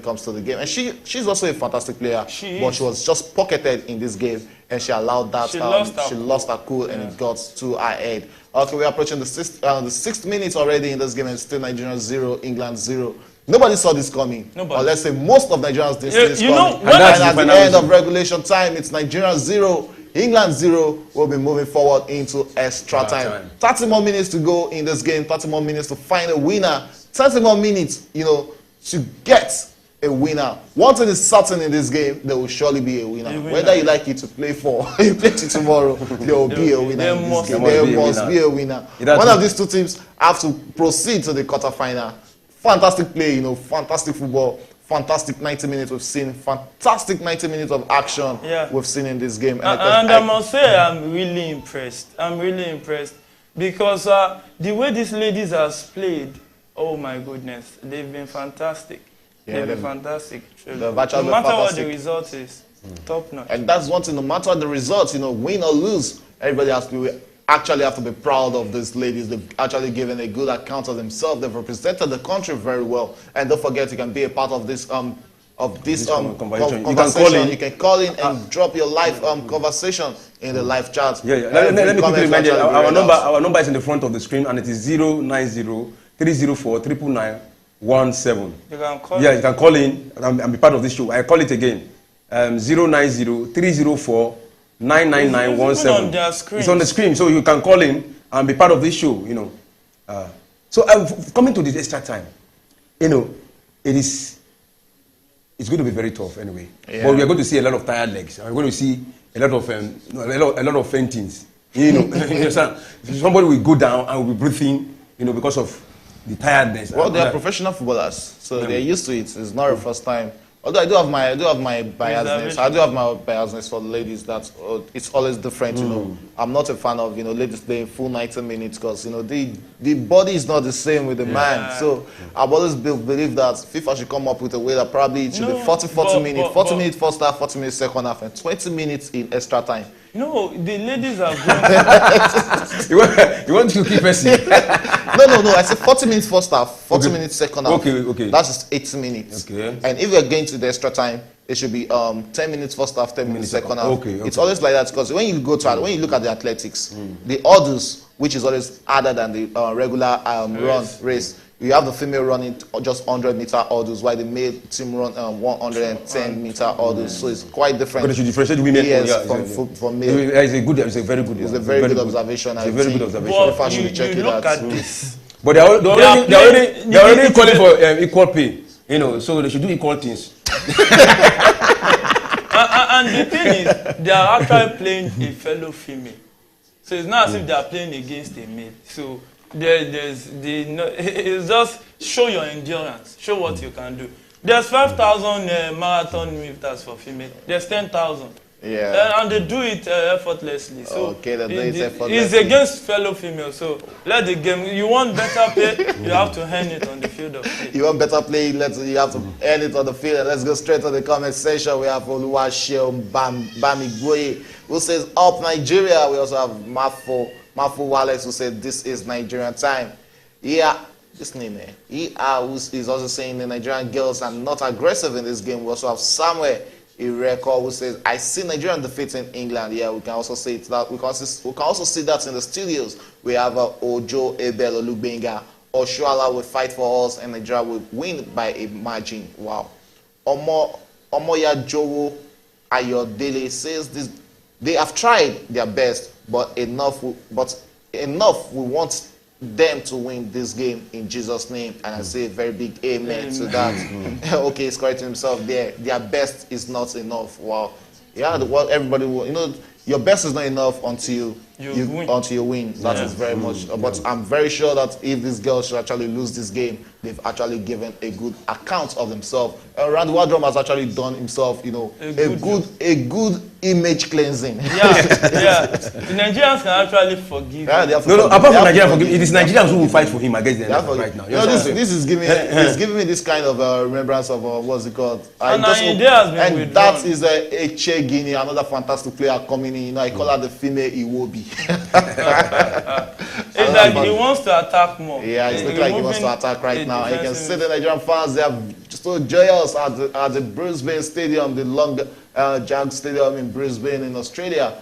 comes to the game. And she's also a fantastic player. She was just pocketed in this game. And she allowed that. She lost her cool and it got to her head. Okay, we're approaching the 6th minute already in this game. And still Nigeria 0, England 0. Nobody saw this coming. Or let's say most of Nigerians didn't see this coming. And at the end of regulation time, it's Nigeria 0, England 0. Will be moving forward into extra time. 30 more minutes to go in this game. 30 more minutes to find a winner. 30 more minutes, you know, to get a winner. One thing is certain in this game, there will surely be a winner. Whether you like it to play for, you play it tomorrow, there will be a winner in this game. There must be a winner. One of these two teams have to proceed to the quarterfinal. Fantastic play, you know, fantastic football, fantastic 90 minutes we've seen, fantastic 90 minutes of action we've seen in this game. And I must say I'm really impressed. I'm really impressed because the way these ladies have played, oh my goodness, they've been fantastic. They've been fantastic. No matter what the result is, top notch. And that's one thing, no matter what the results, you know, win or lose, everybody has to actually have to be proud of these ladies. They've actually given a good account of themselves. They've represented the country very well. And don't forget, you can be a part of this conversation. You can call in and drop your live conversation in the live chat. Let me quickly remind you, our number is in the front of the screen, and it is 090 304 99917. You can call you can call in and be part of this show. I call it again. 090 304 99917. It's on the screen, so you can call in and be part of this show, you know. So coming to this extra time, you know, it's going to be very tough anyway. But we are going to see a lot of tired legs. We're going to see a lot of faintings. You know, you understand? Somebody will go down and will be breathing, you know, because of the tiredness. Well, they are professional footballers, so they're used to it. It's not the first time. Although I do have my biasness. I do have my biasness for ladies. That it's always different. You know, I'm not a fan of, you know, ladies playing full 90 minutes because, you know, the body is not the same with the man. So I've always believed that FIFA should come up with a way that probably it should be 40 minutes, 40 minutes first half, 40 minutes second half, and 20 minutes in extra time. No, the ladies are going. You want to keep pressing? No. I said 40 minutes first half, 40 minutes second half. Okay. That's just 80 minutes. Okay. And if you're going to the extra time, it should be 10 minutes first half, 10 minutes second half. Okay. It's always like that because when you look at the athletics, the hurdles, which is always harder than the regular race. You have the female running just 100-meter hurdles, while the male team run 110-meter hurdles. So it's quite different. But you differentiate women from male. It's a very good observation. It's a very good observation. But you look at this. But they're already calling for equal pay. You know, so they should do equal things. And the thing is, they are actually playing a fellow female. So it's not as if they are playing against a male. So it's just show your endurance, show what you can do. There's 5,000 marathon lifters for female. There's 10,000. Yeah. And they do it effortlessly. So okay, they do it effortlessly. It's against fellow females. So let the game. You want better play, you have to earn it on the field of play. You want better play, you have to earn it on the field. Let's go straight to the comment section. We have Oluwaseun Bamigboye, who says, up Nigeria. We also have Mafu Wallace, who said, this is Nigerian time. Yeah, this name there. who is also saying the Nigerian girls are not aggressive in this game. We also have Samuel Ireko, who says, I see Nigeria defeating England. Yeah, we can also say that. We can also see that in the studios. We have Ojo Ebel Olubenga. Oshuala will fight for us, and Nigeria will win by a margin. Wow. Omoya Jowo Ayodele says this. They have tried their best, but enough. We want them to win this game in Jesus' name, and I say a very big amen to that. Okay, he's correcting himself there. Their best is not enough. Wow. Yeah, what everybody will, your best is not enough until you win. That is very much. But I'm very sure that if these girls should actually lose this game, they've actually given a good account of themselves. And Randy Wardrum has actually done himself, a good image cleansing. Yeah. The Nigerians can actually forgive. Yeah, apart from Nigeria, it is Nigerians who will fight for him against them right now. This is giving me this kind of remembrance of what's it called? And that is Eche Guinea, another fantastic player coming in. I call her the female Iwobi. It's like he wants to attack more. Yeah, it's looking like he wants to attack right now. You can see the Nigerian fans, they are so joyous at the Brisbane Stadium, the long Jag Stadium in Brisbane in Australia.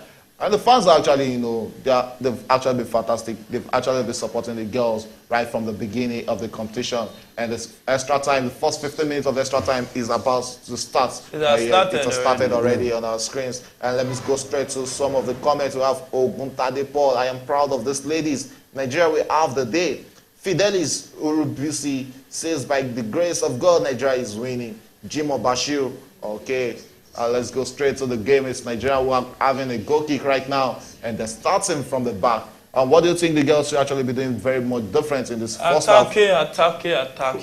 And the fans are actually, they've actually been fantastic. They've actually been supporting the girls right from the beginning of the competition. And this extra time, the first 15 minutes of extra time is about to start. It has started already on our screens. And let me go straight to some of the comments. We have Oguntade Paul. I am proud of these ladies. Nigeria will have the day. Fidelis Urubusi says, by the grace of God, Nigeria is winning. Jimo Bashir, okay. Let's go straight to the game. It's Nigeria who are having a goal kick right now, and they're starting from the back. What do you think the girls should actually be doing very much different in this first half? Attack.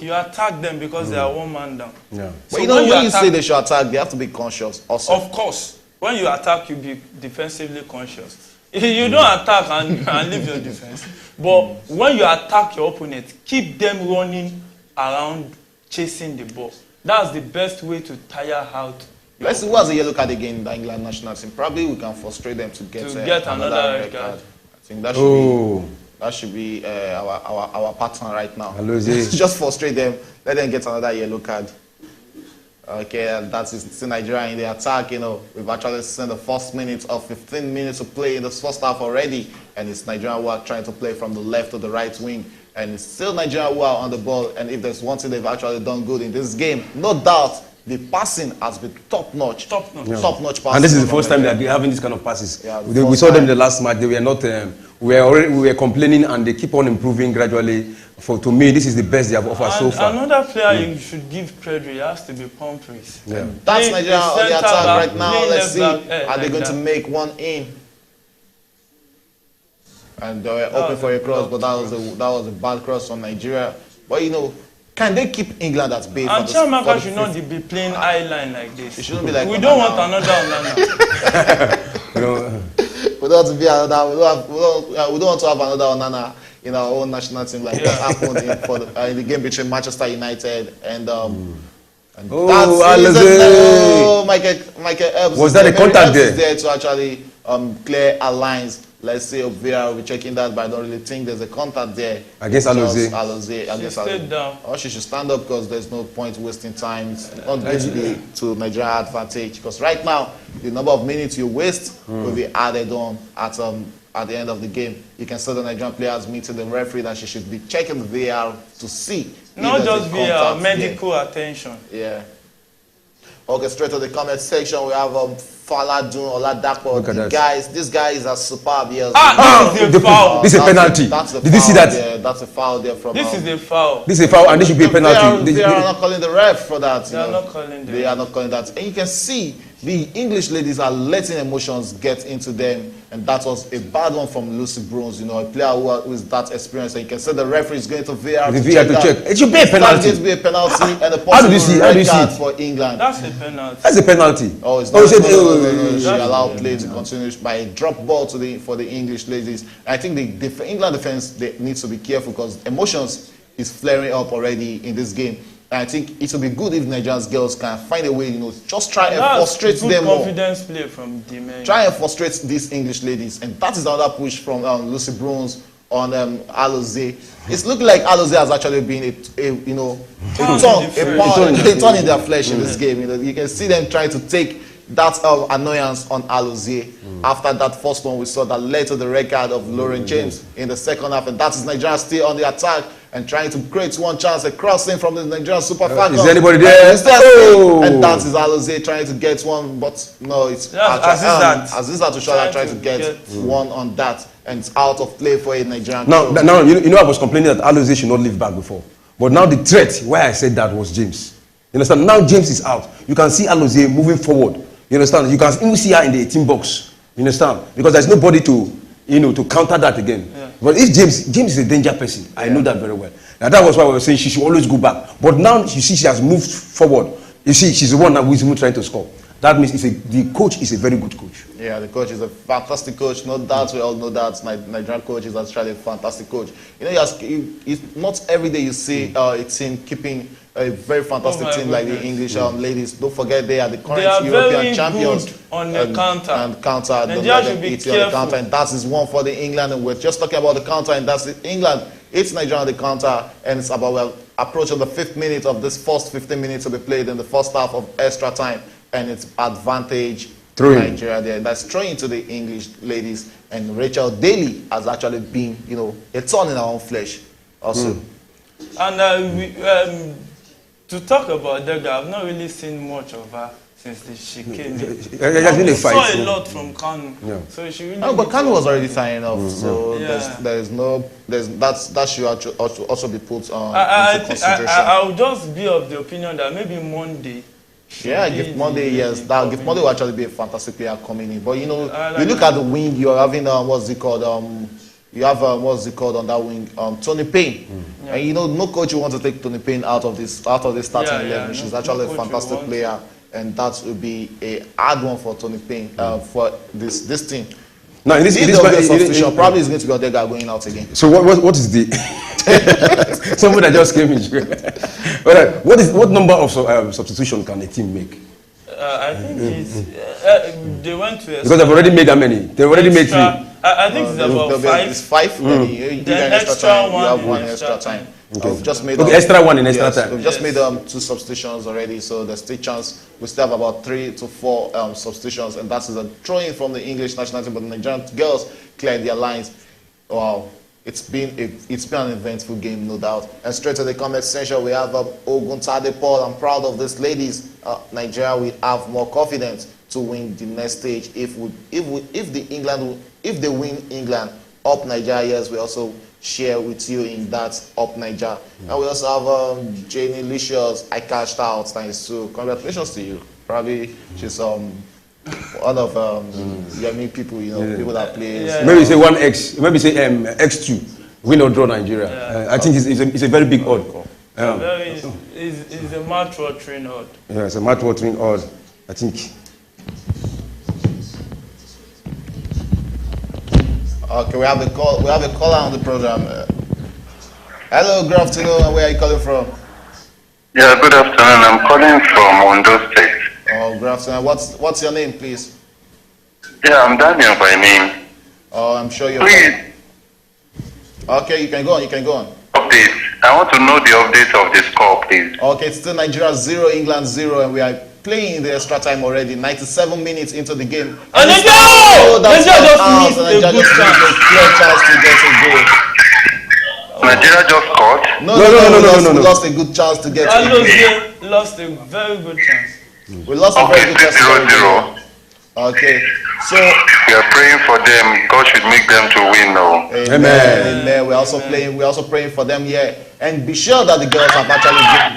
You attack them because they are one man down. Yeah. So when you say they should attack, they have to be conscious also. Of course. When you attack, you be defensively conscious. You don't attack and leave your defense. But when you attack your opponent, keep them running around, chasing the ball. That's the best way to tire out. Let's see what's the yellow card again in the England national team. Probably we can frustrate them to get another red card. I think that should be our pattern right now. Just frustrate them, let them get another yellow card. Okay, and that's still Nigeria in the attack. We've actually seen the first minute of 15 minutes to play in the first half already, and it's Nigeria who are trying to play from the left to the right wing, and it's still Nigeria who are on the ball. And if there's one thing they've actually done good in this game, no doubt, the passing has been top-notch. Top-notch passing. And this is the first time they're having this kind of passes. Yeah, we saw them in the last match. They were not. We were complaining, and they keep on improving gradually. To me, this is the best they have offered so far. Another player you should give credit has to be Humphreys. Yeah. That's Nigeria on the attack right now. Let's see. Are they going to make one in? And they were open for a cross, but that was a bad cross from Nigeria. But can they keep England at bay? And Chiamaka should not be playing eye line like this. It shouldn't be like we don't want another Onana. We don't want to be another. We don't want to have another Onana in our own national team like what happened in the game between Manchester United and Michael Ebbs. Was that a contact there to actually clear our lines? Let's say Vera will be checking that, but I don't really think there's a contact there. Against Alozie. She should stand up because there's no point wasting time. It's not going to be to Nigeria advantage, because right now the number of minutes you waste will be added on at the end of the game. You can see the Nigerian players meeting the referee that she should be checking the VAR to see. Not just VAR, medical attention. Yeah. Okay, straight to the comment section. We have Faladun Oladapo. This guy is a superb. Yes. This is a foul. This is a penalty. Did you see that? Yeah, that's a foul there from. This is a foul. This is a foul, and this should be a penalty. They are not calling the ref for that. They are not calling. They are not calling that, and you can see the English ladies are letting emotions get into them, and that was a bad one from Lucy Bruns. A player who is that experienced. And you can see the referee is going to VAR to check. It should be a penalty. It should be a penalty, and a possible red card for England. That's a penalty. That's a penalty. Oh, it's not. no. She allowed play to continue by a drop ball for the English ladies. I think the England defense needs to be careful because emotions is flaring up already in this game. And I think it will be good if Nigerian girls can find a way, just try and frustrate them more. Confidence play from the men. Try and frustrate these English ladies, and that is another push from Lucy Bruns on Alozie. It's looking like Alozie has actually been a turn in their flesh in this game. You can see them trying to take that annoyance on Alozie after that first one we saw that led to the red card of Lauren James in the second half, and that is Nigeria still on the attack and trying to create one chance, a crossing from the Nigerian Super Falcons. Is anybody there? And that is Alozie trying to get one, but no, it's Azizat Tushala trying to get one on that, and it's out of play for a Nigerian. Now, I was complaining that Alozie should not leave back before, but now the threat, why I said that was James. You understand? Now James is out. You can see Alozie moving forward. You understand? You can even see her in the 18 box. You understand? Because there's nobody to counter that again. Yeah. But if James is a danger person, I know that very well. And that was why we were saying she should always go back. But now you see she has moved forward. You see, she's the one that is even trying to score. That means the coach is a very good coach. Yeah, the coach is a fantastic coach. No doubt, we all know that Nigerian coach is actually a fantastic coach. It's not every day you see a team keeping a very fantastic team like the English ladies. Don't forget they are the current European champions on the counter. And counter, Nigeria should be careful. And that is one for the England. And we're just talking about the counter, and that's England. It's Nigeria on the counter, and it's about approaching the 5th minute of this first 15 minutes to be played in the first half of extra time, and it's advantage Nigeria there. That's throwing to the English ladies, and Rachel Daly has actually been, a thorn in our own flesh also. And to talk about Dega, I've not really seen much of her since she came in. I saw a lot from Kanu. Yeah. So she really but Kanu was already signing off, so that should also be put into consideration. I'll just be of the opinion that maybe Monday. Yeah, Gift Monday, yes. Gift Monday will actually be a fantastic player coming in. But you look at the wing, you're having what's it called? You have what's it called on that wing? Tony Payne. Yeah. And no coach will want to take Tony Payne out of this starting 11. She's actually a fantastic player, and that will be a hard one for Tony Payne for this team. Now, in this substitution, probably is going to be Odega going out again. So what is the somebody that just came in? What number of substitution can a team make? I think they went to because they've already made that many. They've already made 3. I think it's about 5. It's 5. Then extra one. You have one extra time. Okay. We've just made extra one in extra time. We've just made 2 substitutions already, so there's still chance. We still have about 3 to 4 substitutions, and that is a throw-in from the English national team. But the Nigerian girls cleared their lines. Wow, it's been an eventful game, no doubt. And straight to the comment section, we have Oguntade Paul. I'm proud of these ladies. Nigeria will have more confidence to win the next stage if they win England. Up Nigeria, yes, we also share with you in that Up Nigeria. And we also have Janie Licious. I cashed out, thanks to. Congratulations to you. Probably she's one of Yemi people, people that play. Maybe say 1x, maybe say X2, win or draw Nigeria. Yeah. I think it's a very big odd. It's a mouth-watering odd. Yeah, it's a mouth-watering odd, I think. Okay, we have a caller on the program. Hello, good afternoon. Where are you calling from? Yeah, good afternoon. I'm calling from Ondo State. Oh, good afternoon. What's your name, please? Yeah, I'm Daniel by name. Oh, I'm sure you're. Please. Okay, you can go on. Update. I want to know the update of the score, please. Okay, it's still Nigeria 0, England 0, and we are playing in the extra time already. 97 minutes into the game. And Nigeria just missed a good chance to get a goal. Nigeria just scored? No. We lost a good chance to get a goal. Lost a very good chance. We lost a very good chance. 0-0. Okay, so we are praying for them. God should make them to win now. Amen. We're also praying for them here, and be sure that the girls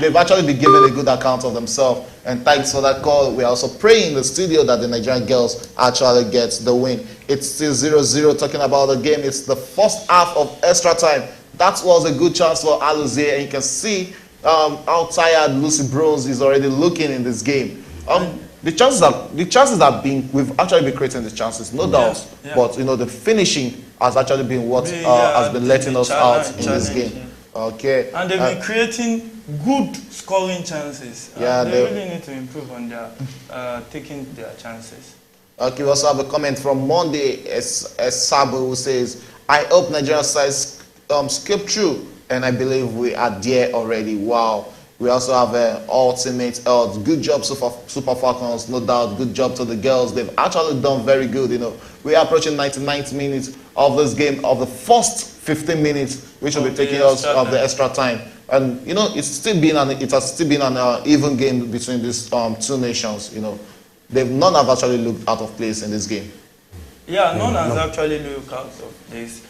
they've actually been given a good account of themselves. And thanks for that call. We're also praying in the studio that the Nigerian girls actually get the win. It's still 0-0. Talking about the game, it's the first half of extra time. That was a good chance for Alozie, and you can see how tired Lucy Bruns is already looking in this game. the chances have been, we've actually been creating the chances, no doubt. Yeah. But the finishing has actually been what has been letting us out in this game. Yeah. Okay. And they've been creating good scoring chances. Yeah, they really need to improve on their taking their chances. Okay, we also have a comment from Monday, Sabo, who says, I hope Nigeria side skip through, and I believe we are there already. Wow. We also have an ultimate, good job, Super Falcons, no doubt. Good job to the girls. They've actually done very good. We are approaching 99th minutes of this game, of the first 15 minutes, which will be taking us of the extra time. And it has still been an even game between these two nations. None have actually looked out of place in this game. Yeah, none has actually looked out of place.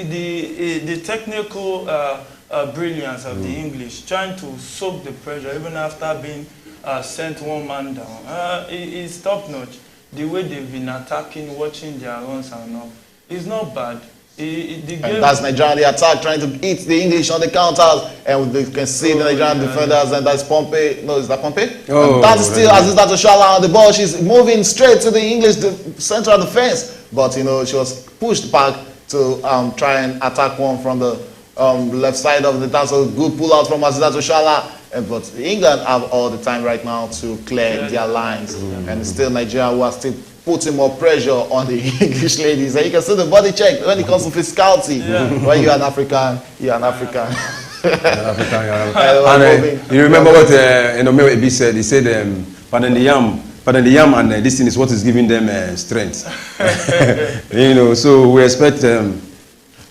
The technical brilliance of the English, trying to soak the pressure even after being sent one man down, it's top notch. The way they've been attacking, watching their runs and all, it's not bad. And that's Nigeria attack, trying to hit the English on the counters, and we can see the Nigerian defenders, and that's Pompey. No, is that Pompey? Oh, that's still Azizat Oshoala on the ball. She's moving straight to the English central defense, but she was pushed back to try and attack one from the left side of the dance. So good pull out from Azizat Oshoala. But England have all the time right now to clear their lines, and still Nigeria who are still putting more pressure on the English ladies. And you can see the body check when it comes to physicality. When you're an African, you're an African. And you remember what Mel Ebi said? He said, pardon the yam and this thing is what is giving them strength. So we expect...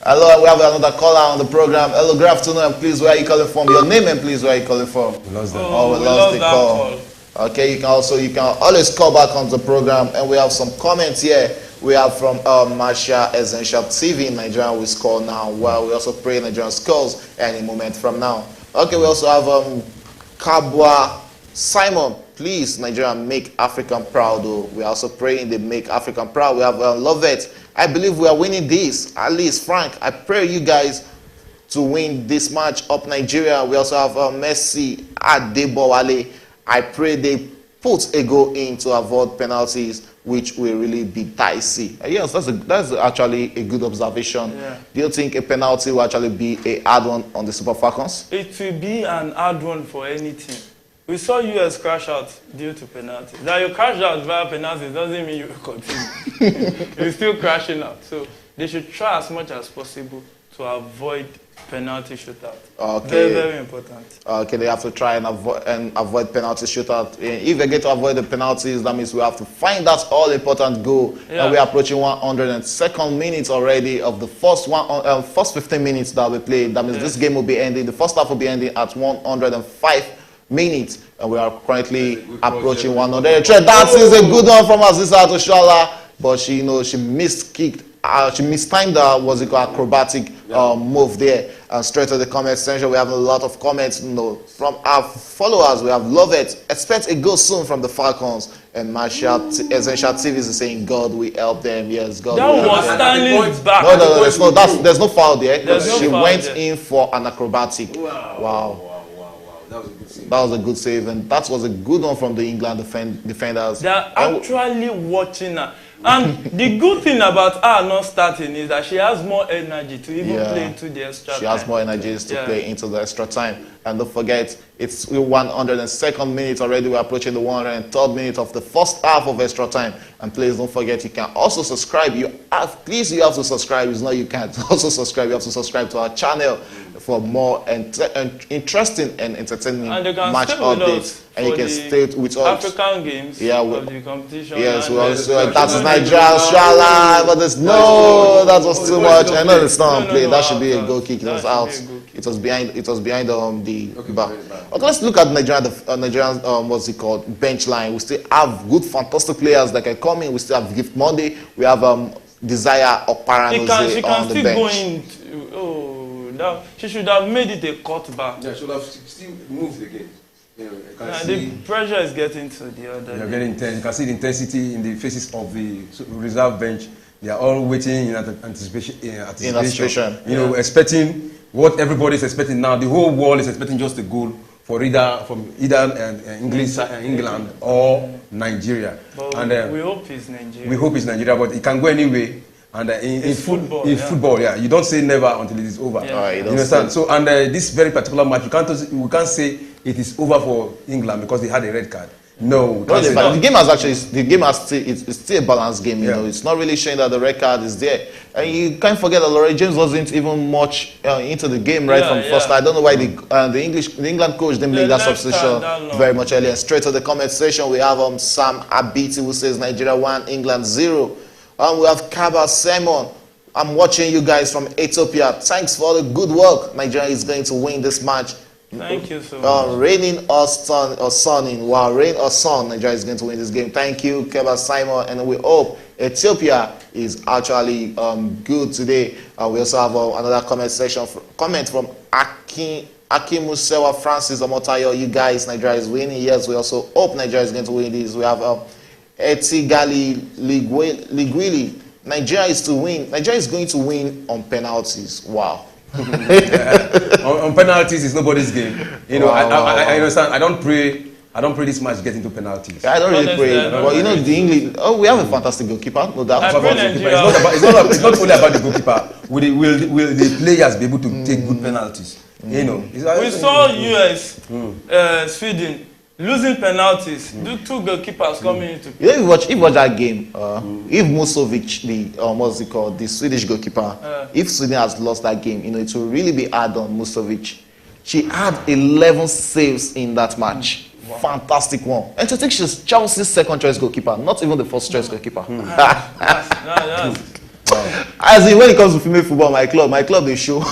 Hello, we have another caller on the program. Hello, good afternoon, and please, where are you calling from? Your name and please, where are you calling from? We lost that. We lost the call. Okay, you can always call back on the program, and we have some comments here. We have from Marcia Essential TV in Nigeria. We score now. Well, we also pray Nigerian scores any moment from now. Okay, we also have Kabwa Simon. Please, Nigeria, make African proud. We are also praying they make African proud. We have Lovett. I believe we are winning this. At least, Frank, I pray you guys to win this match up Nigeria. We also have Messi Adebowale. I pray they put a goal in to avoid penalties, which will really be dicey. Yes, that's actually a good observation. Yeah. Do you think a penalty will actually be a hard one on the Super Falcons? It will be an hard one for any team. We saw US crash out due to penalties. That you crash out via penalties doesn't mean you will continue. You're still crashing out. So they should try as much as possible to avoid penalty shootout. Okay. Very, very important. Okay, they have to try and avoid penalty shootout. If they get to avoid the penalties, that means we have to find that all-important goal. Yeah. And we're approaching 102nd minute already of the first 15 minutes that we played. That means this game will be ending. The first half will be ending at 105 minutes, and we are currently approaching 100. That is a good one from Azizat Oshoala, but she mistimed acrobatic move there. And straight to the comment section, we have a lot of comments from our followers. We have Love It, expect a goal soon from the Falcons, and Marshall Essential TV is saying God will help them. Yes, God that will help was Stanley's back. No, there's no foul there. She went in for an acrobatic. Wow. That was a good save, and that was a good one from the England defenders. They are actually watching her. And the good thing about her not starting is that she has more energy to even play into the extra time. She has more energy to play into the extra time. And don't forget, it's 102nd minute already. We're approaching the 103rd minute of the first half of extra time. And please don't forget, you can also subscribe. You have to subscribe. It's not you can't also subscribe. You have to subscribe to our channel for more interesting and entertaining match updates. And you can stay with us. African games of the competition. Yes, we also, that is Nigeria, Australia, but that was too much. I know it's not on play. That should be a goal kick. It was out. It was behind the bar. Okay, let's look at Nigerian what's it called, bench line. We still have good, fantastic players that can come in. We still have Gift Monday. We have Desire Okparanoze on the bench. She should have made it a cutback. Yeah, she should have still moved the game. The pressure is getting to the other. You're getting intense. You can see the intensity in the faces of the reserve bench. They are all waiting in anticipation. Expecting what everybody is expecting now. The whole world is expecting just a goal for either England or Nigeria. But And we hope it's Nigeria. we hope it's Nigeria, but it can go anyway. And in football, yeah, you don't say never until it is over. Yeah. You understand? So, and this very particular match, we can't say it is over for England because they had a red card. No, the game has it's still a balanced game. You know, it's not really showing that the red card is there. And you can't forget that Laurie James wasn't even much into the game from first. I don't know why the England coach didn't make that substitution very much earlier. And straight to the comment section, we have Sam Abiti who says Nigeria 1, England 0. We have Kaba Simon. I'm watching you guys from Ethiopia. Thanks for all the good work. Nigeria is going to win this match. Thank you so much. Raining or sunning. Wow, rain or sun, Nigeria is going to win this game. Thank you, Keba Simon, and we hope Ethiopia is actually good today. We also have another comment from Akimusewa Francis Omotayo. You guys, Nigeria is winning. Yes, we also hope Nigeria is going to win this. We have Etigali Liguili. Nigeria is to win. Nigeria is going to win on penalties. Wow. on penalties is nobody's game. You know, I understand. I don't pray this match get into penalties. I don't really pray. But you know, the English. Oh, we have a fantastic goalkeeper. No doubt. It's not only about the goalkeeper. Will the players be able to take good penalties? You know, we saw US, Sweden losing penalties. The two goalkeepers coming into play. You know, if you watch that game, if Musovic, the Swedish goalkeeper, if Sweden has lost that game, you know, it will really be hard on Musovic. She had 11 saves in that match. Wow. Fantastic one. And to think she's Chelsea's second choice goalkeeper, not even the first choice goalkeeper. As in, when it comes to female football, my club they show.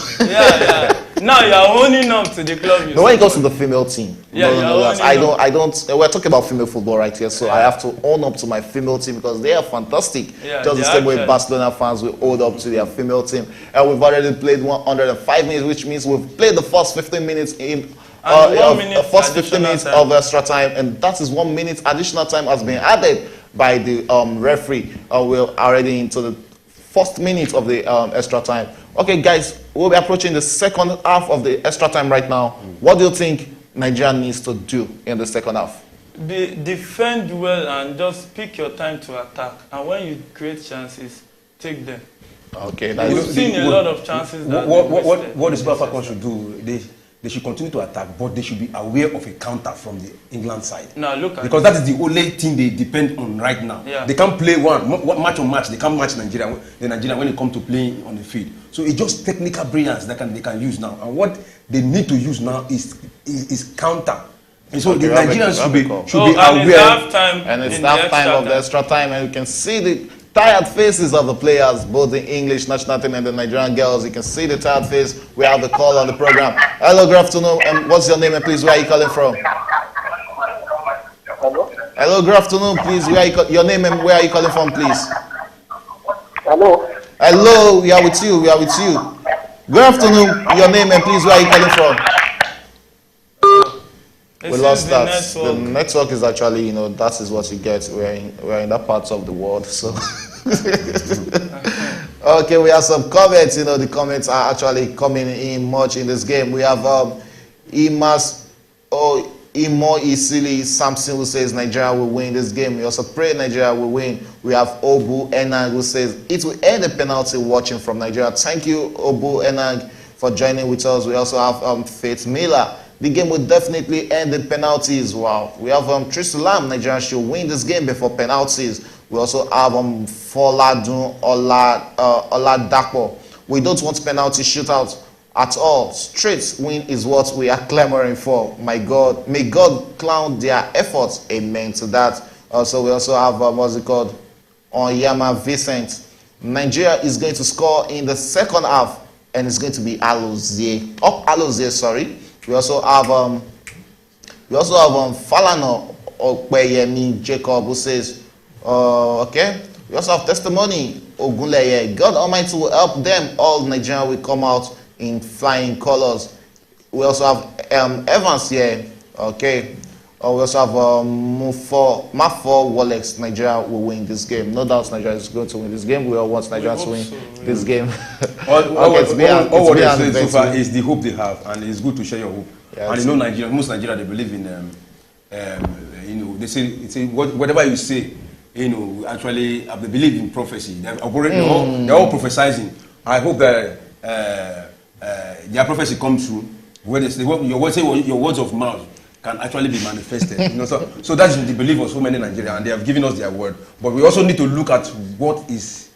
Now you are owning up to the club. No, when it comes to the female team, I don't. We're talking about female football right here, so I have to own up to my female team because they are fantastic. Just the same way Barcelona fans will hold up to their female team. And we've already played 105 minutes, which means we've played the first 15 minutes in. First 15 minutes of extra time, and that is 1 minute additional time has been added by the referee. We're already into the first minute of the extra time. Okay, guys, we'll be approaching the second half of the extra time right now. What do you think Nigeria needs to do in the second half? Defend well and just pick your time to attack. And when you create chances, take them. Okay, we've seen a lot of chances. What the Super Falcons should do? They should continue to attack, but they should be aware of a counter from the England side. Now look at because that is the only thing they depend on right now. They can't play match on match. They can't match Nigeria when it comes to playing on the field. So it's just technical brilliance that they can use now. And what they need to use now is counter. And so the Nigerians should be aware. And it's half time of the extra time, and you can see the tired faces of the players, both the English national team and the Nigerian girls. You can see the tired face. We have the call on the program. Hello, good afternoon. And what's your name and please, where are you calling from? Hello? Hello, good afternoon, please. Your name and where are you calling from, please? Hello? Hello, we are with you. We are with you. Good afternoon. Your name and please, where are you calling from? We lost that. The network is actually, you know, that is what you get. We're in that part of the world, so. Okay, we have some comments. You know, the comments are actually coming in much in this game. We have Imo Isili Samson who says Nigeria will win this game. We also pray Nigeria will win. We have Obu Enang who says it will end the penalty watching from Nigeria. Thank you, Obu Enang, for joining with us. We also have Faith Miller. The game will definitely end in penalties. Wow. We have Trisulam. Nigeria should win this game before penalties. We also have Foladun Oladapo. We don't want penalty shootout at all. Straight win is what we are clamoring for. My God. May God crown their efforts. Amen to that. Also, we also have, what's it called? Onyama Vincent. Nigeria is going to score in the second half. And it's going to be Alozie, sorry. We also have Falano Okpeyemi Jacob who says, okay. We also have testimony Ogunleye. God Almighty will help them. All Nigeria will come out in flying colors. We also have Evans here. Okay. We also have Mafo Walex. Nigeria will win this game. No doubt Nigeria is going to win this game. We all want Nigeria to win this game. All what they say so far is the hope they have, and it's good to share your hope. Yeah, and you know Nigeria, most Nigeria, they believe in, you know, they say whatever you say, you know, actually, they believe in prophecy. They're all prophesizing. I hope that their prophecy comes true. Where they say, your words of mouth can actually be manifested. You know, so that's the belief of so many Nigerians, and they have given us their word. But we also need to look at what is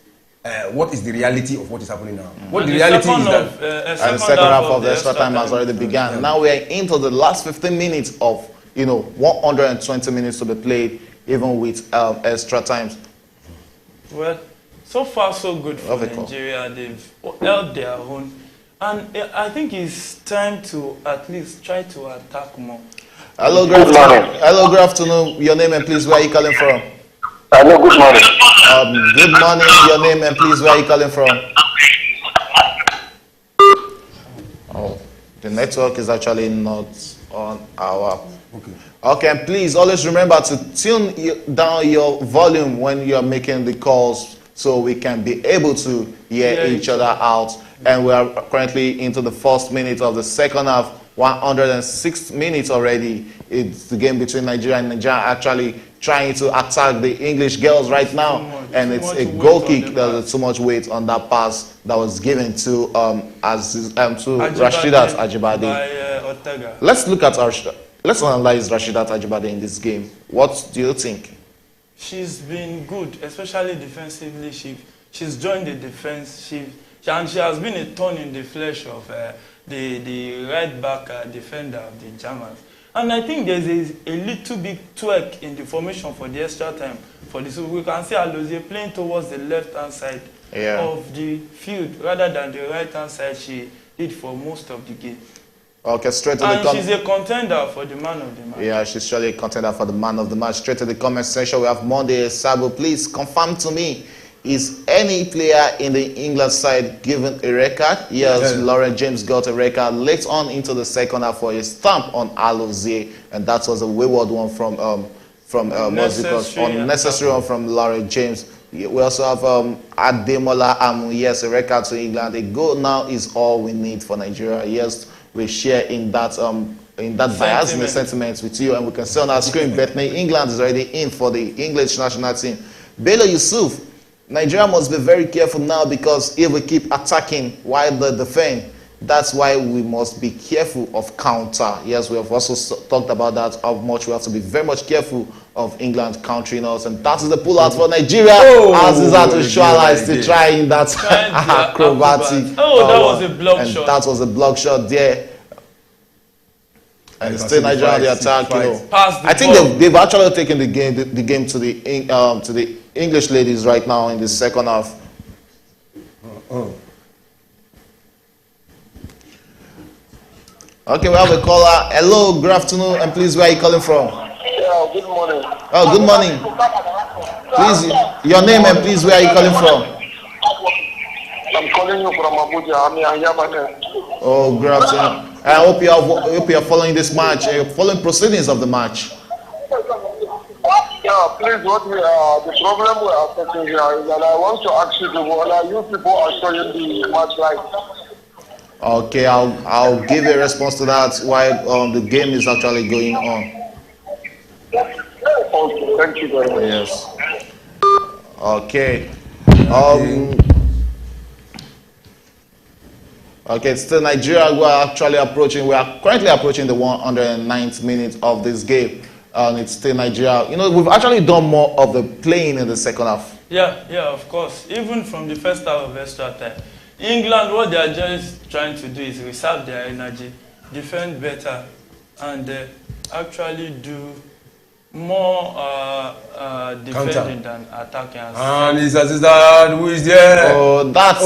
the reality of what is happening now. What the reality is that the second half of the extra time has already begun. Yeah. Now we are into the last 15 minutes of 120 minutes to be played, even with extra times. Well, so far so good for Nigeria. They've held their own, and I think it's time to at least try to attack more. Hello, good morning. Hello, good afternoon. Your name and please, where are you calling from? Hello, good morning. Good morning. Your name and please, where are you calling from? Oh, the network is actually not on our. Okay, and please always remember to tune down your volume when you are making the calls, so we can be able to hear each other out. And we are currently into the first minute of the second half. 106 minutes already. It's the game between Nigeria and Nigeria actually trying to attack the English girls right now, and it's a goal kick. There's too much weight on that pass that was given to Rashidat Ajibade. Let's analyze Rashidat Ajibade in this game. What do you think? She's been good, especially defensively. She's joined the defense. And she has been a thorn in the flesh of the right back defender of the Germans. And I think there's a little bit twerk in the formation for the extra time. So we can see Alozie playing towards the left-hand side of the field rather than the right-hand side she did for most of the game. Okay, straight to and she's a contender for the man of the match. Yeah, she's surely a contender for the man of the match. Straight to the comment section, we have Monday Sabo. Please confirm to me, is any player in the England side given a record? Yes, Lauren James got a record late on into the second half for a stamp on Alozie, and that was a wayward one from unnecessary one from Lauren James. We also have Ademola Amu. Yes, a record to England. A goal now is all we need for Nigeria. Yes, we share in that bias in the sentiments with you, and we can see on our screen Bethany England is already in for the English national team. Bello Yusuf. Nigeria must be very careful now, because if we keep attacking while they defend, that's why we must be careful of counter. Yes, we have also talked about that, how much we have to be very much careful of England countering us, and that is the pull-out for Nigeria. As is that to Shawala to try in that acrobatic. That was a block shot. That was a block shot there. And still Nigeria on the attack, I think they've actually taken the game to the English ladies right now in the second half. Okay, we have a caller. Hello, good afternoon, and please, where are you calling from? Yeah, good morning. Oh, good morning. Please, your name and please, where are you calling from? I'm calling you from Abuja. I'm Yamane. Oh, good afternoon. I hope you are following this match. Following proceedings of the match. Yeah, please. The problem we are facing here is that I want to ask you whether you people are showing the match live. Okay, I'll give a response to that while the game is actually going on. Okay, thank you very much. Yes. Okay. Okay, it's still Nigeria. We are currently approaching the 109th minute of this game. It's still Nigeria. We've actually done more of the playing in the second half. Yeah, of course. Even from the first half of extra time. England, what they are just trying to do is reserve their energy, defend better, and actually do more defending than attacking. And his assistant, who is there? Oh, that's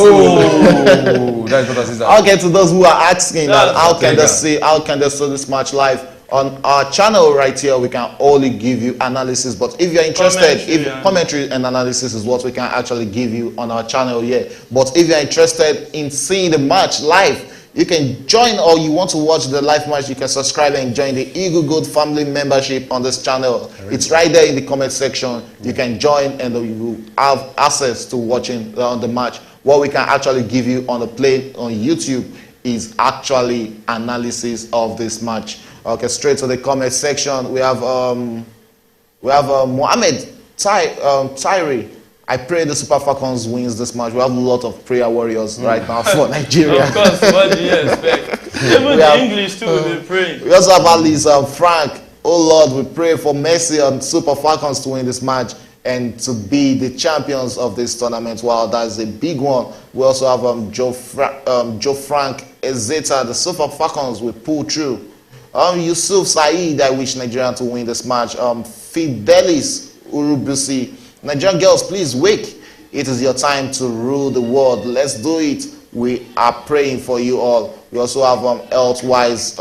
that's what assistant. Okay, to those who are asking that how can they see this match live on our channel right here, we can only give you analysis. But if you're interested, commentary and analysis is what we can actually give you on our channel here. But if you're interested in seeing the match live, you can join, or you want to watch the live match, you can subscribe and join the Eagle Good family membership on this channel. It's right there in the comment section. You can join and you will have access to watching the match. What we can actually give you on the play on YouTube his actually analysis of this match. Okay, straight to the comment section. We have Mohammed Tyree. I pray the Super Falcons wins this match. We have a lot of prayer warriors right now for Nigeria. Of course, what do you expect? Even the English too will be praying. We also have Alice Frank. Oh Lord, we pray for mercy on Super Falcons to win this match and to be the champions of this tournament. Wow, that's a big one. We also have Joe Frank Ezeta. The Super Falcons will pull through. Yusuf Saeed, I wish Nigeria to win this match. Fidelis Urubusi. Nigerian girls, please wake. It is your time to rule the world. Let's do it. We are praying for you all. We also have Elsewise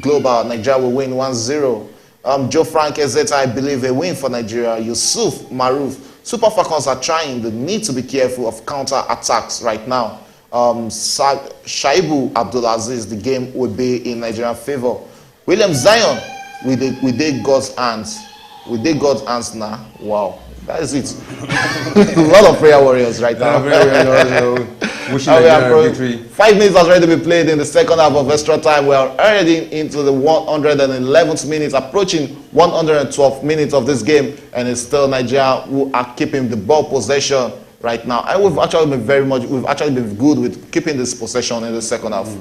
Global. Nigeria will win 1-0. Joe Frank Ezeta, I believe a win for Nigeria. Yusuf Maruf. Super Falcons are trying. They need to be careful of counter attacks right now. Shaibu Abdulaziz, the game will be in Nigerian favor. William Zion, we did God's hands. We did God's hands now. Wow. That is it. A lot of prayer warriors right now. Wishing Nigeria victory. 5 minutes has already been played in the second half of extra time. We are already into the 111th minute, approaching 112 minutes of this game, and it's still Nigeria who are keeping the ball possession right now. And we've actually been good with keeping this possession in the second half.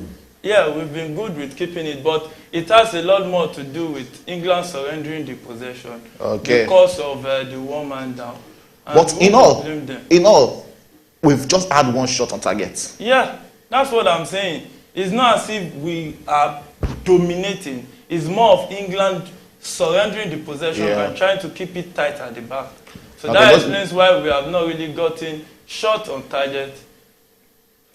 Yeah, we've been good with keeping it, but it has a lot more to do with England surrendering the possession because of the one man down. And but in all, we've just had one shot on target. Yeah, that's what I'm saying. It's not as if we are dominating. It's more of England surrendering the possession and trying to keep it tight at the back. So that explains why we have not really gotten shot on target.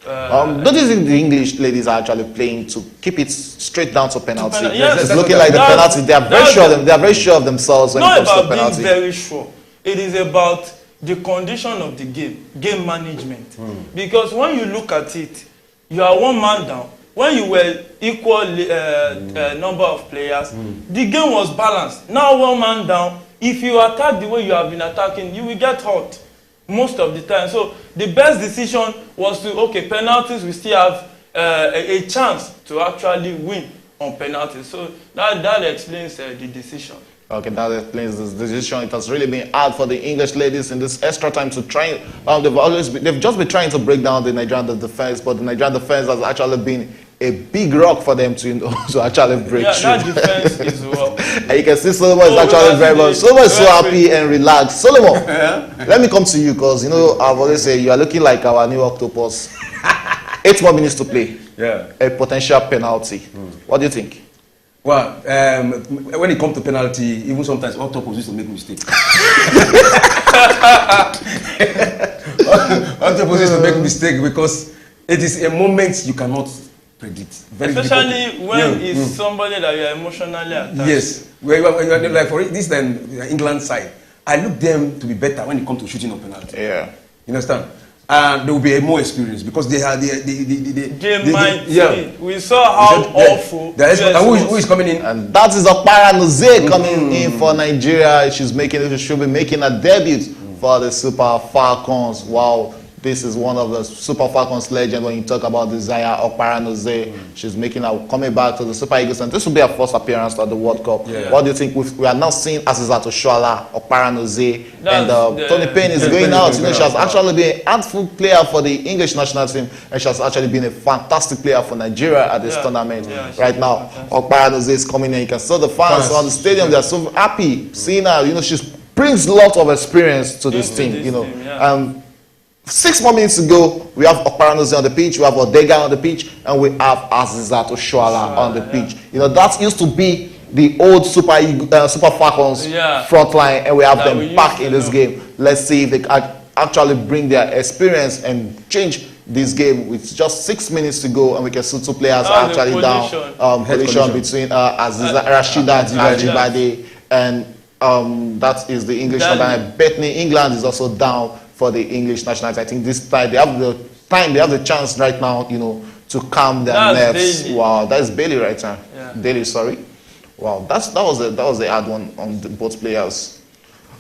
Don't you think the English ladies are actually playing to keep it straight down to penalty? Yes, it's looking like the penalty. They are very sure. They are very sure of themselves when it comes to penalty. Not about being very sure. It is about the condition of the game management. Because when you look at it, you are one man down. When you were equal number of players, the game was balanced. Now one man down. If you attack the way you have been attacking, you will get hurt most of the time. So the best decision was to, penalties, we still have a chance to actually win on penalties. So that explains the decision. Okay, that explains the decision. It has really been hard for the English ladies in this extra time to try. They've just been trying to break down the Nigerian defense, but the Nigerian defense has actually been a big rock for them to actually break through. That defense is well. And you can see Solomon is actually very well. Solomon is so happy and relaxed. Solomon, let me come to you because I've always said you are looking like our new octopus. 8 more minutes to play. Yeah. A potential penalty. What do you think? Well, when it comes to penalty, even sometimes octopus used to make mistakes. Octopus used to make mistakes because it is a moment you cannot predict. Especially when it's somebody that you are emotionally attached. Yes. When you're like for this England side, I look them to be better when it comes to shooting on penalty. Yeah. You understand? And there will be a more experience because they have the we saw how awful. Who is coming in? And that is Okpara Noze coming in for Nigeria. She should be making a debut for the Super Falcons. Wow. This is one of the Super Falcons legend when you talk about Desire Okpara Noze. She's coming back to the Super Eagles, and this will be her first appearance at the World Cup. Yeah. What do you think? We are now seeing Asisat Oshoala, Okpara Noze, and Tony Payne is going out. She has actually been a handful player for the English national team, and she has actually been a fantastic player for Nigeria at this tournament. Right now, Okpara Noze is coming in. You can see the fans on the stadium. They are so happy seeing her. She brings a lot of experience to this team. 6 more minutes to go. We have Okpara Noze on the pitch, we have Odega on the pitch, and we have Asisat Oshoala on the pitch. That used to be the old Super Falcons front line, and we have them back in this game. Let's see if they can actually bring their experience and change this game with just 6 minutes to go, and we can see 2 players are actually down. Collision between Rashida Ajibade and that is the English national. Bethany England is also down for the English national. I think this time they have the chance right now, to calm their nerves. Bailey. Wow, that is Bailey right now. Bailey, sorry. Wow, that was a hard one on both players.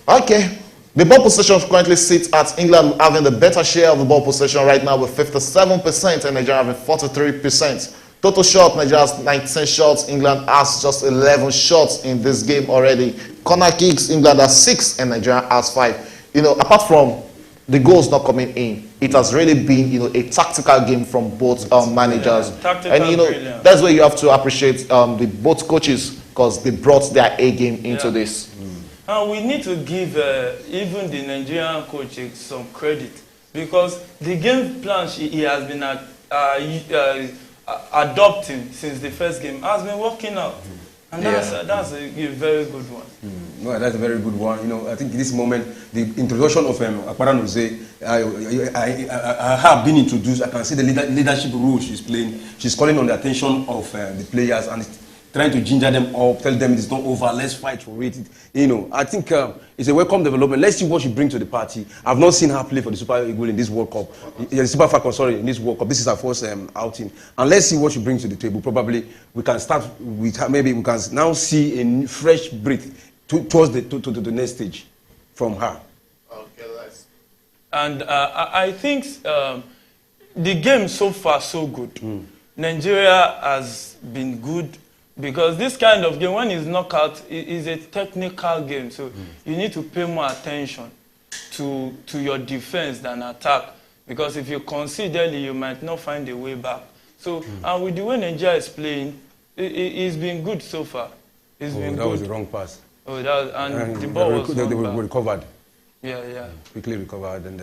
Okay, The ball possession currently sits at England having the better share of the ball possession right now with 57% and Nigeria having 43%. Total shot, Nigeria has 19 shots, England has just 11 shots in this game already. Corner kicks, England has 6 and Nigeria has 5. You know, apart from the goals not coming in, it has really been, you know, a tactical game from both managers. And you know, brilliant. That's where you have to appreciate the both coaches because they brought their A game into this. And we need to give even the Nigerian coach some credit because the game plan he has been adopting since the first game has been working out. And that's a very good one. No, that's a very good one. You know, I think in this moment, the introduction of Akpara I have been introduced. I can see the leadership role she's playing. She's calling on the attention of the players and trying to ginger them up, tell them it's not over, let's fight for it. You know, I think it's a welcome development. Let's see what she brings to the party. I've not seen her play for the Super Eagle in this World Cup. The Super Falcons, sorry, in this World Cup. This is her first outing. And let's see what she brings to the table. Probably we can start with her, maybe we can now see a fresh breath towards the next stage from her. Okay, nice. And I think the game so far so good. Nigeria has been good. Because this kind of game, when it's knockout, is a technical game. So you need to pay more attention to your defense than attack. Because if you concede early, you might not find a way back. So, and with the way Nigeria is playing, it's been good so far. It's been good. That was the wrong pass. Oh, and the ball was they were recovered. Yeah. Quickly recovered and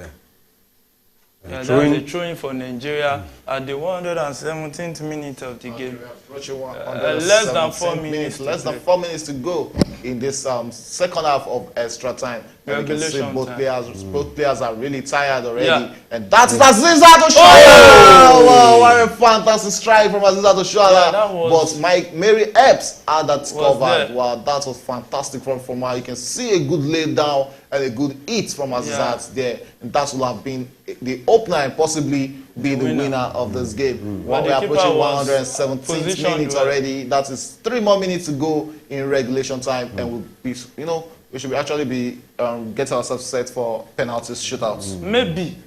that's a throwing for Nigeria at the 117th minute of the game. Less than 4 minutes. Less than 4 minutes to go in this second half of extra time. And you can see both players are really tired already. Yeah. And that's Aziza Toshola! Wow, what a fantastic strike from Aziza Toshola. But Mary Epps had that covered. Wow, that was fantastic from her. You can see a good lay down and a good hit from Azizat there. And that will have been the opener and possibly be the winner of this game. Well, we are approaching 117th minutes already. That is 3 more minutes to go in regulation time, and we'll be, you know, we should actually be getting ourselves set for penalties, shootouts. Maybe.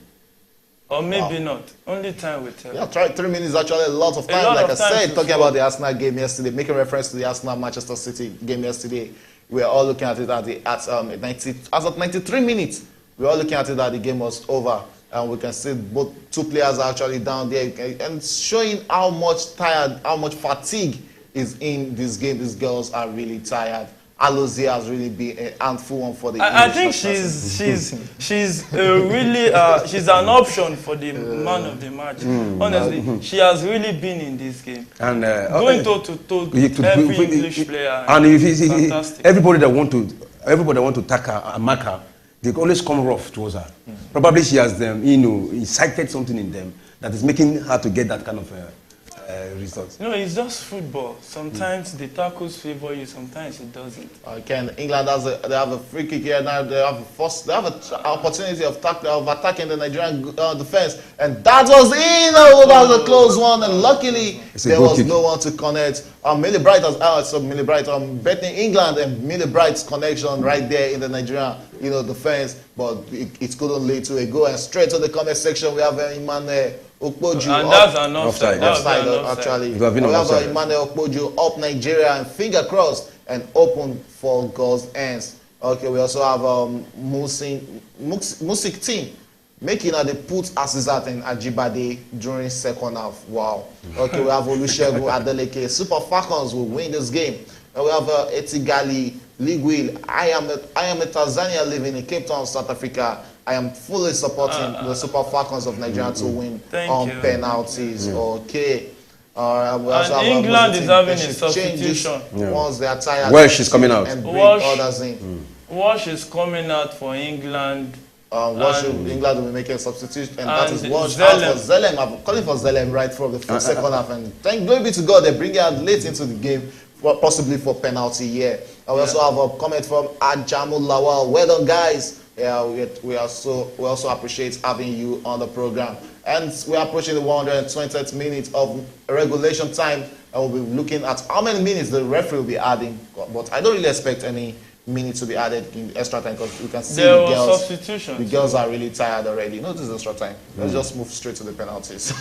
Or maybe not. Only time will tell. Yeah, 3 minutes is actually a lot of time. Like I said, talking about the Arsenal game yesterday, making reference to the Arsenal-Manchester City game yesterday, we are all looking at it as of 93 minutes. We're all looking at it that the game was over. And we can see both two players are actually down there and showing how much fatigue is in this game. These girls are really tired. Alozie has really been a handful one for the I think she's really she's an option for the man of the match. Honestly, she has really been in this game. And going toe-to-toe every English player. And everybody that want to attack her and mark her, they always come rough towards her. Probably she has them, you know, incited something in them that is making her to get that kind of results. No, it's just football. Sometimes the tackles favor you, sometimes it doesn't. Okay, England they have a free kick here now. They have an opportunity of attacking the Nigerian defense, and that was in. Oh, that was a close one, and luckily there was no one to connect. Millie Bright has Millie Bright betting England, and Millie Bright's connection right there in the Nigerian, you know, defense, but it couldn't lead to a goal. And straight to the comment section, we have Emmanuel Okpoju. And that's an offside. Actually. We have Emmanuel Okpoju up Nigeria, and finger crossed and open for God's hands. Okay, we also have Musik team making they put Asisat and Ajibade during second half. Wow. Okay, we have Olusegun Adeleke. Super Falcons will win this game. And we have Etigali Ligwil. I am a Tanzania living in Cape Town, South Africa. I am fully supporting the Super Falcons of Nigeria to win on penalties. Okay. And England is having a substitution. Once they are tired. Welsh is coming out. And bring others in. Walsh is coming out for England. England will be making a substitution, and that is Walsh out for Zelem. I'm calling for Zelem right from the second half, and thank glory be to God, they bring it out late into the game, possibly for penalty here. And we also have a comment from Ajamu Lawal. Well done, guys. Yeah, we also appreciate having you on the program. And we are approaching the 120th minute of regulation time, and we'll be looking at how many minutes the referee will be adding. But I don't really expect any minutes to be added in extra time because you can see There the was girls. substitution. The girls are really tired already. Notice extra time. Let's just move straight to the penalties.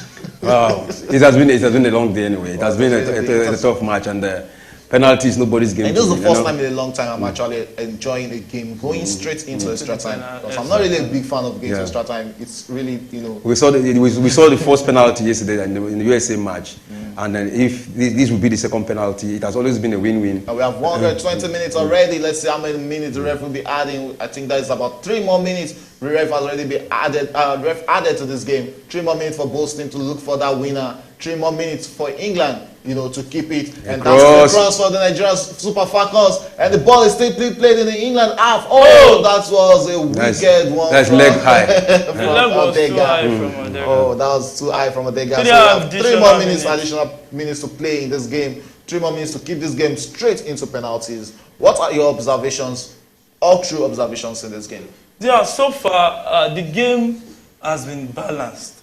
Wow, it has been a long day anyway. It has been a tough match, and penalties, nobody's game. And this is the first time in a long time I'm actually enjoying a game going straight into extra time. Because I'm not really a big fan of games extra time. It's really, you know. We saw the first penalty yesterday in the USA match, and then if this will be the second penalty, it has always been a win-win. And we have 120 minutes already. Let's see how many minutes the ref will be adding. I think that is about 3 more minutes. The ref has already been added. Ref added to this game. 3 more minutes for both teams to look for that winner. 3 more minutes for England, you know, to keep it. And that's the cross for the Nigerian Super Falcons. And the ball is still played in the England half. Oh, that was a wicked one. That's leg high. The leg was too high from Odega. Oh, that was too high from Odega. So we have 3 more additional minutes to play in this game. 3 more minutes to keep this game straight into penalties. What are your observations, all true observations in this game? Yeah, so far the game has been balanced.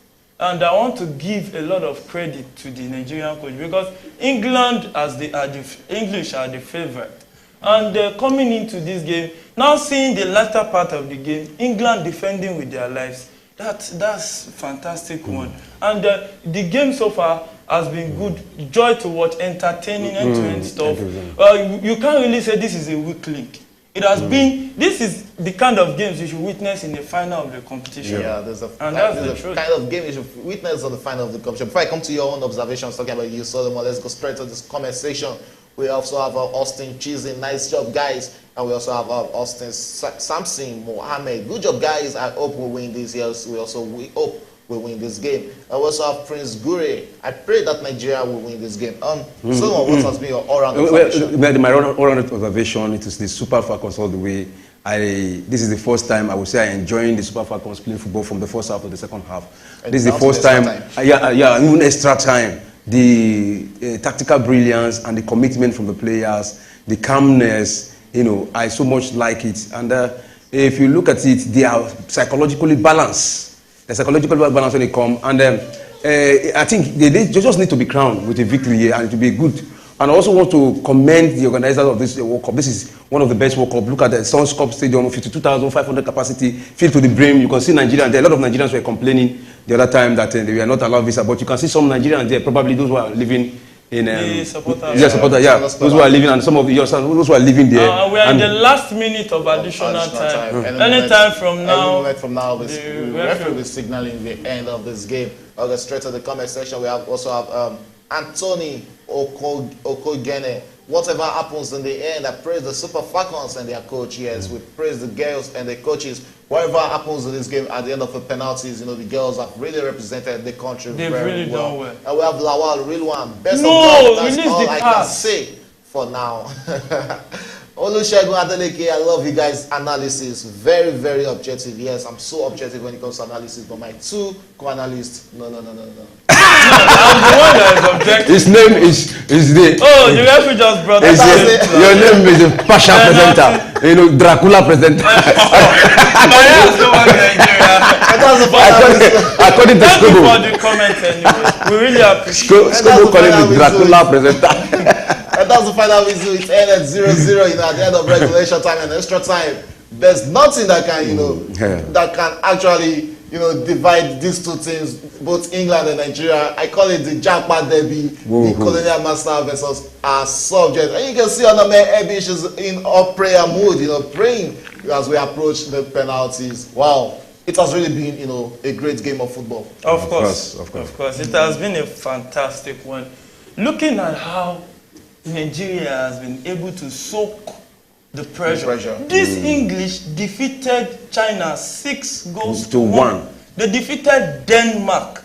And I want to give a lot of credit to the Nigerian coach because England English are the favorite. And coming into this game, now seeing the latter part of the game, England defending with their lives, that's fantastic one. And the game so far has been good, joy to watch, entertaining, end-to-end stuff. You can't really say this is a weak link. It has been, this is the kind of games you should witness in the final of the competition. Yeah, there's a kind of game you should witness on the final of the competition. Before I come to your own observations talking about you, Solomon, let's go straight to this comment section. We also have Austin Cheesy, nice job, guys. And we also have Austin Samson Mohammed. Good job, guys. I hope we win this year. We hope we win this game. I also have Prince Gure. I pray that Nigeria will win this game. Solomon, what has been your all-round observation? My all-round observation, it is the Super Falcons all the way. This is the first time I would say I'm enjoying the Super Falcons playing football from the first half to the second half. And this is the first time. Even extra time. The tactical brilliance and the commitment from the players, the calmness, you know, I so much like it. And if you look at it, they are psychologically balanced. They're psychologically balanced when they come. And I think they just need to be crowned with a victory here and to be good. And I also want to commend the organizers of this World Cup. This is one of the best World Cup. Look at the Sons Cup Stadium, 52,500 capacity, filled to the brim. You can see Nigeria there. A lot of Nigerians were complaining the other time that they were not allowed visa, but you can see some Nigerians there, probably those who are living in those who are living, and some of those who are living there. We are in the last minute of additional time. Anytime from now, the referee will be signaling the end of this game. I'll go straight to the comment section. We also have Anthony Okogene. Whatever happens in the end, I praise the Super Falcons and their coach. Yes, we praise the girls and the coaches. Whatever happens in this game at the end of the penalties, you know, the girls have really represented the country very well. Done well. And we have Lawal Rilwan. Best of luck. That's all I can say for now. Olusegun Adeleke, I love you guys' analysis. Very, very objective. Yes, I'm so objective when it comes to analysis, but my 2 co-analysts, no. I'm the one that is objective. His name is the... Oh, the referee just brought it. Your name is a Pasha presenter. You know, Dracula presenter. According to Skobo. Thank you for the comment anyway. We really appreciate it. Skobo calling the Dracula presenter. And that's the final whistle. It ended 0-0, you know, at the end of regulation time and extra time. There's nothing that can, you know, that can actually, you know, divide these two teams, both England and Nigeria. I call it the Jackpot Derby, the Colonial Master versus our subject. And you can see on the man, Ebish is in a prayer mood, you know, praying as we approach the penalties. Wow. It has really been, you know, a great game of football. Of course. It has been a fantastic one. Looking at how Nigeria has been able to soak the pressure. This English defeated China 6 goals to 1. They defeated Denmark.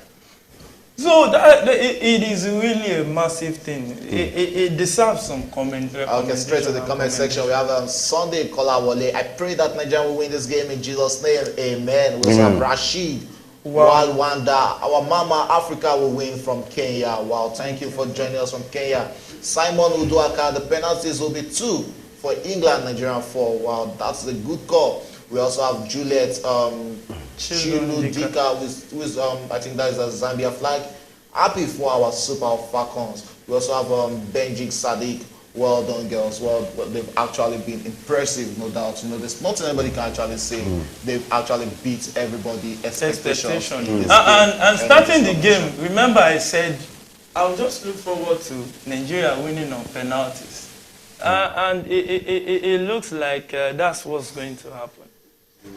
So it is really a massive thing. It deserves some comment. Okay, straight to the comment section. We have Sunday Kolawole. I pray that Nigeria will win this game in Jesus' name. Amen. We have Rashid Walwanda. Our Mama Africa will win from Kenya. Wow, thank you for joining us from Kenya. Simon Uduaka, the penalties will be 2 for England, Nigeria 4. Wow, that's a good call. We also have Juliet Chiludika, with I think that is a Zambia flag. Happy for our Super Falcons. We also have Benjik Sadiq. Well done, girls. Well, they've actually been impressive, no doubt. You know, there's nothing anybody can actually say. They've actually beat everybody expectations. And starting the game, remember I said, I'll just look forward to Nigeria winning on penalties. And it looks like that's what's going to happen,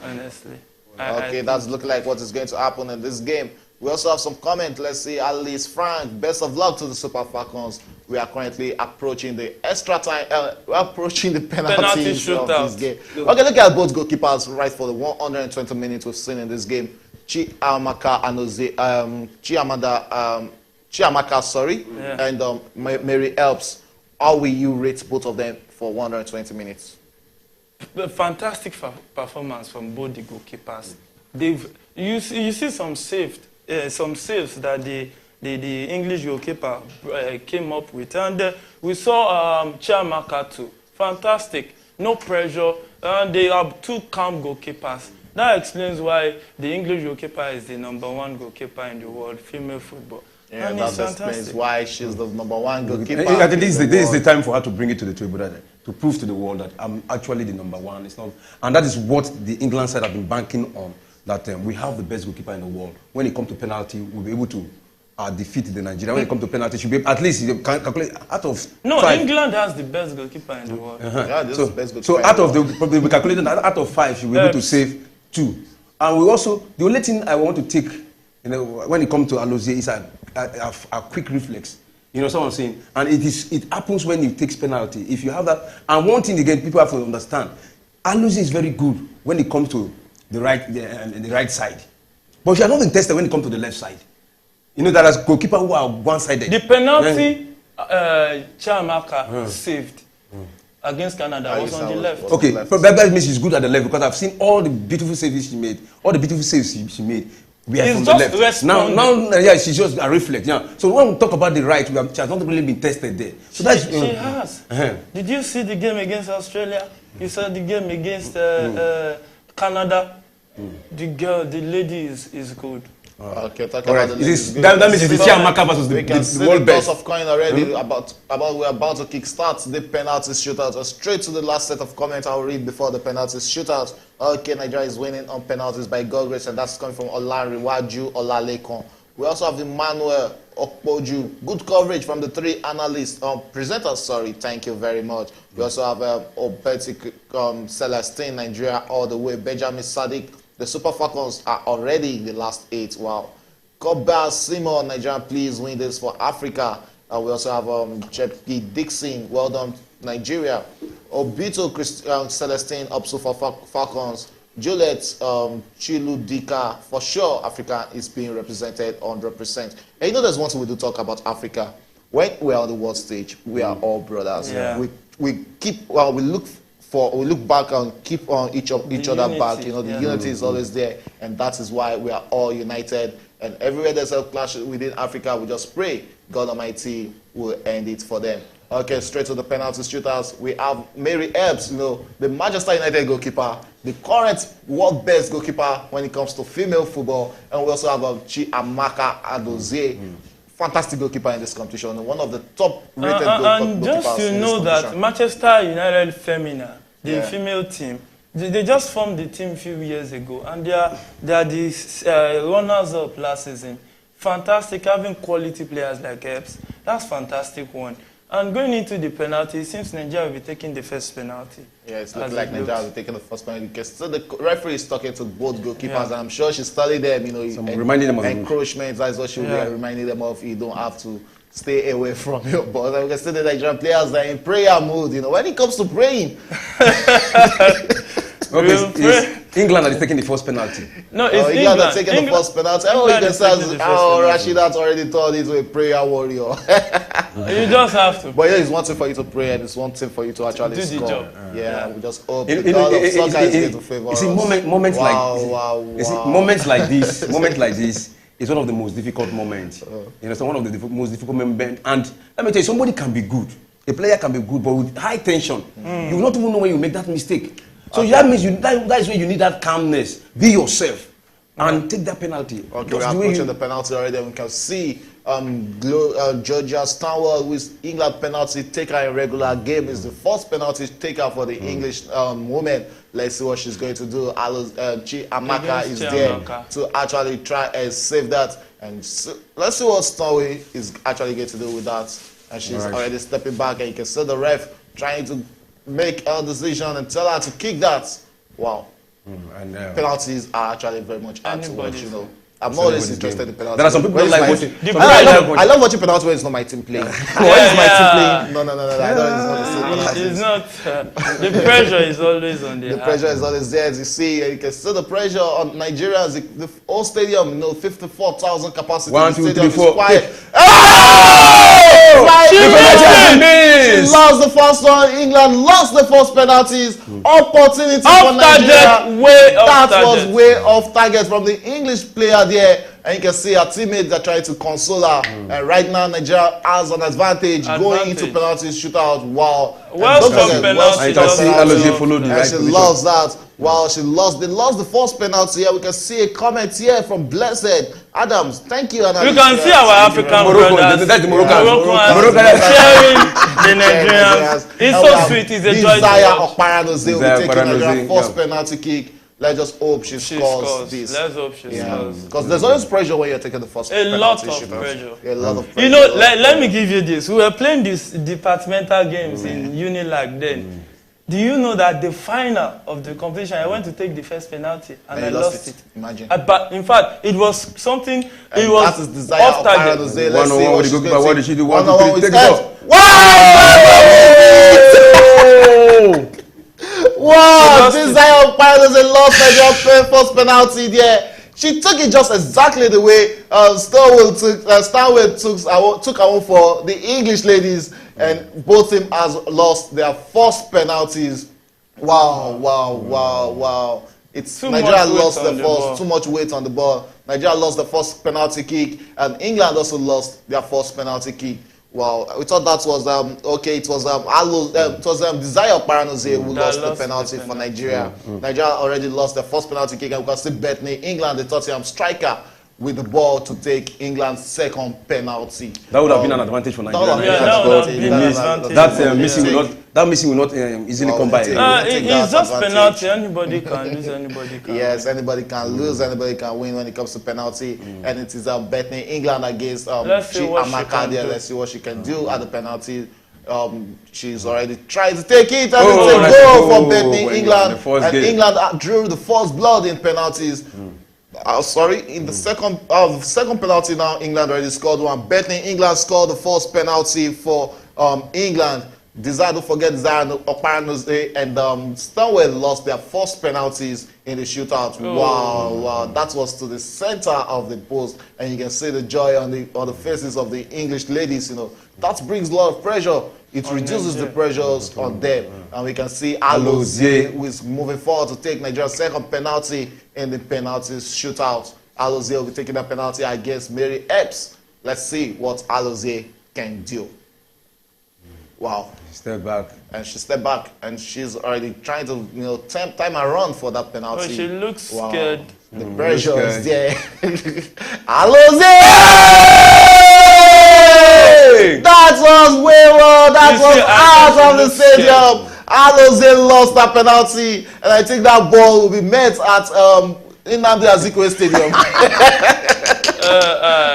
honestly. Okay, that's looking like what is going to happen in this game. We also have some comment. Let's see, Alice Frank, best of luck to the Super Falcons. We are currently approaching the extra time, we're approaching the penalty shootout of this game. Okay, look at both goalkeepers right for the 120 minutes we've seen in this game. Chiamaka and Mary Elps. How will you rate both of them for 120 minutes? The fantastic performance from both the goalkeepers. You see some saves that the English goalkeeper came up with, and we saw Chiamaka too. Fantastic, no pressure, and they are two calm goalkeepers. That explains why the English goalkeeper is the #1 goalkeeper in the world, female football. Yeah, and that explains why she's the #1 goalkeeper. I think this is the time for her to bring it to the table, to prove to the world that I'm actually the #1. It's not, and that is what the England side have been banking on. That we have the best goalkeeper in the world. When it comes to penalty, we'll be able to defeat the Nigeria. When it comes to penalty, should be at least you can calculate out of 5. England has the best goalkeeper in the world. Yeah, this is the best goalkeeper. So out of we calculated that out of 5, she'll be able to save 2. And we also, the only thing I want to take, when it comes to Alozie is a quick reflex. You know what I'm saying? And it happens when he takes penalty. If you have that, and one thing again, people have to understand, Alozie is very good when it comes to the right side, but she has not been tested when it comes to the left side. You know, there are goalkeepers who are one-sided. The penalty Chiamaka saved against Canada was on the left. Okay, but that means she's good at the left, because I've seen all the beautiful saves she made. All the beautiful saves she made. We are from the left. Now, yeah, she's just a reflex. Yeah. So when we talk about the right, she has not really been tested there. So that's she has. Did you see the game against Australia? You saw the game against Canada. The lady is good. Okay, talk about the ladies. That means it's the Chiamaka versus the world best. Toss of coin already about we're about to kickstart the penalty shootout. Straight to the last set of comments I'll read before the penalty shootout. Okay, Nigeria is winning on penalties by God grace, and that's coming from Olariwaju Olalekon. We also have Emmanuel Okpoju. Good coverage from the 3 analysts, presenters. Sorry, thank you very much. We also have Obetik Celestine, Nigeria all the way. Benjamin Sadiq. The Super Falcons are already in the last 8. Wow. Koba Simon, Nigeria, please win this for Africa. We also have Chepki Dixon. Well done, Nigeria. Obito Celestine, up Super Falcons. Juliet Chiludika. For sure, Africa is being represented 100%. And you know, there's one thing we do talk about Africa. When we are on the world stage, we are all brothers. Yeah. We look back and keep on each other back. You know, the unity is always there, and that is why we are all united. And everywhere there's a clash within Africa, we just pray God Almighty will end it for them. Okay, straight to the penalty shootouts. We have Mary Ebbs, you know, the Manchester United goalkeeper, the current world best goalkeeper when it comes to female football, and we also have Chiamaka Adozie. Fantastic goalkeeper in this competition, one of the top-rated goalkeepers. And just to know that Manchester United Femina, the female team, they just formed the team a few years ago, and they are the runners-up last season. Fantastic, having quality players like Epps. That's fantastic one. And going into the penalty, since Nigeria will be taking the first penalty. Yeah, it's looking like Nigeria will be taking the first penalty. Because so the referee is talking to both goalkeepers, and I'm sure she studied them, you know, reminding them of encroachment. That's what she will be reminding them of. You don't have to stay away from your ball. And we can see the Nigerian players that are in prayer mood, you know, when it comes to praying. Okay, England are taking the first penalty. No, it's England are taking the first penalty. Oh, you can say, Rashidat already turned into a prayer warrior. You just have to. But yeah, it's one thing for you to pray, and it's one thing for you to actually do score. the job. Yeah, we just hope the God of soccer is going to favor us. You see, moments like this is one of the most difficult moments. You know, so one of the most difficult moments. And let me tell you, somebody can be good. A player can be good, but with high tension, you will not even know when you make that mistake. So that means that is when you need that calmness. Be yourself and take that penalty. Okay, we're approaching the penalty already, and we can see Georgia Standout, who is England penalty taker in regular game, is the first penalty taker for the English woman. Let's see what she's going to do. Chi Amaka is there to actually try and save that. And so, let's see what Stanway is actually going to do with that. And she's already stepping back, and you can see the ref trying to make a decision and tell her to kick that. Wow. Penalties are actually very much hard to watch, you know. I'm not always interested in penalties. There are some people who like watching. I love watching penalties when it's not my team playing. When it's my team playing, no. I don't, it's not. The pressure is always on the. The pressure is always there. As you see, you can see the pressure on Nigerians. The whole stadium, you know, 54,000 capacity. 1, 2, 3, 4. She lost the first one. England lost the first penalties. Opportunity for Nigeria. That was way off target from the English player there. And you can see her teammates are trying to console her. And right now, Nigeria has an advantage going into penalty shootout. Wow. Well, penalty. And she loves that. Wow, they lost the first penalty here. We can see a comment here from Blessed Adams. Thank you, Anna. You can see our African brothers. That's the Moroccan cheering the Nigerians. It's so sweet. It's a joy. Desire Okparadozie will be taking Nigeria's first penalty kick. Let's just hope she scores this. Let's hope she scores. Because there's always pressure when you're taking the first penalty. A lot of pressure. A lot of pressure. You know, let me give you this. We were playing these departmental games in Unilag then. Do you know that the final of the competition, I went to take the first penalty and I lost it. Imagine. But in fact, it was something. It was off target. What did she do? Wow! Wow! Desire of Paradise lost Nigeria's first penalty there. She took it just exactly the way Stanway took away for the English ladies, and both teams has lost their first penalties. Wow. It's Nigeria lost the first, too much weight on the ball. Nigeria lost the first penalty kick, and England also lost their first penalty kick. Wow, we thought that was okay. It was Desire Paranozie who lost the penalty for Nigeria. Nigeria already lost the first penalty kick, and we can see Bethany England, the Tottenham striker, with the ball to take England's second penalty. That would have been an advantage for Nigeria. That missing will not easily come by. It's just penalty. Anybody can lose, anybody can. Yes, anybody can lose, anybody can win when it comes to penalty. And it is Bethany England against Amaka there. Let's see what she can do at the penalty. She's already tried to take it, and it's a goal for Bethany England. And England drew the first blood in penalties. In the second penalty now, England already scored one. Bethany England scored the first penalty for England. Don't forget Desire Okparadozie and Stanway lost their first penalties in the shootout. Wow, that was to the center of the post, and you can see the joy on the faces of the English ladies. You know, that brings a lot of pressure. It reduces the pressures on them, and we can see Alozie, who is moving forward to take Nigeria's second penalty in the penalties shootout. Alozie will be taking a penalty against Mary Epps. Let's see what Alozie can do. Wow. Step back. And she stepped back, and she's already trying to, time around for that penalty. Oh, she looks scared. The pressure is there. Alozie! That was wayward. That was out of the stadium. Alozie lost that penalty, and I think that ball will be met at Nnamdi Azikiwe Stadium.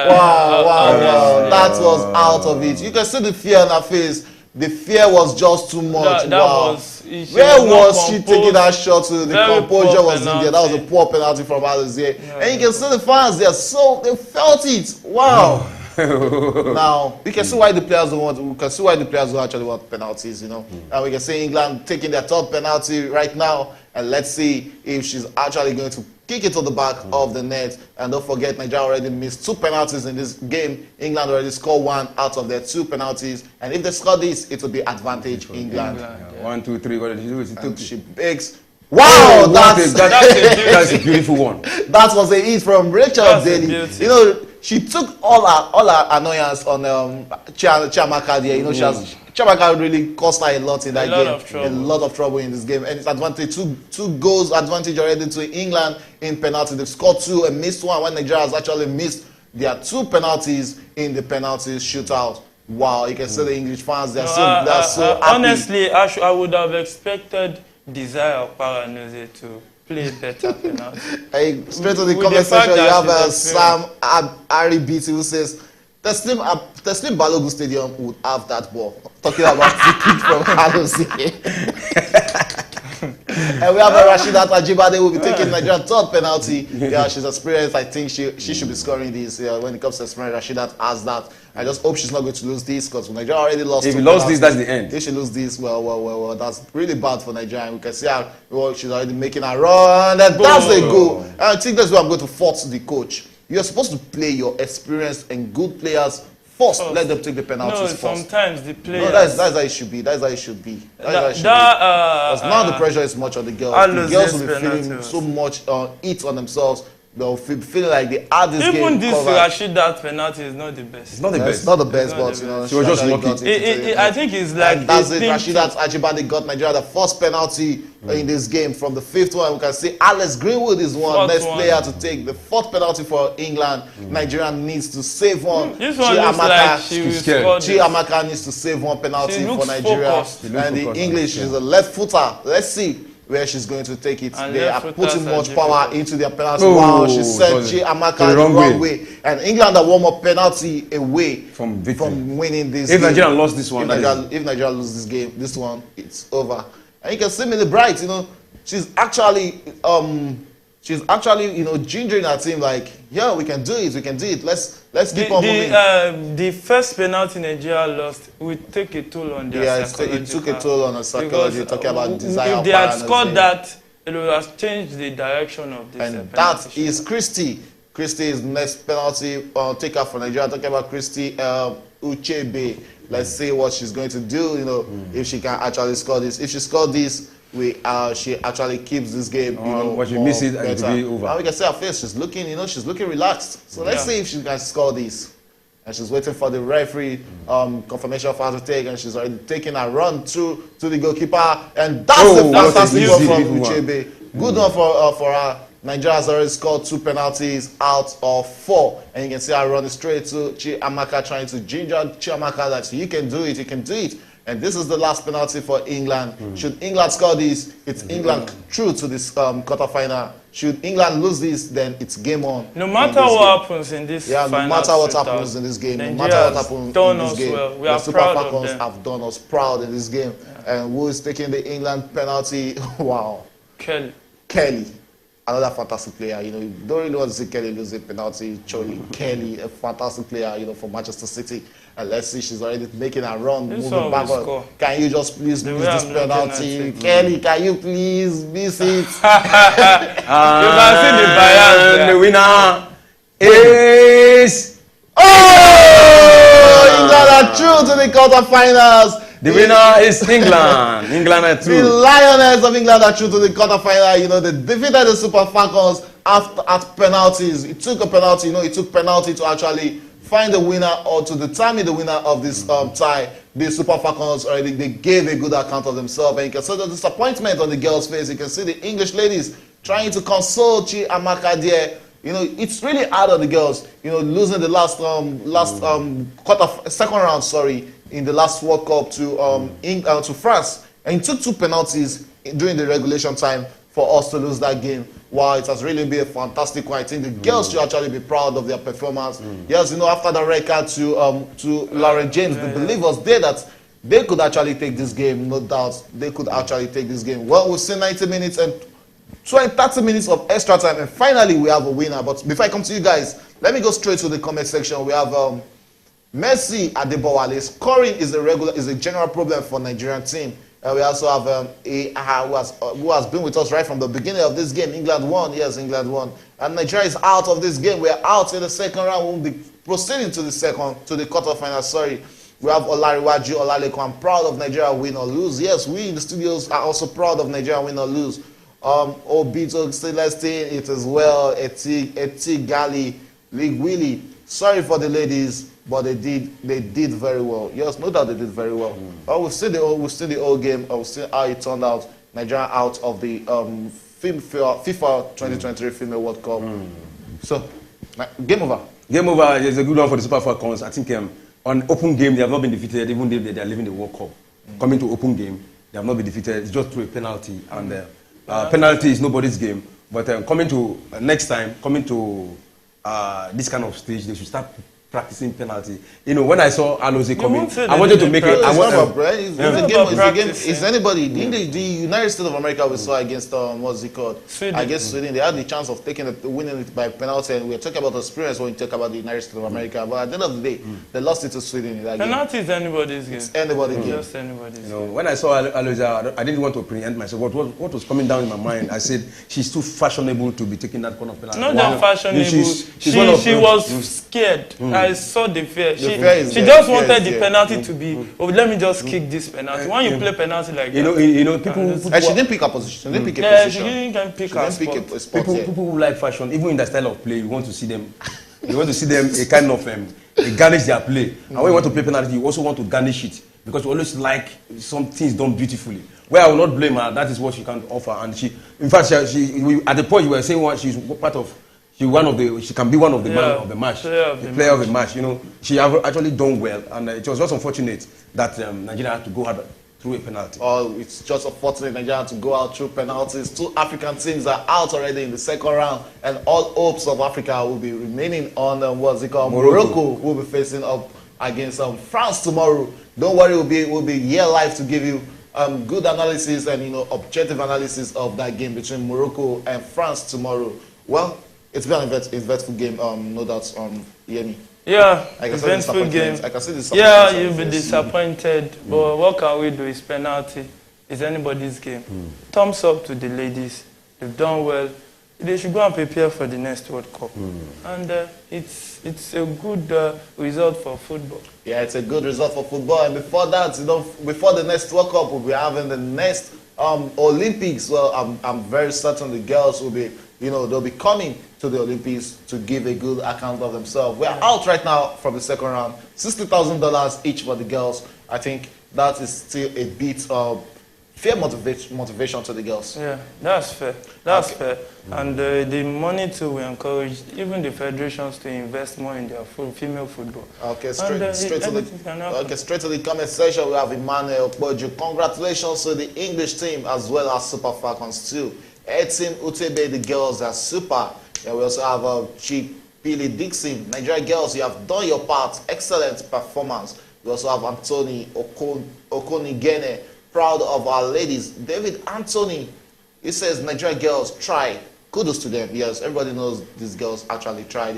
Wow. That was out of it. You can see the fear on her face. The fear was just too much. Where was she taking that shot to? The composure was in there. That was a poor penalty from Alozie. And you can see the fans there. So they felt it. Wow. Now we can see why the players don't want. We can see why the players don't actually want penalties. And we can see England taking their third penalty right now. And let's see if she's actually going to kick it to the back of the net. And don't forget, Nigeria already missed 2 penalties in this game. England already scored 1 out of their 2 penalties. And if they score this, it will be advantage England. 1, 2, 3. What did she do? She breaks. Wow, that's a beautiful one. That was a hit from Rachel Daly. She took all her annoyance on Chiamaka there. Chiamaka really cost her a lot in that game. A lot of trouble in this game. And it's advantage, two goals advantage already to England in penalty. They've scored 2 and missed 1 when Nigeria has actually missed There are 2 penalties in the penalties shootout. Wow, you can see the English fans, they're so happy. Honestly, I would have expected Desire Paranoze to play better penalty. Straight to the comment section, you have Sam Aribiti who says, Teslim Balogun Stadium would have that ball. Talking about the kick from Alozie. And we have Rashidat Ajibade who will be taking Nigeria's 3rd penalty. Yeah, she's experienced. I think she should be scoring this. When it comes to experience, Rashidat has that. I just hope she's not going to lose this because Nigeria already lost. If you lost this, that's the end. If she loses this, well, that's really bad for Nigeria. We can see how she's already making a run. And that's the goal. And I think that's where I'm going to fault the coach. You're supposed to play your experienced and good players first. Let them take the penalties first. Sometimes the players... No, that's how it should be. That's how it should be. Because now the pressure is much on the girls. The girls will be feeling so much heat on themselves. They'll feel like they add this game. Even this Rashidat penalty is not the best. It's not the best. It's not the best, but you know, she was just lucky. I think it's like that's it. Rashidat Ajibade got Nigeria the 1st penalty in this game. From the 5th one, we can see Alex Greenwood is next player to take the 4th penalty for England. Nigeria needs to save one. This one looks like Chiamaka needs to save one penalty for Nigeria. And the English is a left footer. Let's see where she's going to take it. They are putting much power into their penalty. Wow, she sent Chiamaka the wrong way. And England are one more penalty away from winning this game. If Nigeria lost this one, if Nigeria loses this game, this one, it's over. And you can see Millie Bright, you know, she's actually gingering her team like, yeah, we can do it, let's keep on moving. The first penalty Nigeria lost will take a toll on their psychology. It took a toll on her psychology. You're talking about desire. If they had scored that, it would have changed the direction of this. And that is Christy. Christy is next penalty taker for Nigeria. Talking about Christy Uchebe. Let's see what she's going to do. You know, if she can actually score this. If she scored this, she actually keeps this game. But she miss it and it will be over. And we can see her face. She's looking, she's looking relaxed. So let's see if she can score this. And she's waiting for the referee confirmation of her to take, and she's already taking a run to the goalkeeper. And that's a fantastic goal from Uchebe. Good one for her. Nigeria has already scored 2 penalties out of 4. And you can see her running straight to Chiamaka, trying to ginger Chiamaka that you can do it, you can do it. And this is the last penalty for England. Should England score this, it's England through to this quarterfinal. Should England lose this, then it's game on. No matter what happens in this no matter what happens in this game, no matter what happens in this game, the Super Falcons have done us proud in this game. And who is taking the England penalty? Wow. Kelly. Another fantastic player, you don't really want to see Kelly lose a penalty. Kelly, a fantastic player, for Manchester City. And let's see, she's already making a run, moving backward. Can you just please miss this penalty? Kelly, can you please miss it? You can see the bias there. The winner is... England are through to the quarterfinals. The winner is England. England are through. The Lioness of England are through to the quarterfinal. They defeated the Super Falcons at penalties. It took a penalty. It took penalty to actually find the winner or to determine the winner of this tie. The Super Falcons already gave a good account of themselves, and you can see the disappointment on the girls' face. You can see the English ladies trying to console Chiamaka there. It's really hard on the girls. Losing the second round, in the last World Cup to France, and it took 2 penalties during the regulation time for us to lose that game. Wow, it has really been a fantastic one. I think the girls should actually be proud of their performance. Yes, after the red card to Lauren James, the belief was there that they could actually take this game. No doubt, they could actually take this game. Well, we've seen 90 minutes and 30 minutes of extra time, and finally we have a winner. But before I come to you guys, let me go straight to the comment section. We have Messi Adebowale. Scoring is a general problem for Nigerian team. We also have who has been with us right from the beginning of this game. England won. Yes, England won. And Nigeria is out of this game. We're out in the second round. We'll be proceeding to the quarterfinal. We have Olariwaju Olaleko. I'm proud of Nigeria win or lose. Yes, we in the studios are also proud of Nigeria win or lose. Obito Celestine, it as well. Eti Gali, League Willie. Sorry for the ladies, but they did very well. Yes, no doubt they did very well. We've seen the whole game. We've seen how it turned out. Nigeria out of the FIFA 2023 Female World Cup. So, game over. Game over. There's a good one for the Super Falcons. I think on open game they have not been defeated, even though they are leaving the World Cup. Coming to open game, they have not been defeated. It's just through a penalty, and penalty is nobody's game. But coming to next time, coming to this kind of stage, they should start practicing penalty. You know, when I saw Alozie coming, I wanted to make it. It's anybody. The United States of America we saw against what's it called? Sweden. Against Sweden, they had the chance of winning it by penalty, and we're talking about experience when you talk about the United States of America. But at the end of the day, they lost it to Sweden in that penalty is anybody's game. It's anybody's game. Just anybody's game. You know, when I saw Alozie, I didn't want to preempt myself. What was coming down in my mind? I said she's too fashionable to be taking that kind of penalty. Not that fashionable. She was scared. I saw the fear. She just wanted the penalty to be. Oh, let me just kick this penalty. When you play penalty like that, you know, people. And she didn't pick a position. She didn't pick a position. She didn't pick a spot. People who like fashion, even in the style of play, you want to see them. You want to see them a kind of garnish their play. And when you want to play penalty, you also want to garnish it because you always like some things done beautifully. Well, I will not blame her. That is what she can offer. And she, in fact, she at the point you were saying she's part of. She can be one of the man of the match, the player of the match. You know, she have actually done well, and it was just unfortunate that Nigeria had to go out through a penalty. Oh, it's just unfortunate Nigeria had to go out through penalties. 2 African teams are out already in the second round, and all hopes of Africa will be remaining on Morocco will be facing up against France tomorrow. Don't worry, we'll be here live to give you good analysis and objective analysis of that game between Morocco and France tomorrow. Well. It's been an eventful game, no doubt, Yemi. Yeah, eventful game. I can see this. Yeah, you'll be disappointed, but what can we do? It's penalty. It's anybody's game. Thumbs up to the ladies. They've done well. They should go and prepare for the next World Cup. And it's a good result for football. Yeah, it's a good result for football. And before that, before the next World Cup, we'll be having the next Olympics. Well, I'm very certain the girls will be. They'll be coming to the Olympics to give a good account of themselves. We're out right now from the second round. $60,000 each for the girls. I think that is still a bit of fair motivation to the girls. Yeah, that's fair. That's fair. And the money too will encourage even the federations to invest more in their female football. Okay, straight to the comment section. We have Emmanuel Boju. Congratulations to the English team as well as Super Falcons too. Team Utebe, the girls are super. And we also have Chief Billy Dixon. Nigeria girls, you have done your part. Excellent performance. We also have Anthony Okonigene, proud of our ladies. David Anthony, he says Nigeria girls try. Kudos to them. Yes, everybody knows these girls actually tried.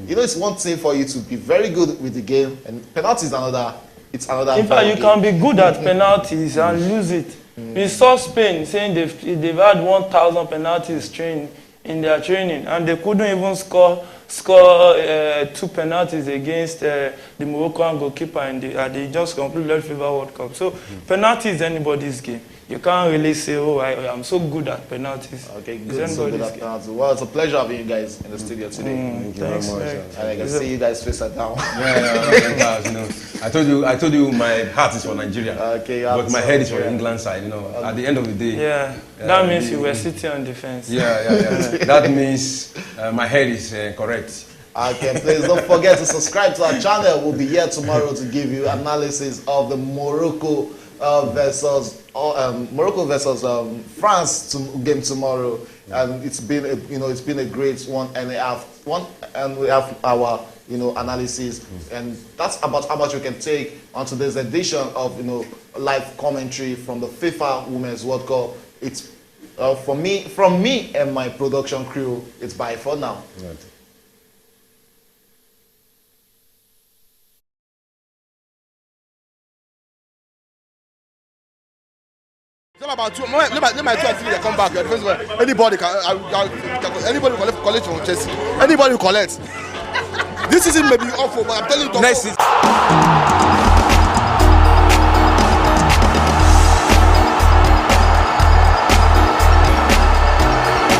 It's one thing for you to be very good with the game, and penalties is another. It's another. In fact, you can be good at penalties and lose it. We saw Spain saying they've had 1,000 penalties in their training, and they couldn't even score 2 penalties against the Moroccan goalkeeper, and they just completed FIFA World Cup. So penalties is anybody's game. You can't really say, oh, I'm so good at penalties. Okay, good. So good at penalties. Well, it's a pleasure having you guys in the studio today. Thank you very much. And I can see you guys face it down. I told you my heart is for Nigeria. Okay, but my head is for England side. At the end of the day. Yeah, that means you were sitting on defense. Yeah. That means my head is correct. Okay, please don't forget to subscribe to our channel. We'll be here tomorrow to give you analysis of the Morocco versus France game tomorrow, and it's been a great 1.5 and we have our analysis, and that's about how much we can take on today's edition of live commentary from the FIFA Women's World Cup. It's from me and my production crew. It's bye for now. Right. It's all about let my 2 and 3 they come back. Anybody can collect from Chelsea. Anybody who collects. This season may be awful, but I'm telling you. Next season.